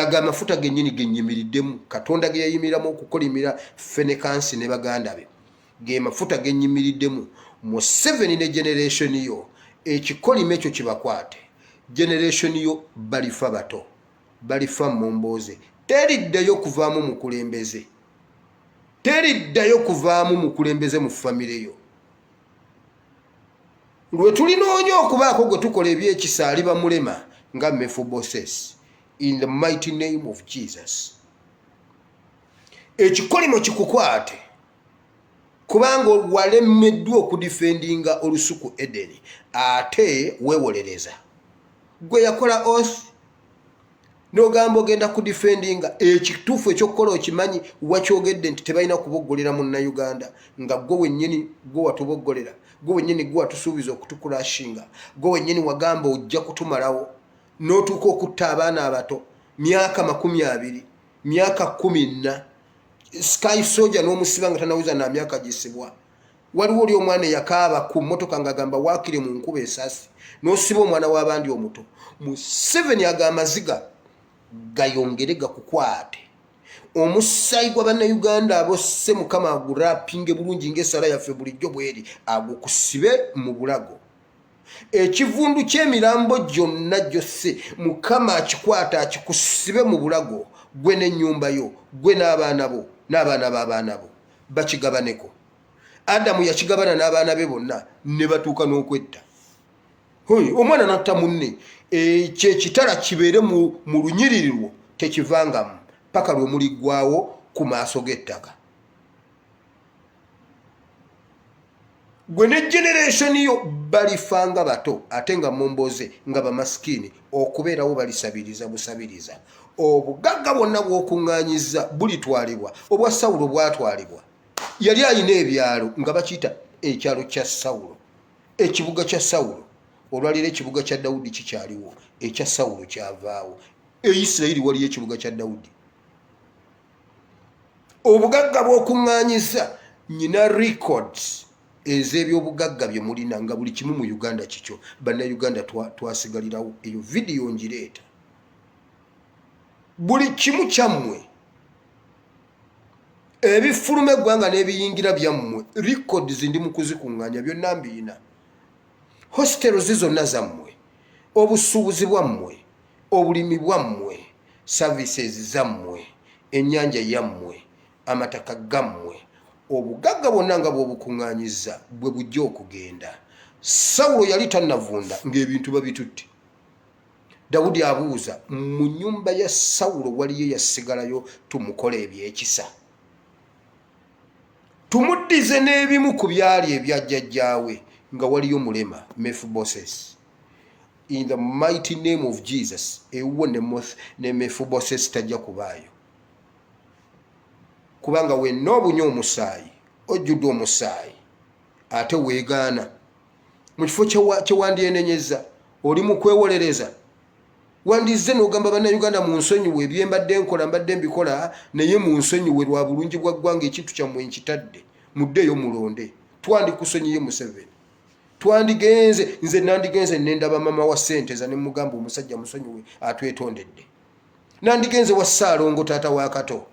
Agamafuta gennyini gennyimiriddemu Katonda ge yayimiramu okukolimira Phenecans ne baganda be ge mafuta genyimiriddemu Museveni ne generation yo ekikolimo ekyo kibakwate. Generation yo balifa bato, balifa Momboze, teriddayo kuvaamu mukulembeze, teriddayo kuvaamu mukulembeze mu famire yo. Lwe tulinoonya okubaako gwe tukola ebyekisa aliba mulema nga Mephibosheth, in the mighty name of Jesus. Ekikolimo kikukwate kubanga walemeddwa okudifendinga olusuku Edeni ate weewolereza. Gwe yakola oath n'ogamba ogenda kudifendinga ekituufu ekyokukola okimanyi wakyogedde nti tebalina kuboggolera munnayuganda nga gwe wennyini gwe watuboggolera, gwe wennyini gwe watusuubiza okutukulashinga, gwe wennyini wagamba ojja kutumalawo n'otuuka okutta abaana abato myaka 20, myaka 14. Sky Soldier n'omusiba nga tanawuza na myaka gisibwa. Waliwo oli omwana yakaaba ku mmotoka ng'agamba waakire mu nkuba esasi n'osiba omwana w'abandi omuto. Museveni agamaziga gayongere gakukwate. Omusaayi gwa bannayuganda abosse Mukama agurapinge bulungi ng'essala yaffe bulijjo bweri agukusibe mu bulago. Ekivundu ky'emirambo gyonna gyose Mukama akikwata akikusibe mu bulago, gwe n'ennyumba yo, gwe n'abaana bo n'abaana b'abaana bo bakigabaneko. Adamu yakigabana n'abaana be bonna ne batuuka n'okwetta. Omwana natta munne, kyekitala kibeere mu lunyiririrwo tekivangamu paka lwe muliggwawo ku maaso g'ettaka. Gwe ne generation yo balifanga bato ate nga Momboze nga bamasikini okubeerawo balisabiriza busabiriza. Obugagga bwonna bw'okuŋŋaanyiza bulitwalibwa. Obwa Sawulo bwatwalibwa. Yali alina ebyalo nga bakiyita ekyalo kya Sawulo, ekibuga kya Sawulo. Olwaliro ekibuga kya Dawudi kikyaliwo, ekya Sawulo kyavaawo. Isirayiri waliyo ekibuga kya Dawudi. Obugagga bw'okuŋŋaanyiza nyina records ez'ebyobugagga bye mulina nga buli kimu mu Uganda kikyo. Bannayuganda twasigalirawo eyo vidiyo ngireeta. Buli kimu kyammwe ebifuluma eggwanga n'ebiyingira byammwe records ndi mu kuzikuŋŋaanya byonna mbiyina. Hostels zonna zammwe, obusuubuzi bwammwe, obulimi bwammwe, services zammwe, ennyanja yammwe, amataka gammwe, obugagga bwonna nga bw'obukuŋŋaanyiza bwe bujja okugenda. Sawulo yali tannavunda ng'ebintu babitutte. Dawudi abuuza, mu nnyumba ya Sawulo waliyo yasigalayo tumukole ebyekisa, tumuddize n'ebimu ku byali ebya jjajjaawe nga waliyo mulema Mephibosheth. In the mighty name of Jesus, ewuwo ne Mephibosheth tajja kubaayo. Kubanga wenna obunya omusaayi, ojjudde omusaayi, ate weegaana. Mu kifo kye wandyenenyeza, oli mu kwewolereza. Wandizze n'ogamba bannayuganda mu nsonyiwe ebye mbadde nkola mbadde mbikola, naye mu nsonyiwe lwa bulungi bwa ggwanga ekintu kyammwe nkitadde. Muddeeyo mulonde. Twandikusonyiye Museveni. Twandigenze, nze nandigenze nendaba mama wa Ssenteza ne mugamba omusajja musonyiwe atwetondedde. Nandigenze wa Ssaalongo taata wa Kato.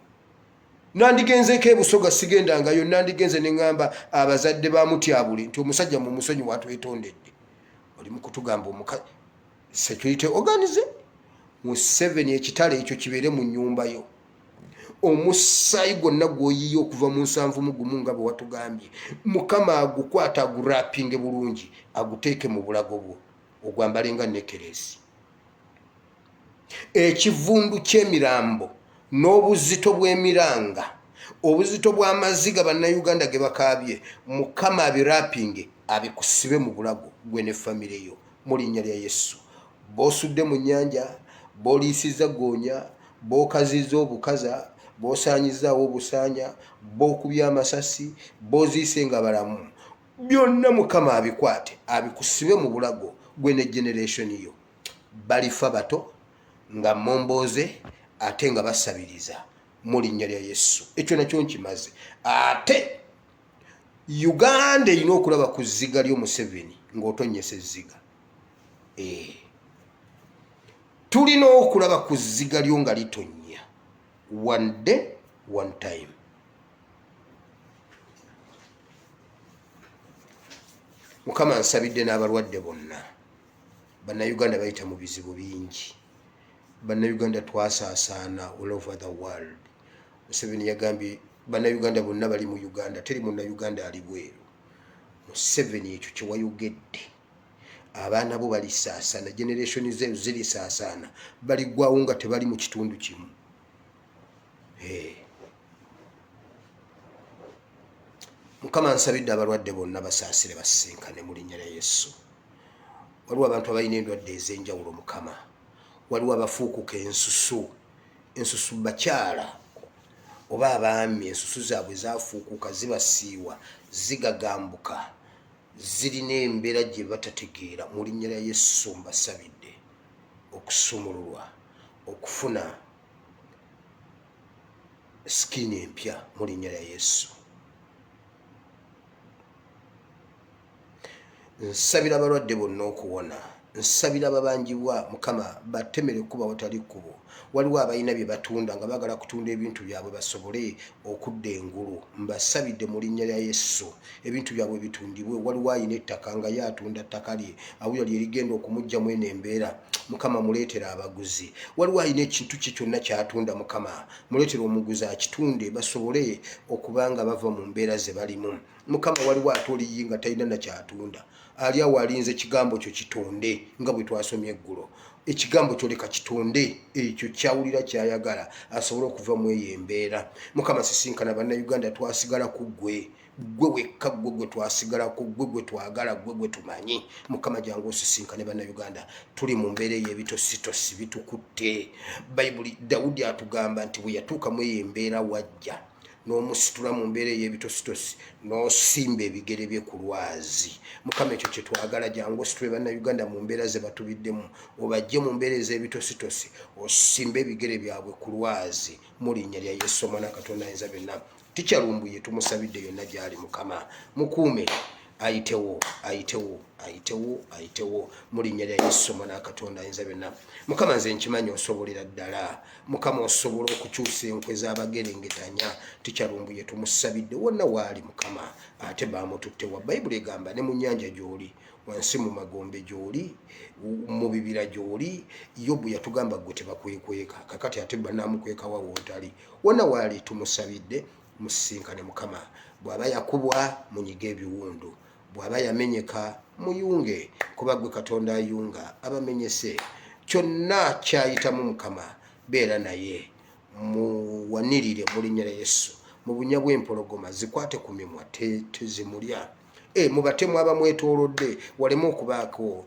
Nandigenzeeko ebusoga sigendangayo, nandigenze ne ŋŋamba abazadde ba Mutyabule nti omusajja mu musonyiwe atwetondedde. Oli mu kutugamba omukazi security organize Museveni ekitale ekyo kibeere mu nnyumba yo. Omusaayi gwonna gw'oyiye okuva mu 7 nga bwe watugambye, Mukama agukwata agurapinge bulungi aguteeke mu bulago bwo ogwambale nga nekeresi. Ekivundu ky'emirambo n'obuzito bw'emiranga, obuzito bw'amaziga bannayuganda ge bakaabye, Mukama abirapinge abikusibe mu bulago gwe ne famire yo mu linnya lya Yesu. B'osudde mu nnyanja, b'oliisizza goonya, b'okazizza obukaza, b'osaanyizaawo obusaanya, b'okubya amasasi, b'oziise nga balamu, byonna Mukama abikwate abikusibe mu bulago gwe ne generation yo. Balifa bato nga Momboze ate nga basabiriza mu linnya lya Yesu. Ekyo nakyo nkimaze. Ate Uganda erina okulaba ku zziga ly'Omuseveni ng'otonnyesa ezziga. Tulina okulaba ku zziga lyo nga litonnya. One day, one time. Mukama nsabidde n'abalwadde bonna. Bannayuganda bayita mu bizibu bingi. Bannayuganda twasaasaana all over the world. Museveni yagambye bannayuganda bonna bali mu Uganda, teri munnayuganda ali bweru. Museveni ekyo kye wayogedde, abaana bo balisaasaana, generation zeeru zirisaasaana, baligwawo nga tebali mu kitundu kimu. Mukama nsabidde abalwadde bonna basaasire basisinkane mu linnya lya Yesu. Waliwo abantu abalina endwadde ez'enjawulo Mukama. Waliwo abafuukuka ensusu bakyala oba abaami, ensusu zaabwe zaafuukuka, zibasiiwa, zigagambuka, zirina embeera gye batategeera. Mu linnya lya Yesu mbasabidde okusumululwa, okufuna sikini empya mu linnya lya Yesu. Nsabira abalwadde bonna okuwona. Nsabira ababanjibwa Mukama batemere kuba watali kkubo. Waliwo abalina bye batunda nga bagala kutunda ebintu byabwe basobole okudda engulu. Mbasabidde mu linnya lya Yesu ebintu byabwe bitundibwe. Waliwo ayina ettaka nga yatunda ttaka lye, awulira lye ligenda okumujja mu eno embeera. Mukama muleetera abaguzi. Waliwo ayina ekintu kye kyonna kyatunda Mukama muleetera omuguzi akitunde basobole okubanga bava mu mbeera ze balimu. Mukama waliwo ate oliyi nga talina na kyatunda, ali awo alinze ekigambo kyo kitonde nga bwe twasomye eggulo. Ekigambo kyo leka kitonde ekyo kyawulira kyayagala asobole okuva mu eyo embeera. Mukama sisinkana bannayuganda twasigala ku ggwe, ggwe wekka, ggwe gwe twasigalako, ggwe gwe twagala, ggwe gwe tumanyi. Mukama jangu osisinkane bannayuganda. Tuli mu mbeera ey'ebitositosi bitukutte. Bayibuli Dawudi atugamba nti bwe yatuuka mu eyo embeera wajja n'omusitula mu mbeera ey'ebitositosi n'osimba ebigere bye ku lwazi. Mukama ekyo kye twagala, jangu ositule bannayuganda mu mbeera ze batubiddemu, obajje mu mbeera ez'ebitositosi osimba ebigere byabwe ku lwazi mu linnya lya Yesu Omwana Katonda Ayinza Byonna. Tikyalumbuye tumusabidde yonna gy'ali Mukama mukuume, ayitewo mu linnya lya Yesu Omwana Katonda Ayinza Byonna. Mukama nze nkimanyi osobolera ddala. Mukama osobola okukyusa enkwe z'abagerengetanya. Tikyalumbuye tumusabidde wonna waali Mukama ate baamututte wa. Bayibuli egamba ne mu nnyanja gy'oli, wansi mu magombe gy'oli, mu bibira gy'oli. Yobu yatugamba gwe tebakwekweka, kakati ate bannaamukwekawa wootali. Wonna waali tumusabidde musisinkane Mukama. Bw'aba yakubwa munyiga ebiwundu, bw'aba yamenyeka muyunge, kuba gwe Katonda ayunga abamenyese. Kyonna kyayitamu Mukama beera naye, muwanirire mu linnya lya Yesu. Mu bunya bw'empologoma zikwate ku mimwa tezimulya. Mubatemu abamwetoolodde waleme okubaako,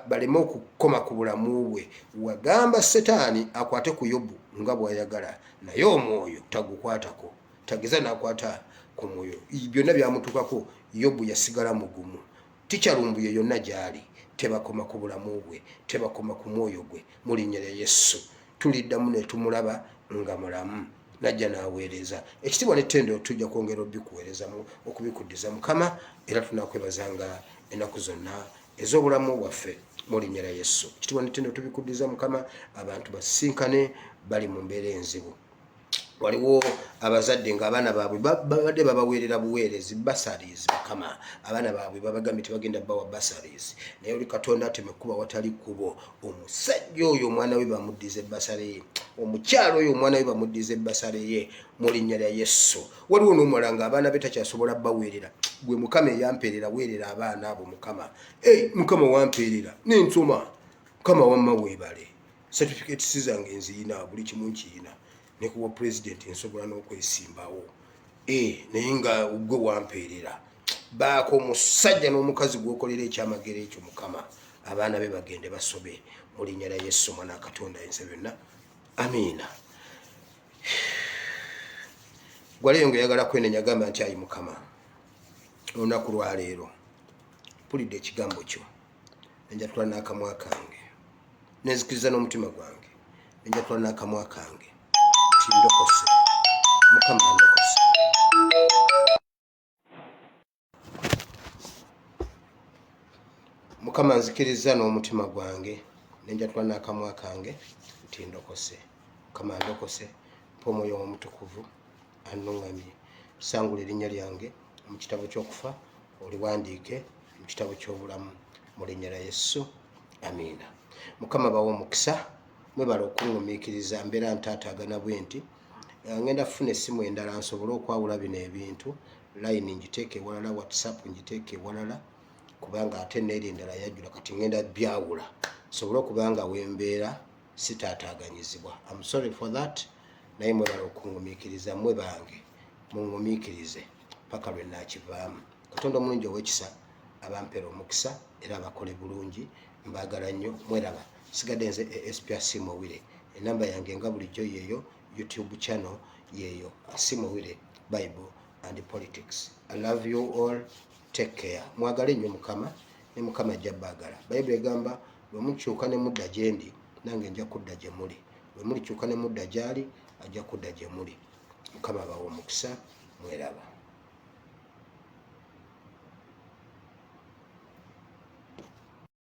baleme okukoma ku bulamu bwe. Wagamba Setaani akwate ku Yobu nga bw'ayagala, naye omwoyo tagukwatako. Tageza n'akwata ku mwoyo. Byonna byamutukako, Yobu yasigala mugumu. Tikyalumbuye yonna gy'ali, tebakoma ku bulamu bwe, tebakoma ku mwoyo gwe mu linnya lya Yesu. Tuliddamu ne tumulaba nga mulamu, najja n'aweereza. Ekitiibwa n'ettendo tujja kwongera obikuweerezamu, okubikuddiza Mukama, era tunaakwebazanga ennaku zonna ez'obulamu bwaffe mu linnya lya Yesu. Ekitiibwa n'ettendo tubikuddiza Mukama. Abantu basisinkane bali mu mbeera enzibu. Waliwo abazadde nga abaana baabwe babadde babaweerera buweerezi basaries Mukama. Abaana baabwe babagambye tebagenda bawa basaries, naye oli Katonda ateme kuba watali kubo. Omusajja oyo omwana we bamuddiza ebbasale ye, omukyalo oyo omwana we bamuddiza ebbasale ye mu linnya lya Yesu. Waliwo n'omuwala nga abaana be takyasobola baweerera, gwe Mukama eyampeerera weerera abaana abo Mukama. Mukama wampeerera n'ensoma, Mukama wamma weebale. Certificate zange nziyina, buli kimu nkiyina, ne kuwa president nsobola n'okwesimbawo. Naye nga gwe wampeerera. Baako omusajja n'omukazi gwokolera ekyamagero ekyo Mukama, abaana be bagende basobe mu linnya lya Yesu Omwana Katonda Ayinza Byonna. Amiina. Gwaleyo ng'oyagala kwenenya gamba nti ayi Mukama, olunaku lwa leero mpulidde ekigambo kyo, nenjatula n'akamwa kange, nenzikiriza n'omutima gwange, nenjatula n'akamwa kange nti ndokose. Mukama ndokose. Mukama nzikiriza n'omutima gwange, nenjatula n'akamwa kange nti ndokose. Mukama ndokose. Mpa Omwoyo Omutukuvu annuŋŋamye. Sangula erinnya lyange mu kitabo ky'okufa, oliwandiike mu kitabo ky'obulamu mu linnya lya Yesu, amiina. Mukama bawa omukisa, mwebala okuŋŋumiikiriza mbeera ntaataagana bwe nti ngenda kufuna essimu endala nsobole okwawula bino ebintu, line ngiteeke ewalala, whatsapp ngiteeke ewalala, kubanga ate neeri endala yajjula, kati ngenda byawula sobole okubanga wembeera sitaataaganyizibwa. I'm sorry for that, naye mwebala okuŋŋumiikiriza, mwe bange muŋŋumiikirize paka lwe naakivaamu. Katonda omulungi ow'ekisa abampeera omukisa era abakole bulungi, mbaagala nnyo, mweraba. Sigadde nze Espia Simowire, enamba yange nga bulijjo yeeyo, YouTube channel yeeyo, Simowire Bible and Politics. I love you all, take care. Mwagale nnyo Mukama ne Mukama ajja baagala. Bible egamba bwe mukyuka ne mudda gye ndi nange nja kudda gye muli, bwe mulikyuka ne mudda gy'ali ajja kudda gye muli. Mukama bawa omukisa, mweraba.